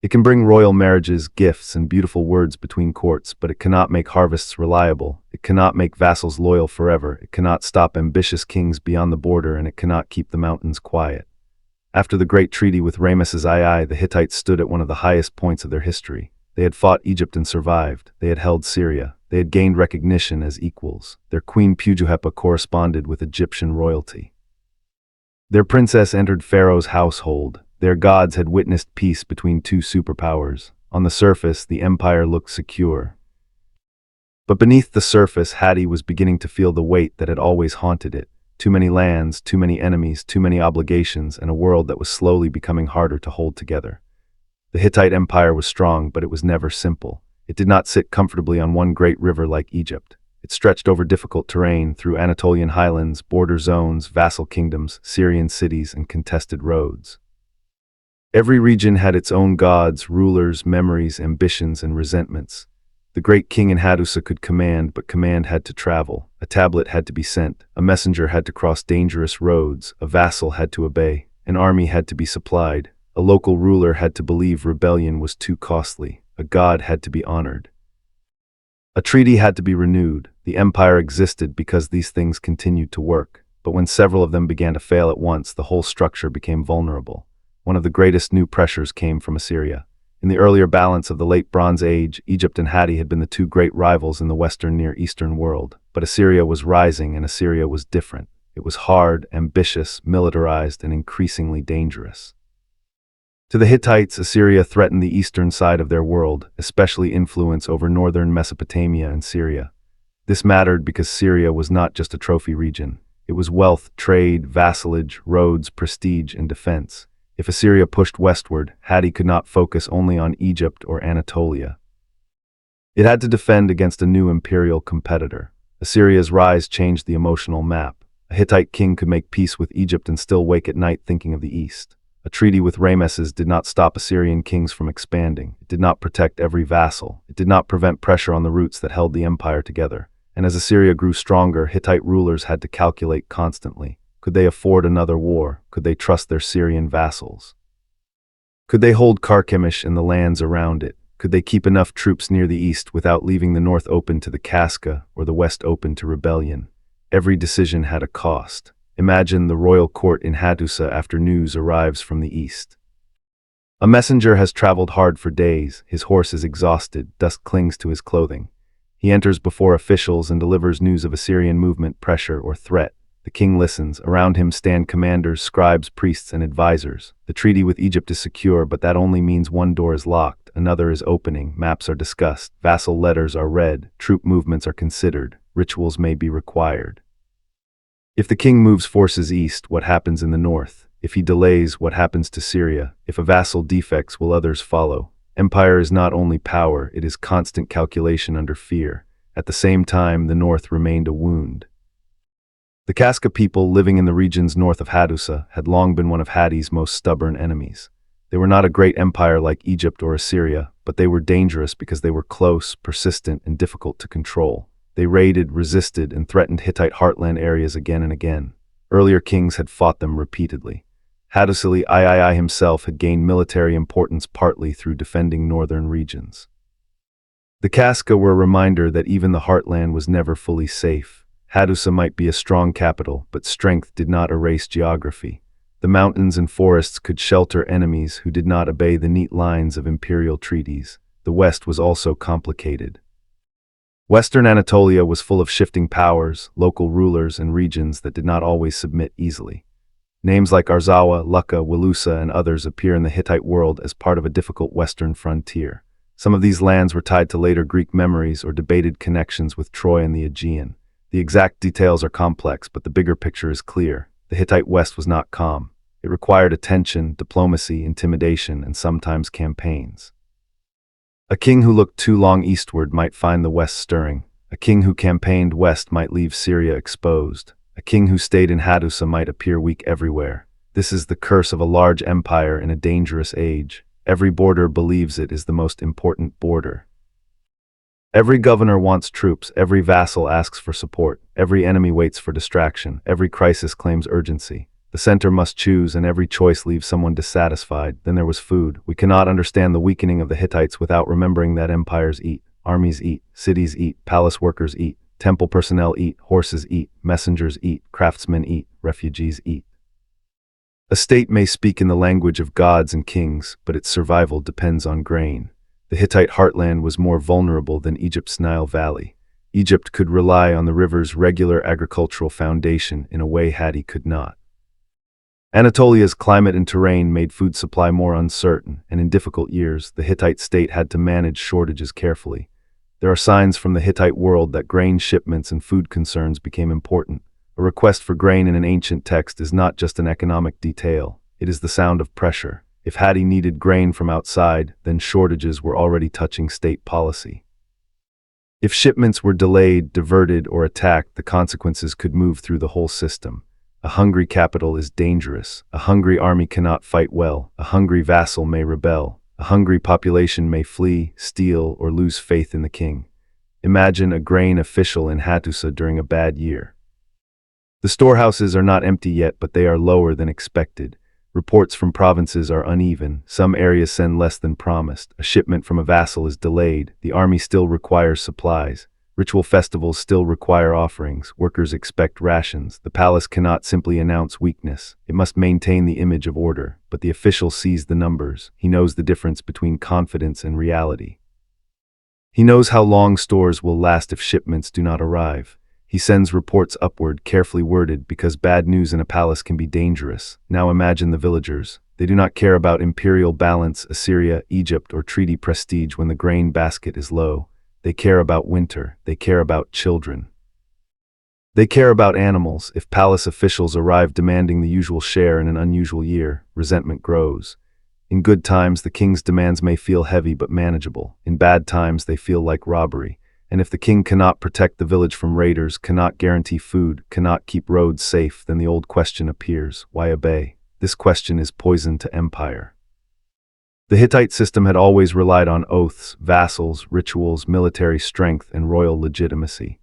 Speaker 1: It can bring royal marriages, gifts, and beautiful words between courts, but it cannot make harvests reliable. It cannot make vassals loyal forever. It cannot stop ambitious kings beyond the border, and it cannot keep the mountains quiet. After the great treaty with Ramesses II, the Hittites stood at one of the highest points of their history. They had fought Egypt and survived. They had held Syria. They had gained recognition as equals. Their queen Pujuhepa corresponded with Egyptian royalty. Their princess entered Pharaoh's household. Their gods had witnessed peace between two superpowers. On the surface, the empire looked secure. But beneath the surface, Hatti was beginning to feel the weight that had always haunted it. Too many lands, too many enemies, too many obligations, and a world that was slowly becoming harder to hold together. The Hittite Empire was strong, but it was never simple. It did not sit comfortably on one great river like Egypt. It stretched over difficult terrain, through Anatolian highlands, border zones, vassal kingdoms, Syrian cities, and contested roads. Every region had its own gods, rulers, memories, ambitions, and resentments. The great king in Hattusa could command, but command had to travel. A tablet had to be sent. A messenger had to cross dangerous roads. A vassal had to obey. An army had to be supplied. A local ruler had to believe rebellion was too costly. A god had to be honored. A treaty had to be renewed. The empire existed because these things continued to work. But when several of them began to fail at once, the whole structure became vulnerable. One of the greatest new pressures came from Assyria. In the earlier balance of the late Bronze Age, Egypt and Hatti had been the two great rivals in the Western Near Eastern world. But Assyria was rising, and Assyria was different. It was hard, ambitious, militarized, and increasingly dangerous. To the Hittites, Assyria threatened the eastern side of their world, especially influence over northern Mesopotamia and Syria. This mattered because Syria was not just a trophy region. It was wealth, trade, vassalage, roads, prestige, and defense. If Assyria pushed westward, Hatti could not focus only on Egypt or Anatolia. It had to defend against a new imperial competitor. Assyria's rise changed the emotional map. A Hittite king could make peace with Egypt and still wake at night thinking of the east. A treaty with Ramesses did not stop Assyrian kings from expanding. It did not protect every vassal. It did not prevent pressure on the roots that held the empire together. And as Assyria grew stronger, Hittite rulers had to calculate constantly. Could they afford another war? Could they trust their Syrian vassals? Could they hold Carchemish and the lands around it? Could they keep enough troops near the east without leaving the north open to the Casca or the west open to rebellion? Every decision had a cost. Imagine the royal court in Hattusa after news arrives from the east. A messenger has traveled hard for days. His horse is exhausted. Dust clings to his clothing. He enters before officials and delivers news of Assyrian movement, pressure, or threat. The king listens. Around him stand commanders, scribes, priests, and advisors. The treaty with Egypt is secure, but that only means one door is locked, another is opening, maps are discussed, vassal letters are read, troop movements are considered, rituals may be required. If the king moves forces east, what happens in the north? If he delays, what happens to Syria? If a vassal defects, will others follow? Empire is not only power, it is constant calculation under fear. At the same time, the north remained a wound. The Kaska people living in the regions north of Hattusa had long been one of Hattie's most stubborn enemies. They were not a great empire like Egypt or Assyria, but they were dangerous because they were close, persistent, and difficult to control. They raided, resisted, and threatened Hittite heartland areas again and again. Earlier kings had fought them repeatedly. Hattusa III himself had gained military importance partly through defending northern regions. The Kaska were a reminder that even the heartland was never fully safe. Hattusa might be a strong capital, but strength did not erase geography. The mountains and forests could shelter enemies who did not obey the neat lines of imperial treaties. The west was also complicated. Western Anatolia was full of shifting powers, local rulers, and regions that did not always submit easily. Names like Arzawa, Lucca, Wilusa, and others appear in the Hittite world as part of a difficult western frontier. Some of these lands were tied to later Greek memories or debated connections with Troy and the Aegean. The exact details are complex, but the bigger picture is clear. The Hittite West was not calm. It required attention, diplomacy, intimidation, and sometimes campaigns. A king who looked too long eastward might find the West stirring. A king who campaigned west might leave Syria exposed. A king who stayed in Hattusa might appear weak everywhere. This is the curse of a large empire in a dangerous age. Every border believes it is the most important border. Every governor wants troops, every vassal asks for support, every enemy waits for distraction, every crisis claims urgency. The center must choose, and every choice leaves someone dissatisfied. Then there was food. We cannot understand the weakening of the Hittites without remembering that empires eat, armies eat, cities eat, palace workers eat, temple personnel eat, horses eat, messengers eat, craftsmen eat, refugees eat. A state may speak in the language of gods and kings, but its survival depends on grain. The Hittite heartland was more vulnerable than Egypt's Nile Valley. Egypt could rely on the river's regular agricultural foundation in a way Hattie could not. Anatolia's climate and terrain made food supply more uncertain, and in difficult years, the Hittite state had to manage shortages carefully. There are signs from the Hittite world that grain shipments and food concerns became important. A request for grain in an ancient text is not just an economic detail, it is the sound of pressure. If Hattie needed grain from outside, then shortages were already touching state policy. If shipments were delayed, diverted, or attacked, the consequences could move through the whole system. A hungry capital is dangerous. A hungry army cannot fight well. A hungry vassal may rebel. A hungry population may flee, steal, or lose faith in the king. Imagine a grain official in Hattusa during a bad year. The storehouses are not empty yet, but they are lower than expected. Reports from provinces are uneven. Some areas send less than promised. A shipment from a vassal is delayed. The army still requires supplies. Ritual festivals still require offerings. Workers expect rations. The palace cannot simply announce weakness. It must maintain the image of order. But the official sees the numbers. He knows the difference between confidence and reality. He knows how long stores will last if shipments do not arrive. He sends reports upward, carefully worded, because bad news in a palace can be dangerous. Now imagine the villagers. They do not care about imperial balance, Assyria, Egypt, or treaty prestige when the grain basket is low. They care about winter. They care about children. They care about animals. If palace officials arrive demanding the usual share in an unusual year, resentment grows. In good times, the king's demands may feel heavy but manageable. In bad times, they feel like robbery. And if the king cannot protect the village from raiders, cannot guarantee food, cannot keep roads safe, then the old question appears: why obey? This question is poison to empire. The Hittite system had always relied on oaths, vassals, rituals, military strength, and royal legitimacy.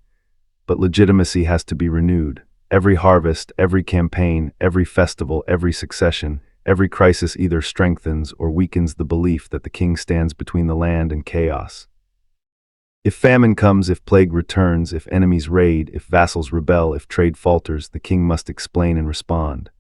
Speaker 1: But legitimacy has to be renewed. Every harvest, every campaign, every festival, every succession, every crisis either strengthens or weakens the belief that the king stands between the land and chaos. If famine comes, if plague returns, if enemies raid, if vassals rebel, if trade falters, the king must explain and respond.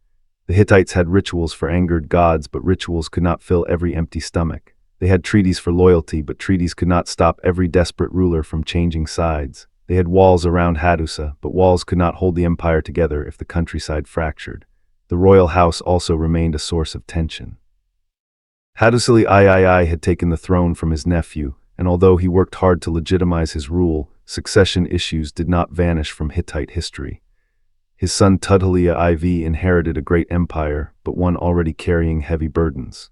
Speaker 1: The Hittites had rituals for angered gods, but rituals could not fill every empty stomach. They had treaties for loyalty, but treaties could not stop every desperate ruler from changing sides. They had walls around Hattusa, but walls could not hold the empire together if the countryside fractured. The royal house also remained a source of tension. Hattusa III had taken the throne from his nephew, and although he worked hard to legitimize his rule, succession issues did not vanish from Hittite history. His son Tudhaliya IV inherited a great empire, but one already carrying heavy burdens.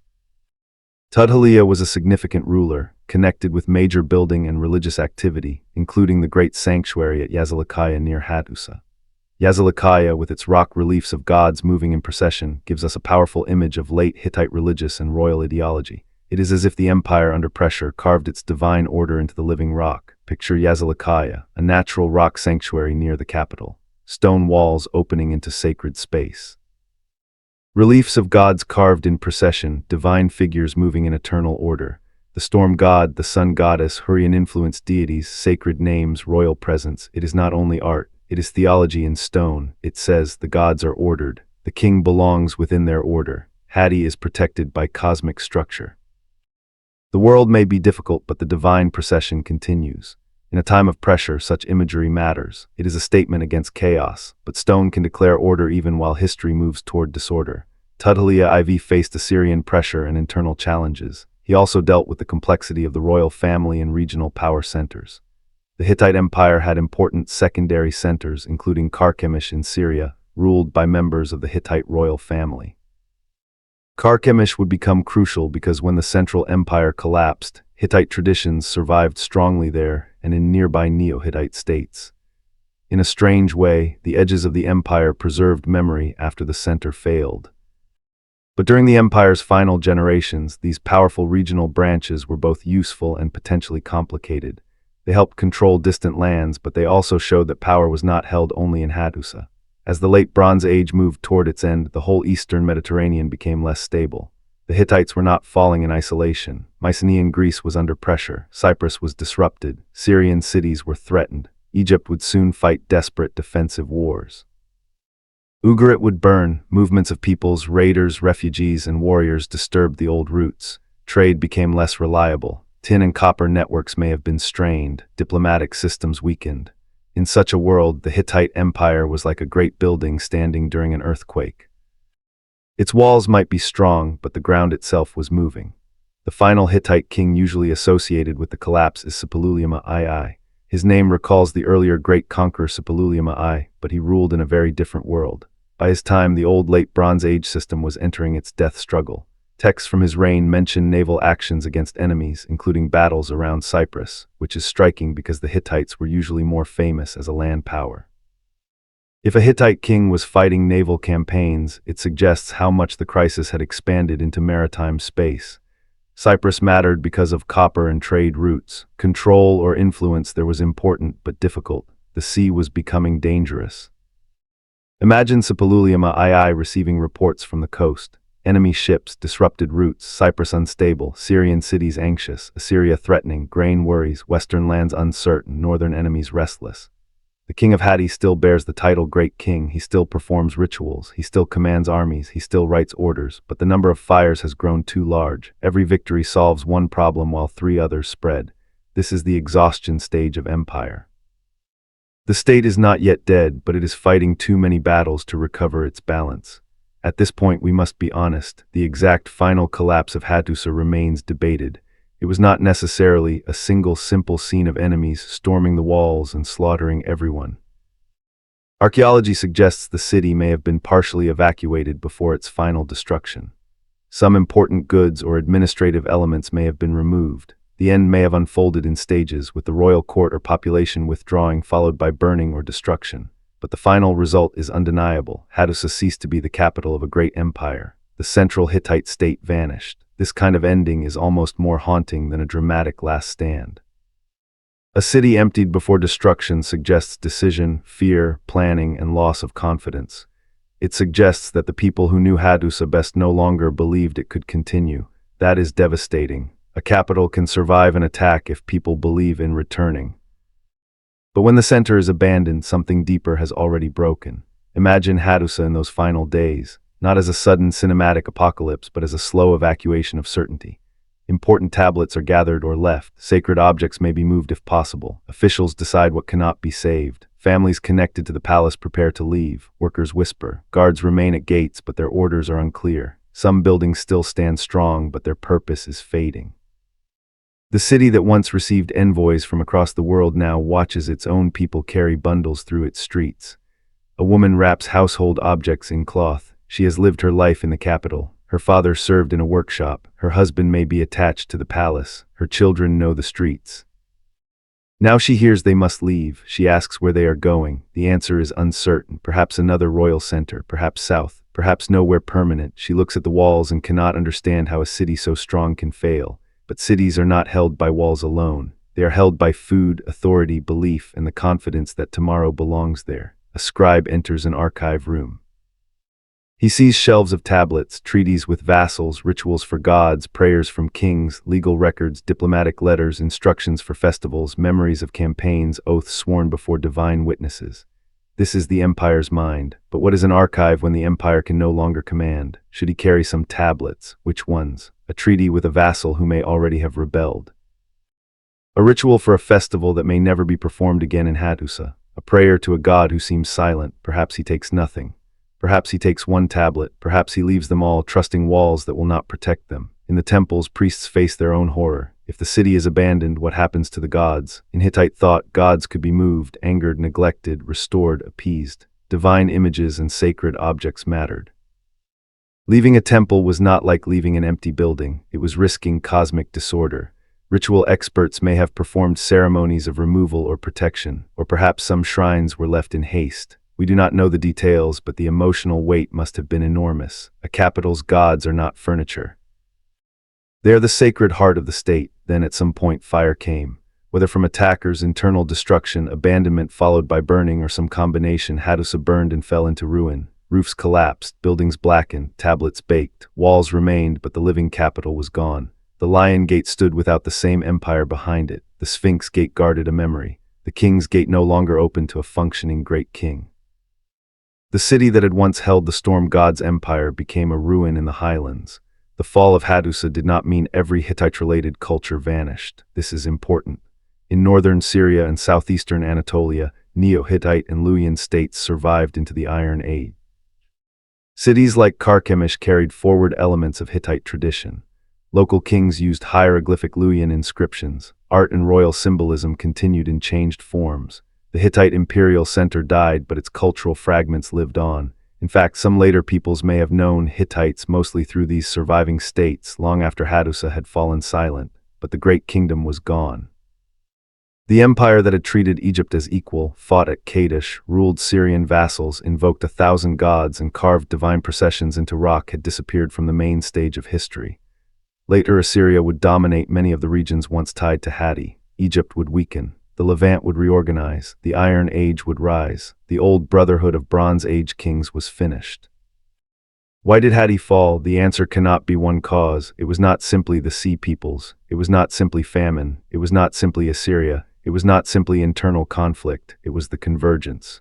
Speaker 1: Tudhaliya was a significant ruler, connected with major building and religious activity, including the great sanctuary at Yazilikaya near Hattusa. Yazilikaya, with its rock reliefs of gods moving in procession, gives us a powerful image of late Hittite religious and royal ideology. It is as if the empire, under pressure, carved its divine order into the living rock. Picture Yazilikaya, a natural rock sanctuary near the capital, stone walls opening into sacred space. Reliefs of gods carved in procession, divine figures moving in eternal order. The storm god, the sun goddess, Hurrian-influenced deities, sacred names, royal presence. It is not only art, it is theology in stone. It says the gods are ordered. The king belongs within their order. Hatti is protected by cosmic structure. The world may be difficult, but the divine procession continues. In a time of pressure, such imagery matters. It is a statement against chaos, but stone can declare order even while history moves toward disorder. Tudhaliya IV faced Assyrian pressure and internal challenges. He also dealt with the complexity of the royal family and regional power centers. The Hittite Empire had important secondary centers, including Carchemish in Syria, ruled by members of the Hittite royal family. Carchemish would become crucial because when the central empire collapsed, Hittite traditions survived strongly there and in nearby Neo-Hittite states. In a strange way, the edges of the empire preserved memory after the center failed. But during the empire's final generations, these powerful regional branches were both useful and potentially complicated. They helped control distant lands, but they also showed that power was not held only in Hattusa. As the late Bronze Age moved toward its end, the whole eastern Mediterranean became less stable. The Hittites were not falling in isolation. Mycenaean Greece was under pressure. Cyprus was disrupted. Syrian cities were threatened. Egypt would soon fight desperate defensive wars. Ugarit would burn. Movements of peoples, raiders, refugees, and warriors disturbed the old routes. Trade became less reliable. Tin and copper networks may have been strained. Diplomatic systems weakened. In such a world, the Hittite Empire was like a great building standing during an earthquake. Its walls might be strong, but the ground itself was moving. The final Hittite king usually associated with the collapse is Suppiluliuma II. His name recalls the earlier great conqueror Suppiluliuma I, but he ruled in a very different world. By his time, the old late Bronze Age system was entering its death struggle. Texts from his reign mention naval actions against enemies, including battles around Cyprus, which is striking because the Hittites were usually more famous as a land power. If a Hittite king was fighting naval campaigns, it suggests how much the crisis had expanded into maritime space. Cyprus mattered because of copper and trade routes. Control or influence there was important but difficult. The sea was becoming dangerous. Imagine Suppiluliuma II receiving reports from the coast. Enemy ships, disrupted routes, Cyprus unstable, Syrian cities anxious, Assyria threatening, grain worries, western lands uncertain, northern enemies restless. The king of Hatti still bears the title Great King, he still performs rituals, he still commands armies, he still writes orders, but the number of fires has grown too large. Every victory solves one problem while 3 others spread. This is the exhaustion stage of empire. The state is not yet dead, but it is fighting too many battles to recover its balance. At this point, we must be honest, the exact final collapse of Hattusa remains debated. It was not necessarily a single simple scene of enemies storming the walls and slaughtering everyone. Archaeology suggests the city may have been partially evacuated before its final destruction. Some important goods or administrative elements may have been removed. The end may have unfolded in stages, with the royal court or population withdrawing followed by burning or destruction. But the final result is undeniable. Hattusa ceased to be the capital of a great empire. The central Hittite state vanished. This kind of ending is almost more haunting than a dramatic last stand. A city emptied before destruction suggests decision, fear, planning, and loss of confidence. It suggests that the people who knew Hattusa best no longer believed it could continue. That is devastating. A capital can survive an attack if people believe in returning. But when the center is abandoned, something deeper has already broken. Imagine Hattusa in those final days, not as a sudden cinematic apocalypse, but as a slow evacuation of certainty. Important tablets are gathered or left. Sacred objects may be moved if possible. Officials decide what cannot be saved. Families connected to the palace prepare to leave. Workers whisper. Guards remain at gates, but their orders are unclear. Some buildings still stand strong, but their purpose is fading. The city that once received envoys from across the world now watches its own people carry bundles through its streets. A woman wraps household objects in cloth. She has lived her life in the capital. Her father served in a workshop. Her husband may be attached to the palace. Her children know the streets. Now she hears they must leave. She asks where they are going. The answer is uncertain. Perhaps another royal center, perhaps south, perhaps nowhere permanent. She looks at the walls and cannot understand how a city so strong can fail. But cities are not held by walls alone. They are held by food, authority, belief, and the confidence that tomorrow belongs there. A scribe enters an archive room. He sees shelves of tablets, treaties with vassals, rituals for gods, prayers from kings, legal records, diplomatic letters, instructions for festivals, memories of campaigns, oaths sworn before divine witnesses. This is the empire's mind. But what is an archive when the empire can no longer command? Should he carry some tablets? Which ones? A treaty with a vassal who may already have rebelled. A ritual for a festival that may never be performed again in Hattusa. A prayer to a god who seems silent. Perhaps he takes nothing. Perhaps he takes one tablet. Perhaps he leaves them all, trusting walls that will not protect them. In the temples, priests face their own horror. If the city is abandoned, what happens to the gods? In Hittite thought, gods could be moved, angered, neglected, restored, appeased. Divine images and sacred objects mattered. Leaving a temple was not like leaving an empty building. It was risking cosmic disorder. Ritual experts may have performed ceremonies of removal or protection, or perhaps some shrines were left in haste. We do not know the details, but the emotional weight must have been enormous. A capital's gods are not furniture. They are the sacred heart of the state. Then at some point fire came. Whether from attackers, internal destruction, abandonment followed by burning, or some combination, Hattusa burned and fell into ruin. Roofs collapsed, buildings blackened, tablets baked, walls remained, but the living capital was gone. The Lion Gate stood without the same empire behind it. The Sphinx Gate guarded a memory. The King's Gate no longer open to a functioning great king. The city that had once held the storm god's empire became a ruin in the highlands. The fall of Hattusa did not mean every Hittite-related culture vanished. This is important. In northern Syria and southeastern Anatolia, Neo-Hittite and Luwian states survived into the Iron Age. Cities like Carchemish carried forward elements of Hittite tradition. Local kings used hieroglyphic Luwian inscriptions. Art and royal symbolism continued in changed forms. The Hittite imperial center died, but its cultural fragments lived on. In fact, some later peoples may have known Hittites mostly through these surviving states long after Hattusa had fallen silent, but the great kingdom was gone. The empire that had treated Egypt as equal, fought at Kadesh, ruled Syrian vassals, invoked 1,000 gods, and carved divine processions into rock had disappeared from the main stage of history. Later, Assyria would dominate many of the regions once tied to Hatti. Egypt would weaken. The Levant would reorganize. The Iron Age would rise. The old brotherhood of Bronze Age kings was finished. Why did Hatti fall? The answer cannot be one cause. It was not simply the sea peoples. It was not simply famine. It was not simply Assyria. It was not simply internal conflict. It was the convergence.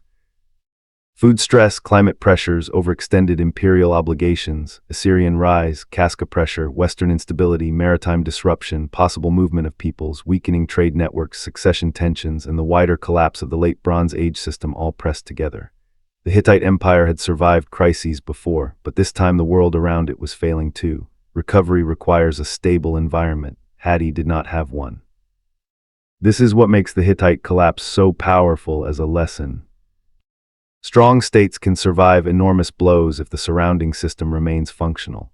Speaker 1: Food stress, climate pressures, overextended imperial obligations, Assyrian rise, Casca pressure, Western instability, maritime disruption, possible movement of peoples, weakening trade networks, succession tensions, and the wider collapse of the late Bronze Age system all pressed together. The Hittite Empire had survived crises before, but this time the world around it was failing too. Recovery requires a stable environment. Hatti did not have one. This is what makes the Hittite collapse so powerful as a lesson. Strong states can survive enormous blows if the surrounding system remains functional.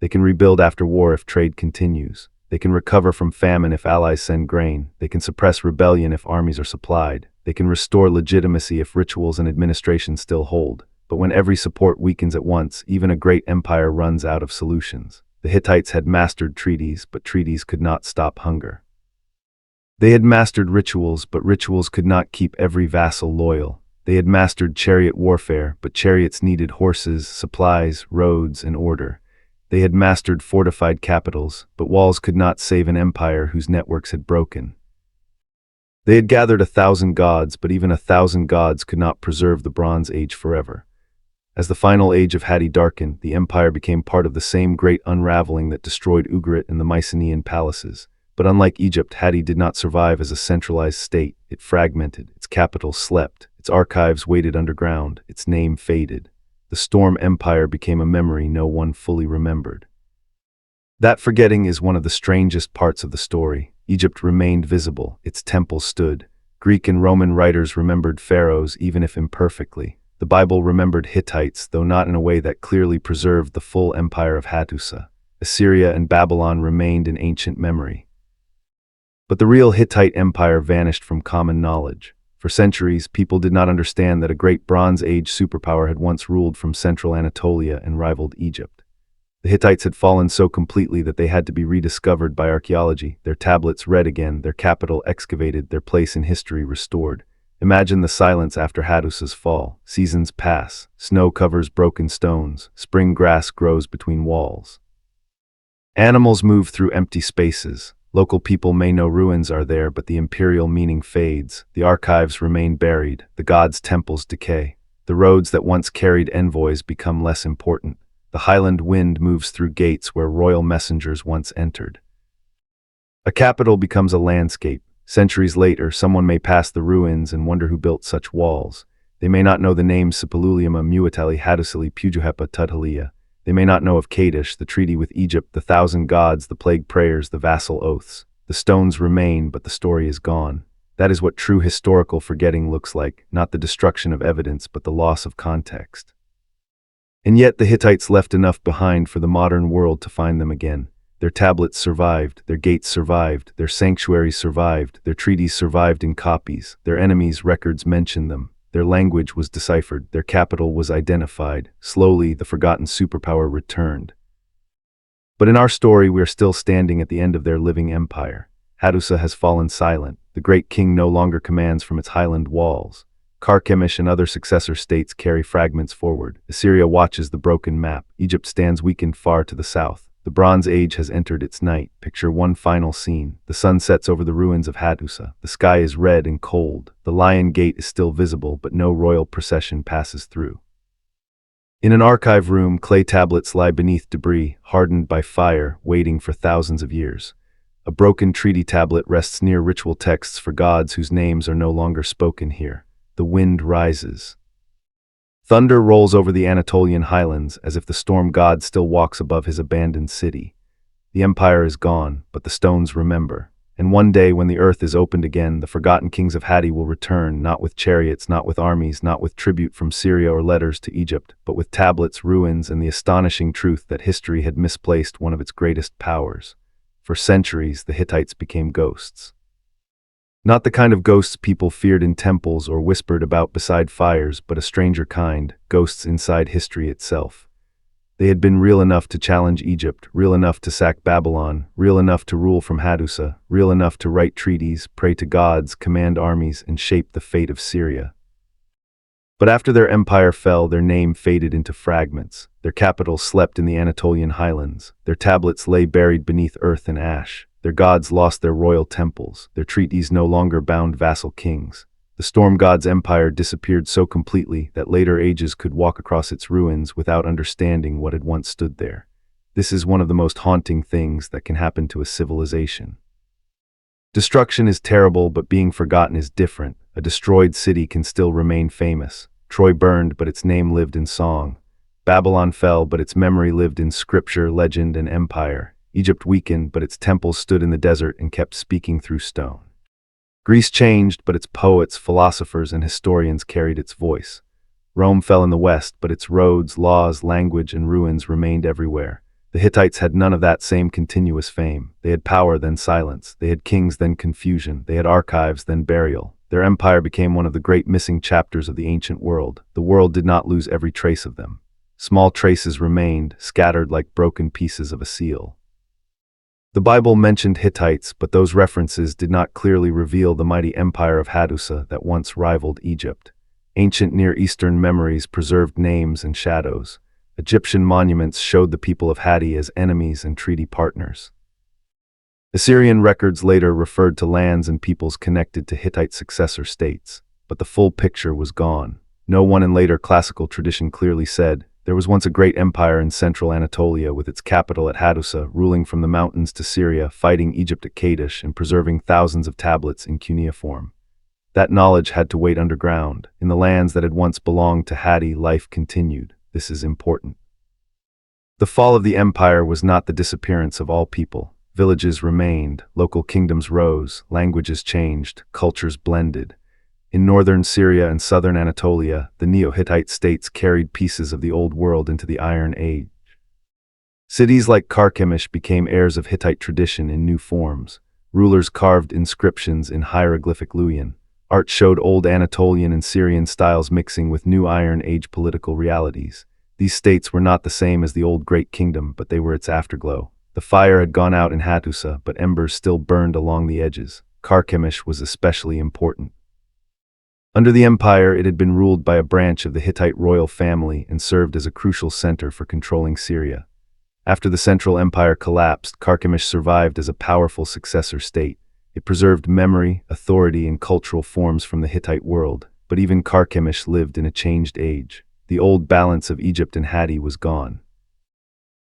Speaker 1: They can rebuild after war if trade continues. They can recover from famine if allies send grain. They can suppress rebellion if armies are supplied. They can restore legitimacy if rituals and administration still hold. But when every support weakens at once, even a great empire runs out of solutions. The Hittites had mastered treaties, but treaties could not stop hunger. They had mastered rituals, but rituals could not keep every vassal loyal. They had mastered chariot warfare, but chariots needed horses, supplies, roads, and order. They had mastered fortified capitals, but walls could not save an empire whose networks had broken. They had gathered 1,000 gods, but even 1,000 gods could not preserve the Bronze Age forever. As the final age of Hatti darkened, the empire became part of the same great unraveling that destroyed Ugarit and the Mycenaean palaces. But unlike Egypt, Hatti did not survive as a centralized state. It fragmented, its capital slept, its archives waited underground, its name faded. The Storm Empire became a memory no one fully remembered. That forgetting is one of the strangest parts of the story. Egypt remained visible, its temples stood. Greek and Roman writers remembered pharaohs even if imperfectly. The Bible remembered Hittites, though not in a way that clearly preserved the full empire of Hattusa. Assyria and Babylon remained in ancient memory. But the real Hittite Empire vanished from common knowledge. For centuries, people did not understand that a great Bronze Age superpower had once ruled from central Anatolia and rivaled Egypt. The Hittites had fallen so completely that they had to be rediscovered by archaeology, their tablets read again, their capital excavated, their place in history restored. Imagine the silence after Hattusa's fall. Seasons pass, snow covers broken stones, spring grass grows between walls. Animals move through empty spaces. Local people may know ruins are there, but the imperial meaning fades. The archives remain buried, the gods' temples decay. The roads that once carried envoys become less important. The highland wind moves through gates where royal messengers once entered. A capital becomes a landscape. Centuries later, someone may pass the ruins and wonder who built such walls. They may not know the names Sipaluliyama, Muatali, Hattusili, Pujuhepa, Tudhaliya. They may not know of Kadesh, the treaty with Egypt, the 1,000 gods, the plague prayers, the vassal oaths. The stones remain, but the story is gone. That is what true historical forgetting looks like, not the destruction of evidence, but the loss of context. And yet the Hittites left enough behind for the modern world to find them again. Their tablets survived, their gates survived, their sanctuaries survived, their treaties survived in copies, their enemies' records mention them, their language was deciphered, their capital was identified. Slowly, the forgotten superpower returned. But in our story, we are still standing at the end of their living empire. Hattusa has fallen silent. The great king no longer commands from its highland walls. Carchemish and other successor states carry fragments forward. Assyria watches the broken map. Egypt stands weakened far to the south. The Bronze Age has entered its night. Picture one final scene. The sun sets over the ruins of Hattusa. The sky is red and cold. The Lion Gate is still visible, but no royal procession passes through. In an archive room, clay tablets lie beneath debris, hardened by fire, waiting for thousands of years. A broken treaty tablet rests near ritual texts for gods whose names are no longer spoken here. The wind rises. Thunder rolls over the Anatolian highlands as if the storm god still walks above his abandoned city. The empire is gone, but the stones remember. And one day when the earth is opened again, the forgotten kings of Hatti will return, not with chariots, not with armies, not with tribute from Syria or letters to Egypt, but with tablets, ruins, and the astonishing truth that history had misplaced one of its greatest powers. For centuries, the Hittites became ghosts. Not the kind of ghosts people feared in temples or whispered about beside fires, but a stranger kind, ghosts inside history itself. They had been real enough to challenge Egypt, real enough to sack Babylon, real enough to rule from Hattusa, real enough to write treaties, pray to gods, command armies, and shape the fate of Syria. But after their empire fell, their name faded into fragments. Their capital slept in the Anatolian highlands. Their tablets lay buried beneath earth and ash. Their gods lost their royal temples. Their treaties no longer bound vassal kings. The storm god's empire disappeared so completely that later ages could walk across its ruins without understanding what had once stood there. This is one of the most haunting things that can happen to a civilization. Destruction is terrible, but being forgotten is different. A destroyed city can still remain famous. Troy burned, but its name lived in song. Babylon fell, but its memory lived in scripture, legend, and empire. Egypt weakened, but its temples stood in the desert and kept speaking through stone. Greece changed, but its poets, philosophers, and historians carried its voice. Rome fell in the west, but its roads, laws, language, and ruins remained everywhere. The Hittites had none of that same continuous fame. They had power, then silence. They had kings, then confusion. They had archives, then burial. Their empire became one of the great missing chapters of the ancient world. The world did not lose every trace of them. Small traces remained, scattered like broken pieces of a seal. The Bible mentioned Hittites, but those references did not clearly reveal the mighty empire of Hattusa that once rivaled Egypt. Ancient Near Eastern memories preserved names and shadows. Egyptian monuments showed the people of Hatti as enemies and treaty partners. Assyrian records later referred to lands and peoples connected to Hittite successor states, but the full picture was gone. No one in later classical tradition clearly said, there was once a great empire in central Anatolia with its capital at Hattusa, ruling from the mountains to Syria, fighting Egypt at Kadesh, and preserving thousands of tablets in cuneiform. That knowledge had to wait underground. In the lands that had once belonged to Hatti, life continued. This is important. The fall of the empire was not the disappearance of all people. Villages remained, local kingdoms rose, languages changed, cultures blended. In northern Syria and southern Anatolia, the Neo-Hittite states carried pieces of the Old World into the Iron Age. Cities like Carchemish became heirs of Hittite tradition in new forms. Rulers carved inscriptions in hieroglyphic Luwian. Art showed old Anatolian and Syrian styles mixing with new Iron Age political realities. These states were not the same as the old Great Kingdom, but they were its afterglow. The fire had gone out in Hattusa, but embers still burned along the edges. Carchemish was especially important. Under the empire, it had been ruled by a branch of the Hittite royal family and served as a crucial center for controlling Syria. After the Central Empire collapsed, Carchemish survived as a powerful successor state. It preserved memory, authority, and cultural forms from the Hittite world, but even Carchemish lived in a changed age. The old balance of Egypt and Hatti was gone.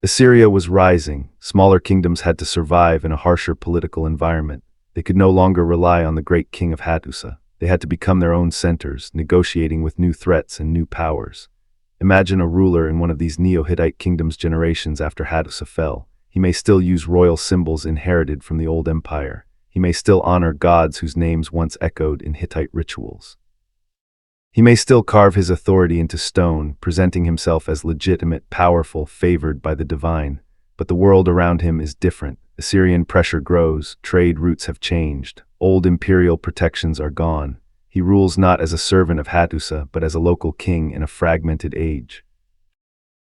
Speaker 1: Assyria was rising. Smaller kingdoms had to survive in a harsher political environment. They could no longer rely on the great king of Hattusa. They had to become their own centers, negotiating with new threats and new powers. Imagine a ruler in one of these Neo-Hittite kingdoms generations after Hattusa fell. He may still use royal symbols inherited from the old empire. He may still honor gods whose names once echoed in Hittite rituals. He may still carve his authority into stone, presenting himself as legitimate, powerful, favored by the divine. But the world around him is different. Assyrian pressure grows, trade routes have changed, old imperial protections are gone. He rules not as a servant of Hattusa, but as a local king in a fragmented age.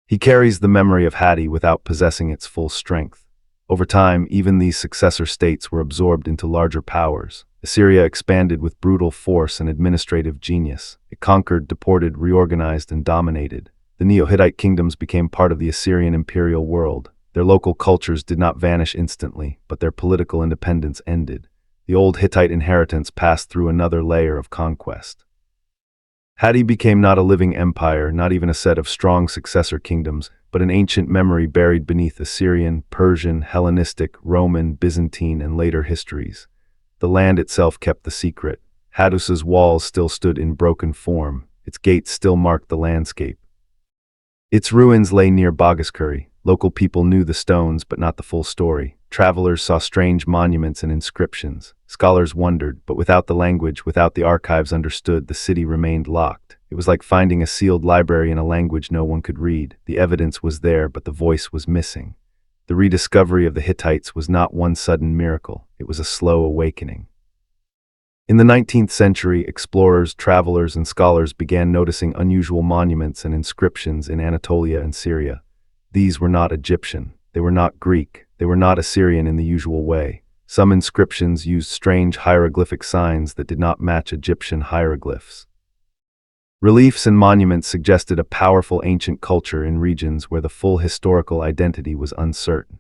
Speaker 1: He carries the memory of Hatti without possessing its full strength. Over time, even these successor states were absorbed into larger powers. Assyria expanded with brutal force and administrative genius. It conquered, deported, reorganized, and dominated. The Neo-Hittite kingdoms became part of the Assyrian imperial world. Their local cultures did not vanish instantly, but their political independence ended. The old Hittite inheritance passed through another layer of conquest. Hatti became not a living empire, not even a set of strong successor kingdoms, but an ancient memory buried beneath Assyrian, Persian, Hellenistic, Roman, Byzantine, and later histories. The land itself kept the secret. Hattusa's walls still stood in broken form. Its gates still marked the landscape. Its ruins lay near Bagaskuri. Local people knew the stones, but not the full story. Travelers saw strange monuments and inscriptions. Scholars wondered, but without the language, without the archives understood, the city remained locked. It was like finding a sealed library in a language no one could read. The evidence was there, but the voice was missing. The rediscovery of the Hittites was not one sudden miracle. It was a slow awakening. In the 19th century, explorers, travelers, and scholars began noticing unusual monuments and inscriptions in Anatolia and Syria. These were not Egyptian. They were not Greek. They were not Assyrian in the usual way. Some inscriptions used strange hieroglyphic signs that did not match Egyptian hieroglyphs. Reliefs and monuments suggested a powerful ancient culture in regions where the full historical identity was uncertain.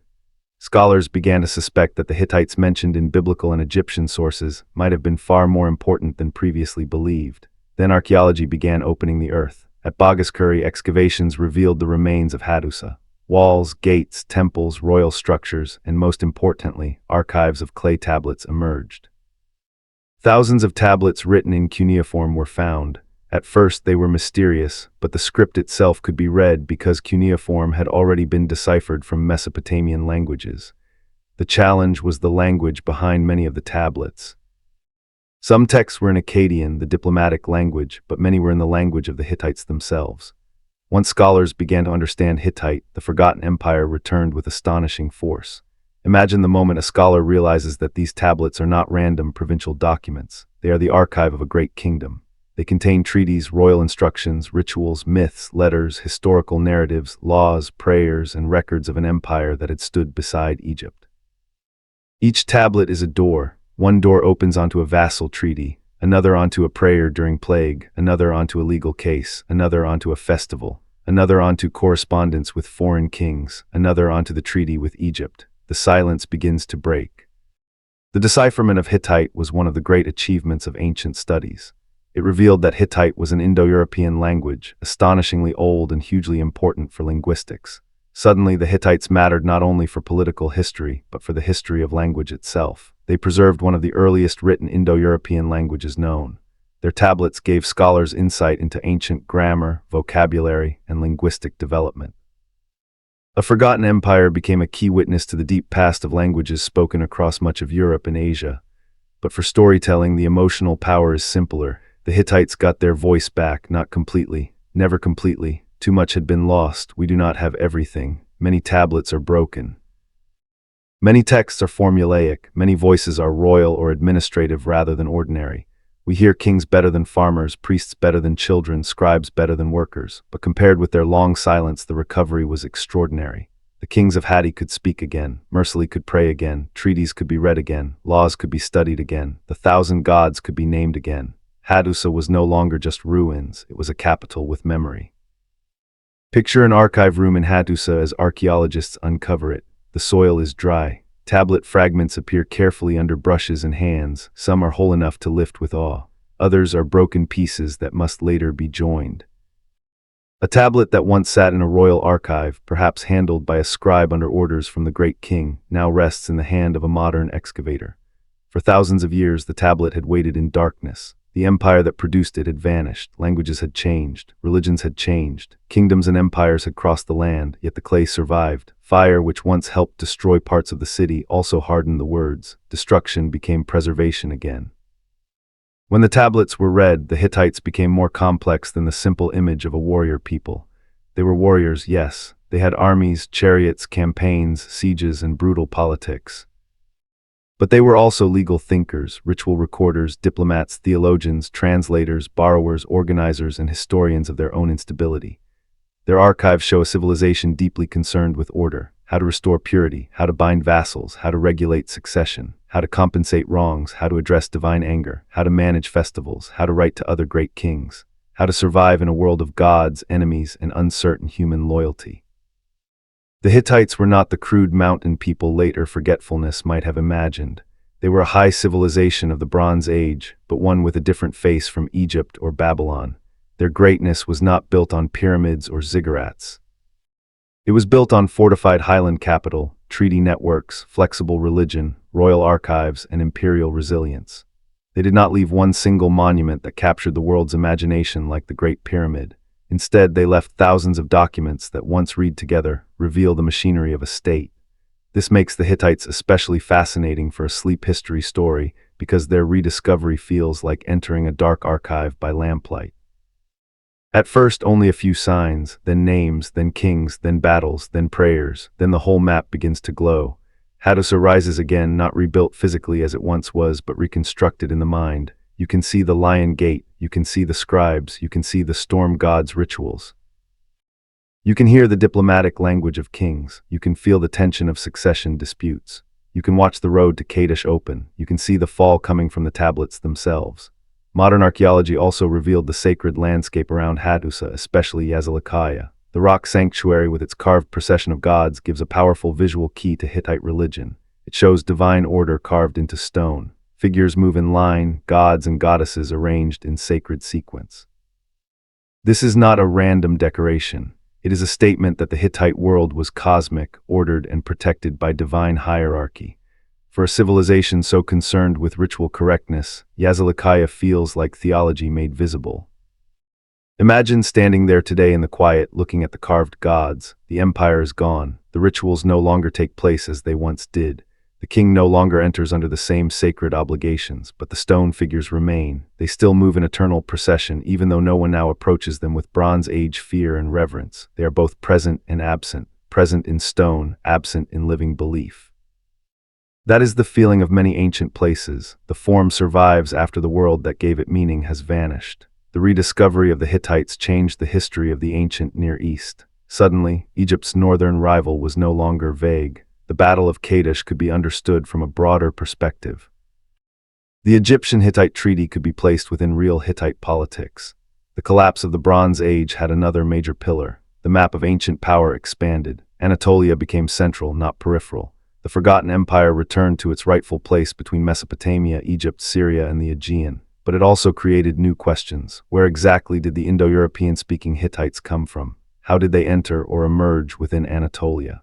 Speaker 1: Scholars began to suspect that the Hittites mentioned in biblical and Egyptian sources might have been far more important than previously believed. Then archaeology began opening the earth. At Bagaskuri, excavations revealed the remains of Hattusa. Walls, gates, temples, royal structures, and most importantly, archives of clay tablets emerged. Thousands of tablets written in cuneiform were found. At first they were mysterious, but the script itself could be read because cuneiform had already been deciphered from Mesopotamian languages. The challenge was the language behind many of the tablets. Some texts were in Akkadian, the diplomatic language, but many were in the language of the Hittites themselves. Once scholars began to understand Hittite, the forgotten empire returned with astonishing force. Imagine the moment a scholar realizes that these tablets are not random provincial documents. They are the archive of a great kingdom. They contain treaties, royal instructions, rituals, myths, letters, historical narratives, laws, prayers, and records of an empire that had stood beside Egypt. Each tablet is a door. One door opens onto a vassal treaty, another onto a prayer during plague, another onto a legal case, another onto a festival, another onto correspondence with foreign kings, another onto the treaty with Egypt. The silence begins to break. The decipherment of Hittite was one of the great achievements of ancient studies. It revealed that Hittite was an Indo-European language, astonishingly old and hugely important for linguistics. Suddenly, the Hittites mattered not only for political history, but for the history of language itself. They preserved one of the earliest written Indo-European languages known. Their tablets gave scholars insight into ancient grammar, vocabulary, and linguistic development. A forgotten empire became a key witness to the deep past of languages spoken across much of Europe and Asia. But for storytelling, the emotional power is simpler. The Hittites got their voice back, not completely, never completely. Too much had been lost. We do not have everything. Many tablets are broken. Many texts are formulaic. Many voices are royal or administrative rather than ordinary. We hear kings better than farmers, priests better than children, scribes better than workers. But compared with their long silence, the recovery was extraordinary. The kings of Hatti could speak again, Mercilli could pray again, treaties could be read again, laws could be studied again, the 1,000 gods could be named again. Hattusa was no longer just ruins, it was a capital with memory. Picture an archive room in Hattusa as archaeologists uncover it. The soil is dry. Tablet fragments appear carefully under brushes and hands. Some are whole enough to lift with awe. Others are broken pieces that must later be joined. A tablet that once sat in a royal archive, perhaps handled by a scribe under orders from the great king, now rests in the hand of a modern excavator. For thousands of years, the tablet had waited in darkness. The empire that produced it had vanished, languages had changed, religions had changed, kingdoms and empires had crossed the land, yet the clay survived. Fire, which once helped destroy parts of the city, also hardened the words. Destruction became preservation again. When the tablets were read, the Hittites became more complex than the simple image of a warrior people. They were warriors, yes. They had armies, chariots, campaigns, sieges, and brutal politics. But they were also legal thinkers, ritual recorders, diplomats, theologians, translators, borrowers, organizers, and historians of their own instability. Their archives show a civilization deeply concerned with order, how to restore purity, how to bind vassals, how to regulate succession, how to compensate wrongs, how to address divine anger, how to manage festivals, how to write to other great kings, how to survive in a world of gods, enemies, and uncertain human loyalty. The Hittites were not the crude mountain people later forgetfulness might have imagined. They were a high civilization of the Bronze Age, but one with a different face from Egypt or Babylon. Their greatness was not built on pyramids or ziggurats. It was built on fortified highland capital, treaty networks, flexible religion, royal archives, and imperial resilience. They did not leave one single monument that captured the world's imagination like the Great Pyramid. Instead, they left thousands of documents that, once read together, reveal the machinery of a state. This makes the Hittites especially fascinating for a sleep history story because their rediscovery feels like entering a dark archive by lamplight. At first, only a few signs, then names, then kings, then battles, then prayers, then the whole map begins to glow. Hattusa rises again, not rebuilt physically as it once was, but reconstructed in the mind. You can see the lion gate, you can see the scribes, you can see the storm god's rituals. You can hear the diplomatic language of kings, you can feel the tension of succession disputes. You can watch the road to Kadesh open, you can see the fall coming from the tablets themselves. Modern archaeology also revealed the sacred landscape around Hattusa, especially Yazilikaya. The rock sanctuary with its carved procession of gods gives a powerful visual key to Hittite religion. It shows divine order carved into stone. Figures move in line, gods and goddesses arranged in sacred sequence. This is not a random decoration. It is a statement that the Hittite world was cosmic, ordered, and protected by divine hierarchy. For a civilization so concerned with ritual correctness, Yazilikaya feels like theology made visible. Imagine standing there today in the quiet, looking at the carved gods. The empire is gone. The rituals no longer take place as they once did. The king no longer enters under the same sacred obligations, but the stone figures remain. They still move in eternal procession, even though no one now approaches them with Bronze Age fear and reverence. They are both present and absent, present in stone, absent in living belief. That is the feeling of many ancient places. The form survives after the world that gave it meaning has vanished. The rediscovery of the Hittites changed the history of the ancient Near East. Suddenly, Egypt's northern rival was no longer vague. The Battle of Kadesh could be understood from a broader perspective. The Egyptian-Hittite treaty could be placed within real Hittite politics. The collapse of the Bronze Age had another major pillar. The map of ancient power expanded. Anatolia became central, not peripheral. The forgotten empire returned to its rightful place between Mesopotamia, Egypt, Syria, and the Aegean. But it also created new questions. Where exactly did the Indo-European-speaking Hittites come from? How did they enter or emerge within Anatolia?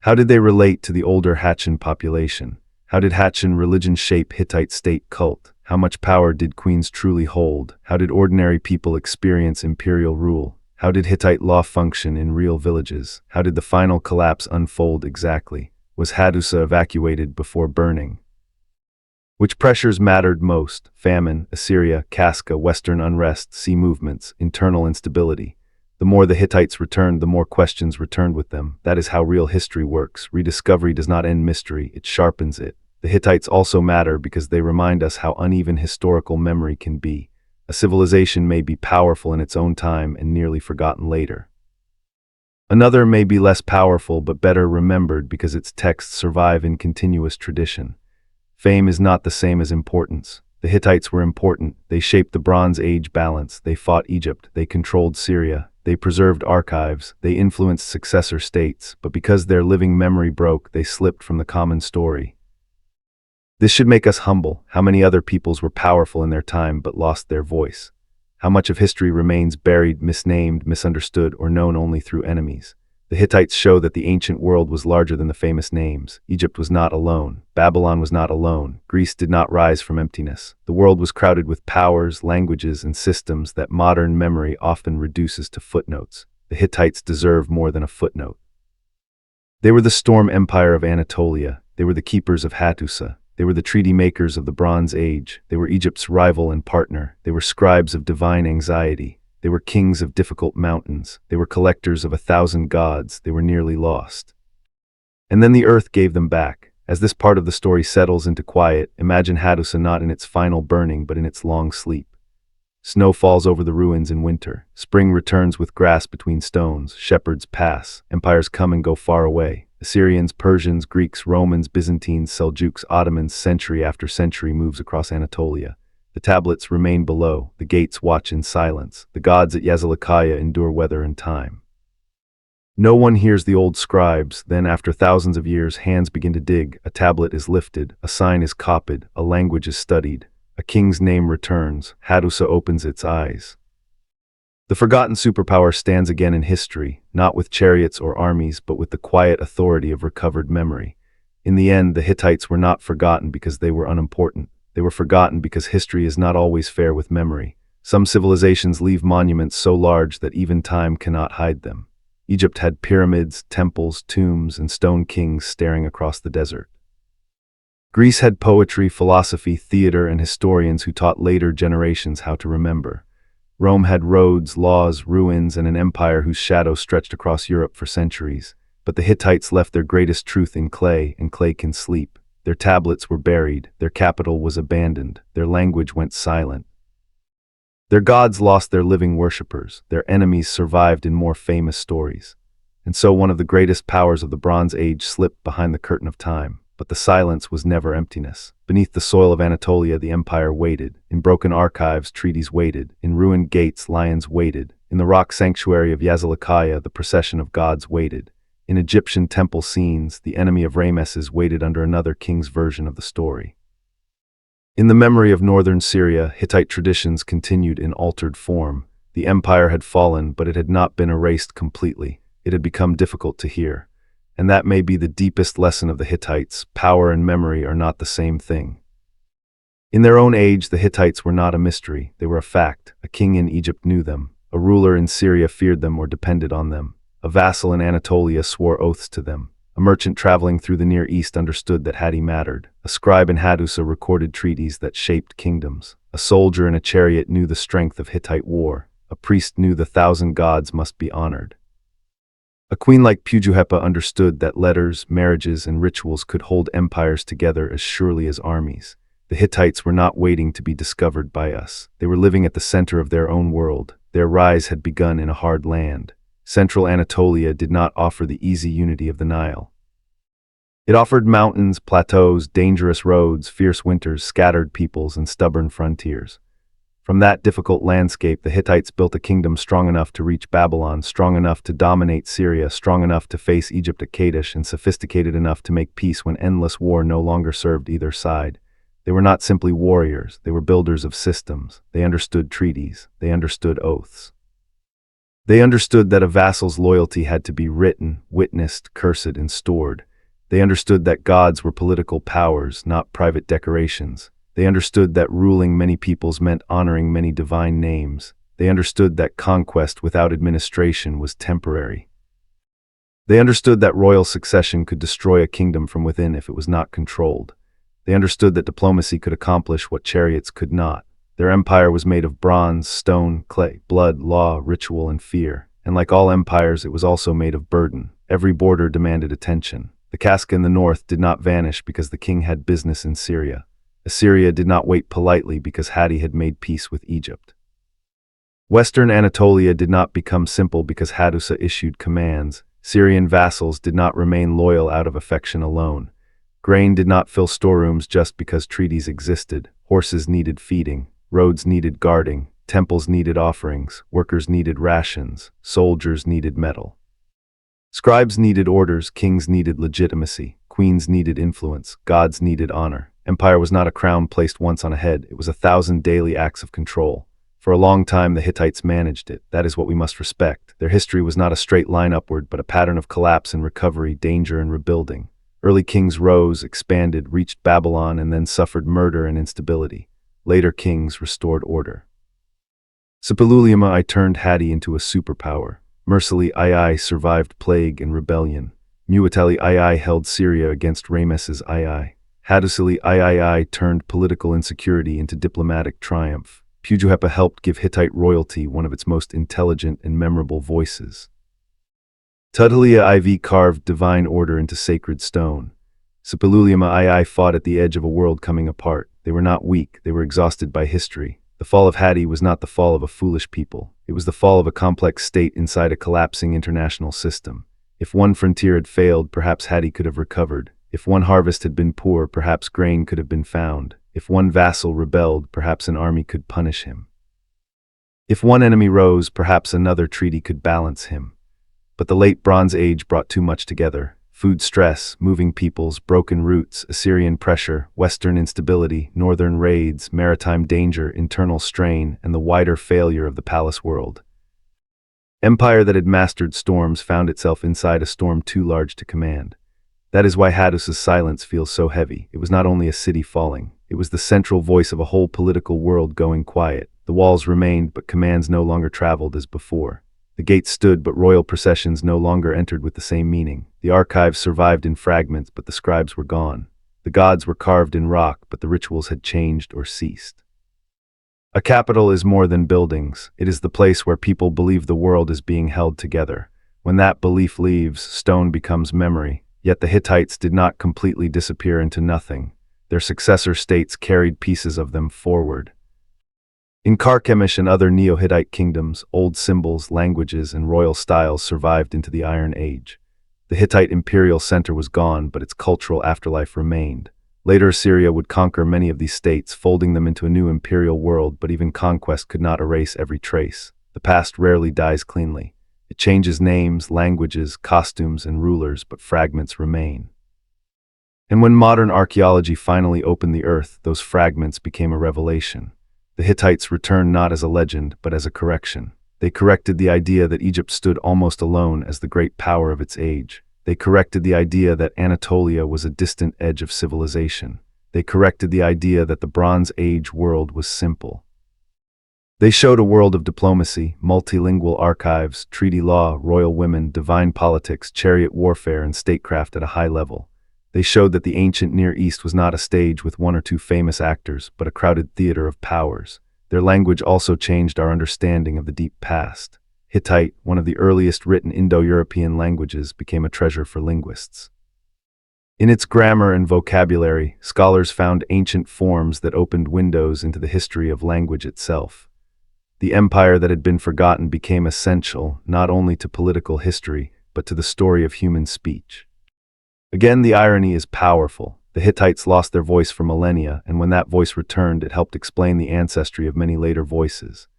Speaker 1: How did they relate to the older Hattian population? How did Hattian religion shape Hittite state cult? How much power did queens truly hold? How did ordinary people experience imperial rule? How did Hittite law function in real villages? How did the final collapse unfold exactly? Was Hattusa evacuated before burning? Which pressures mattered most? Famine, Assyria, Casca, Western unrest, sea movements, internal instability. The more the Hittites returned, the more questions returned with them. That is how real history works. Rediscovery does not end mystery, it sharpens it. The Hittites also matter because they remind us how uneven historical memory can be. A civilization may be powerful in its own time and nearly forgotten later. Another may be less powerful but better remembered because its texts survive in continuous tradition. Fame is not the same as importance. The Hittites were important. They shaped the Bronze Age balance. They fought Egypt. They controlled Syria. They preserved archives. They influenced successor states. But because their living memory broke, they slipped from the common story. This should make us humble. How many other peoples were powerful in their time but lost their voice? How much of history remains buried, misnamed, misunderstood, or known only through enemies? The Hittites show that the ancient world was larger than the famous names. Egypt was not alone. Babylon was not alone. Greece did not rise from emptiness. The world was crowded with powers, languages, and systems that modern memory often reduces to footnotes. The Hittites deserve more than a footnote. They were the storm empire of Anatolia. They were the keepers of Hattusa. They were the treaty makers of the Bronze Age. They were Egypt's rival and partner. They were scribes of divine anxiety. They were kings of difficult mountains. They were collectors of 1,000 gods. They were nearly lost. And then the earth gave them back. As this part of the story settles into quiet, imagine Hattusa not in its final burning but in its long sleep. Snow falls over the ruins in winter. Spring returns with grass between stones. Shepherds pass. Empires come and go far away. Assyrians, Persians, Greeks, Romans, Byzantines, Seljuks, Ottomans, century after century moves across Anatolia. The tablets remain below. The gates watch in silence. The gods at Yazilikaya endure weather and time. No one hears the old scribes. Then, after thousands of years, hands begin to dig. A tablet is lifted. A sign is copied. A language is studied. A king's name returns. Hattusa opens its eyes. The forgotten superpower stands again in history, not with chariots or armies, but with the quiet authority of recovered memory. In the end, the Hittites were not forgotten because they were unimportant. They were forgotten because history is not always fair with memory. Some civilizations leave monuments so large that even time cannot hide them. Egypt had pyramids, temples, tombs, and stone kings staring across the desert. Greece had poetry, philosophy, theater, and historians who taught later generations how to remember. Rome had roads, laws, ruins, and an empire whose shadow stretched across Europe for centuries. But the Hittites left their greatest truth in clay, and clay can sleep. Their tablets were buried, their capital was abandoned, their language went silent. Their gods lost their living worshippers, their enemies survived in more famous stories. And so one of the greatest powers of the Bronze Age slipped behind the curtain of time. But the silence was never emptiness. Beneath the soil of Anatolia, the empire waited. In broken archives, treaties waited. In ruined gates, lions waited. In the rock sanctuary of Yazilikaya, the procession of gods waited. In Egyptian temple scenes, the enemy of Ramesses waited under another king's version of the story. In the memory of northern Syria, Hittite traditions continued in altered form. The empire had fallen, but it had not been erased completely. It had become difficult to hear. And that may be the deepest lesson of the Hittites. Power and memory are not the same thing. In their own age, the Hittites were not a mystery. They were a fact. A king in Egypt knew them. A ruler in Syria feared them or depended on them. A vassal in Anatolia swore oaths to them. A merchant traveling through the Near East understood that Hatti mattered. A scribe in Hattusa recorded treaties that shaped kingdoms. A soldier in a chariot knew the strength of Hittite war. A priest knew the 1,000 gods must be honored. A queen like Pujuhepa understood that letters, marriages, and rituals could hold empires together as surely as armies. The Hittites were not waiting to be discovered by us. They were living at the center of their own world. Their rise had begun in a hard land. Central Anatolia did not offer the easy unity of the Nile. It offered mountains, plateaus, dangerous roads, fierce winters, scattered peoples, and stubborn frontiers. From that difficult landscape, the Hittites built a kingdom strong enough to reach Babylon, strong enough to dominate Syria, strong enough to face Egypt at Kadesh, and sophisticated enough to make peace when endless war no longer served either side. They were not simply warriors, they were builders of systems. They understood treaties. They understood oaths. They understood that a vassal's loyalty had to be written, witnessed, cursed, and stored. They understood that gods were political powers, not private decorations. They understood that ruling many peoples meant honoring many divine names. They understood that conquest without administration was temporary. They understood that royal succession could destroy a kingdom from within if it was not controlled. They understood that diplomacy could accomplish what chariots could not. Their empire was made of bronze, stone, clay, blood, law, ritual, and fear. And like all empires, it was also made of burden. Every border demanded attention. The Casca in the north did not vanish because the king had business in Syria. Assyria did not wait politely because Hatti had made peace with Egypt. Western Anatolia did not become simple because Hattusa issued commands. Syrian vassals did not remain loyal out of affection alone. Grain did not fill storerooms just because treaties existed. Horses needed feeding, roads needed guarding, temples needed offerings, workers needed rations, soldiers needed metal. Scribes needed orders, kings needed legitimacy, queens needed influence, gods needed honor. Empire was not a crown placed once on a head, it was 1,000 daily acts of control. For a long time the Hittites managed it. That is what we must respect. Their history was not a straight line upward, but a pattern of collapse and recovery, danger and rebuilding. Early kings rose, expanded, reached Babylon, and then suffered murder and instability. Later kings restored order. Suppiluliuma I turned Hatti into a superpower. Mercilessly II survived plague and rebellion. Muwatalli II held Syria against Ramesses II. Hattusili III turned political insecurity into diplomatic triumph. Pujuhepa helped give Hittite royalty one of its most intelligent and memorable voices. Tudhalia IV carved divine order into sacred stone. Suppiluliuma II fought at the edge of a world coming apart. They were not weak, they were exhausted by history. The fall of Hatti was not the fall of a foolish people. It was the fall of a complex state inside a collapsing international system. If one frontier had failed, perhaps Hatti could have recovered. If one harvest had been poor, perhaps grain could have been found. If one vassal rebelled, perhaps an army could punish him. If one enemy rose, perhaps another treaty could balance him. But the late Bronze Age brought too much together. Food stress, moving peoples, broken roots, Assyrian pressure, Western instability, northern raids, maritime danger, internal strain, and the wider failure of the palace world. Empire that had mastered storms found itself inside a storm too large to command. That is why Hattusa's silence feels so heavy. It was not only a city falling. It was the central voice of a whole political world going quiet. The walls remained, but commands no longer traveled as before. The gates stood, but royal processions no longer entered with the same meaning. The archives survived in fragments, but the scribes were gone. The gods were carved in rock, but the rituals had changed or ceased. A capital is more than buildings. It is the place where people believe the world is being held together. When that belief leaves, stone becomes memory. Yet the Hittites did not completely disappear into nothing. Their successor states carried pieces of them forward. In Carchemish and other Neo-Hittite kingdoms, old symbols, languages, and royal styles survived into the Iron Age. The Hittite imperial center was gone, but its cultural afterlife remained. Later Assyria would conquer many of these states, folding them into a new imperial world, but even conquest could not erase every trace. The past rarely dies cleanly. It changes names, languages, costumes, and rulers, but fragments remain. And when modern archaeology finally opened the earth, those fragments became a revelation. The Hittites returned not as a legend, but as a correction. They corrected the idea that Egypt stood almost alone as the great power of its age. They corrected the idea that Anatolia was a distant edge of civilization. They corrected the idea that the Bronze Age world was simple. They showed a world of diplomacy, multilingual archives, treaty law, royal women, divine politics, chariot warfare, and statecraft at a high level. They showed that the ancient Near East was not a stage with one or two famous actors, but a crowded theater of powers. Their language also changed our understanding of the deep past. Hittite, one of the earliest written Indo-European languages, became a treasure for linguists. In its grammar and vocabulary, scholars found ancient forms that opened windows into the history of language itself. The empire that had been forgotten became essential, not only to political history, but to the story of human speech. Again, the irony is powerful. The Hittites lost their voice for millennia, and when that voice returned, it helped explain the ancestry of many later voices.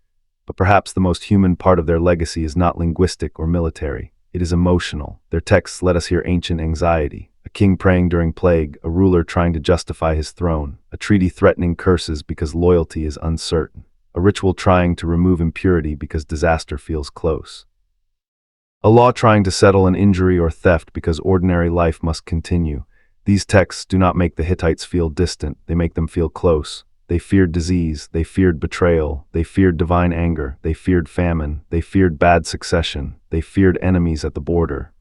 Speaker 1: But perhaps the most human part of their legacy is not linguistic or military. It is emotional. Their texts let us hear ancient anxiety. A king praying during plague, a ruler trying to justify his throne, a treaty threatening curses because loyalty is uncertain, a ritual trying to remove impurity because disaster feels close. A law trying to settle an injury or theft because ordinary life must continue. These texts do not make the Hittites feel distant, they make them feel close. They feared disease, they feared betrayal, they feared divine anger, they feared famine, they feared bad succession, they feared enemies at the border.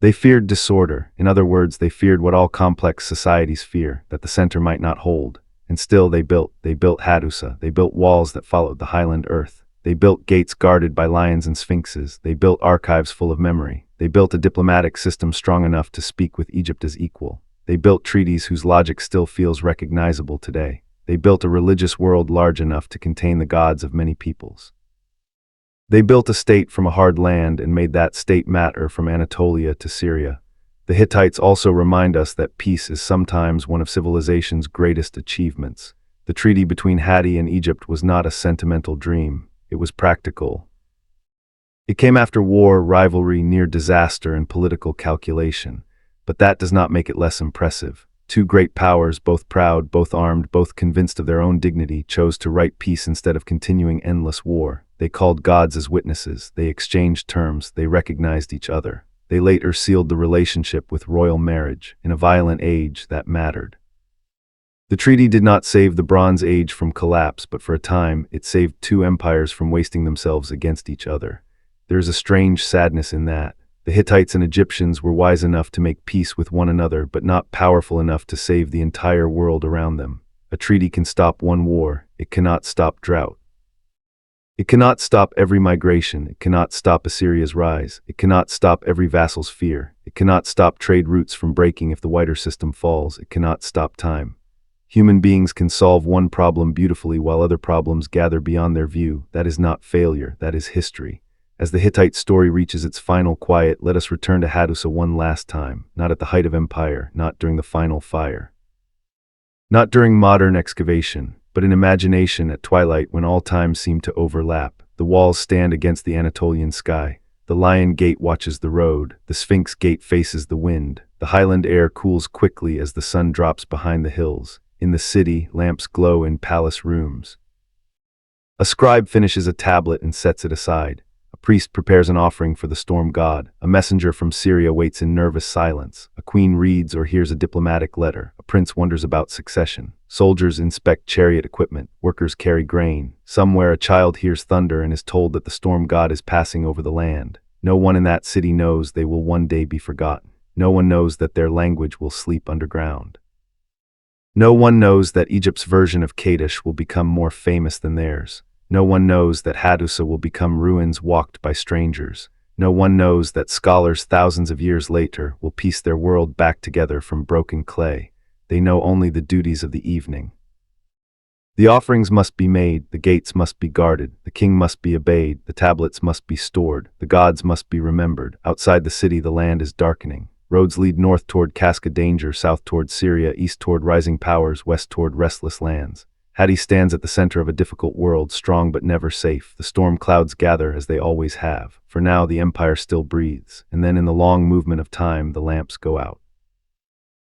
Speaker 1: They feared disorder. In other words, they feared what all complex societies fear, that the center might not hold. And still they built Hattusa. They built walls that followed the highland earth. They built gates guarded by lions and sphinxes. They built archives full of memory. They built a diplomatic system strong enough to speak with Egypt as equal. They built treaties whose logic still feels recognizable today. They built a religious world large enough to contain the gods of many peoples. They built a state from a hard land and made that state matter from Anatolia to Syria. The Hittites also remind us that peace is sometimes one of civilization's greatest achievements. The treaty between Hatti and Egypt was not a sentimental dream. It was practical. It came after war, rivalry, near disaster, and political calculation. But that does not make it less impressive. Two great powers, both proud, both armed, both convinced of their own dignity, chose to write peace instead of continuing endless war. They called gods as witnesses. They exchanged terms. They recognized each other. They later sealed the relationship with royal marriage. In a violent age, that mattered. The treaty did not save the Bronze Age from collapse, but for a time, it saved two empires from wasting themselves against each other. There is a strange sadness in that. The Hittites and Egyptians were wise enough to make peace with one another, but not powerful enough to save the entire world around them. A treaty can stop one war. It cannot stop drought. It cannot stop every migration. It cannot stop Assyria's rise. It cannot stop every vassal's fear. It cannot stop trade routes from breaking if the wider system falls. It cannot stop time. Human beings can solve one problem beautifully while other problems gather beyond their view. That is not failure. That is history. As the Hittite story reaches its final quiet, let us return to Hattusa one last time, not at the height of empire, not during the final fire. Not during modern excavation, but in imagination at twilight when all times seem to overlap. The walls stand against the Anatolian sky. The lion gate watches the road. The sphinx gate faces the wind. The highland air cools quickly as the sun drops behind the hills. In the city, lamps glow in palace rooms. A scribe finishes a tablet and sets it aside. A priest prepares an offering for the storm god. A messenger from Syria waits in nervous silence. A queen reads or hears a diplomatic letter. A prince wonders about succession. Soldiers inspect chariot equipment. Workers carry grain. Somewhere a child hears thunder and is told that the storm god is passing over the land. No one in that city knows they will one day be forgotten. No one knows that their language will sleep underground. No one knows that Egypt's version of Kadesh will become more famous than theirs. No one knows that Hattusa will become ruins walked by strangers. No one knows that scholars thousands of years later will piece their world back together from broken clay. They know only the duties of the evening. The offerings must be made, the gates must be guarded, the king must be obeyed, the tablets must be stored, the gods must be remembered. Outside the city the land is darkening. Roads lead north toward Casca Danger, south toward Syria, east toward rising powers, west toward restless lands. Hatti stands at the center of a difficult world, strong but never safe. The storm clouds gather as they always have. For now the empire still breathes, and then in the long movement of time the lamps go out.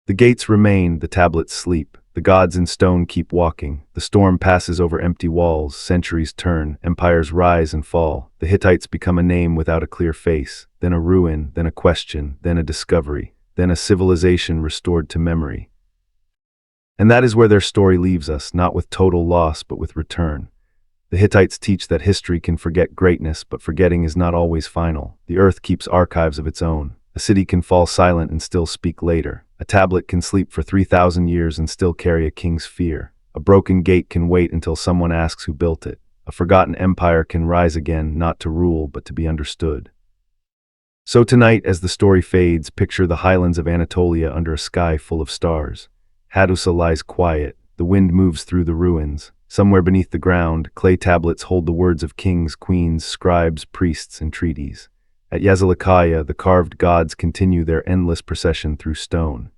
Speaker 1: The gates remain, the tablets sleep. The gods in stone keep walking. The storm passes over empty walls, centuries turn, empires rise and fall. The Hittites become a name without a clear face, then a ruin, then a question, then a discovery, then a civilization restored to memory. And that is where their story leaves us, not with total loss, but with return. The Hittites teach that history can forget greatness, but forgetting is not always final. The earth keeps archives of its own. A city can fall silent and still speak later. A tablet can sleep for 3,000 years and still carry a king's fear. A broken gate can wait until someone asks who built it. A forgotten empire can rise again, not to rule, but to be understood. So tonight, as the story fades, picture the highlands of Anatolia under a sky full of stars. Hattusa lies quiet. The wind moves through the ruins. Somewhere beneath the ground, clay tablets hold the words of kings, queens, scribes, priests, and treaties. At Yazilikaya, the carved gods continue their endless procession through stone.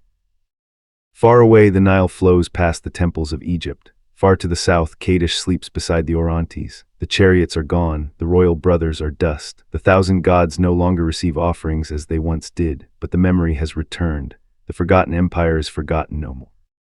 Speaker 1: Far away, the Nile flows past the temples of Egypt. Far to the south, Kadesh sleeps beside the Orontes. The chariots are gone, the royal brothers are dust. The 1,000 gods no longer receive offerings as they once did, but the memory has returned. The forgotten empire is forgotten no more.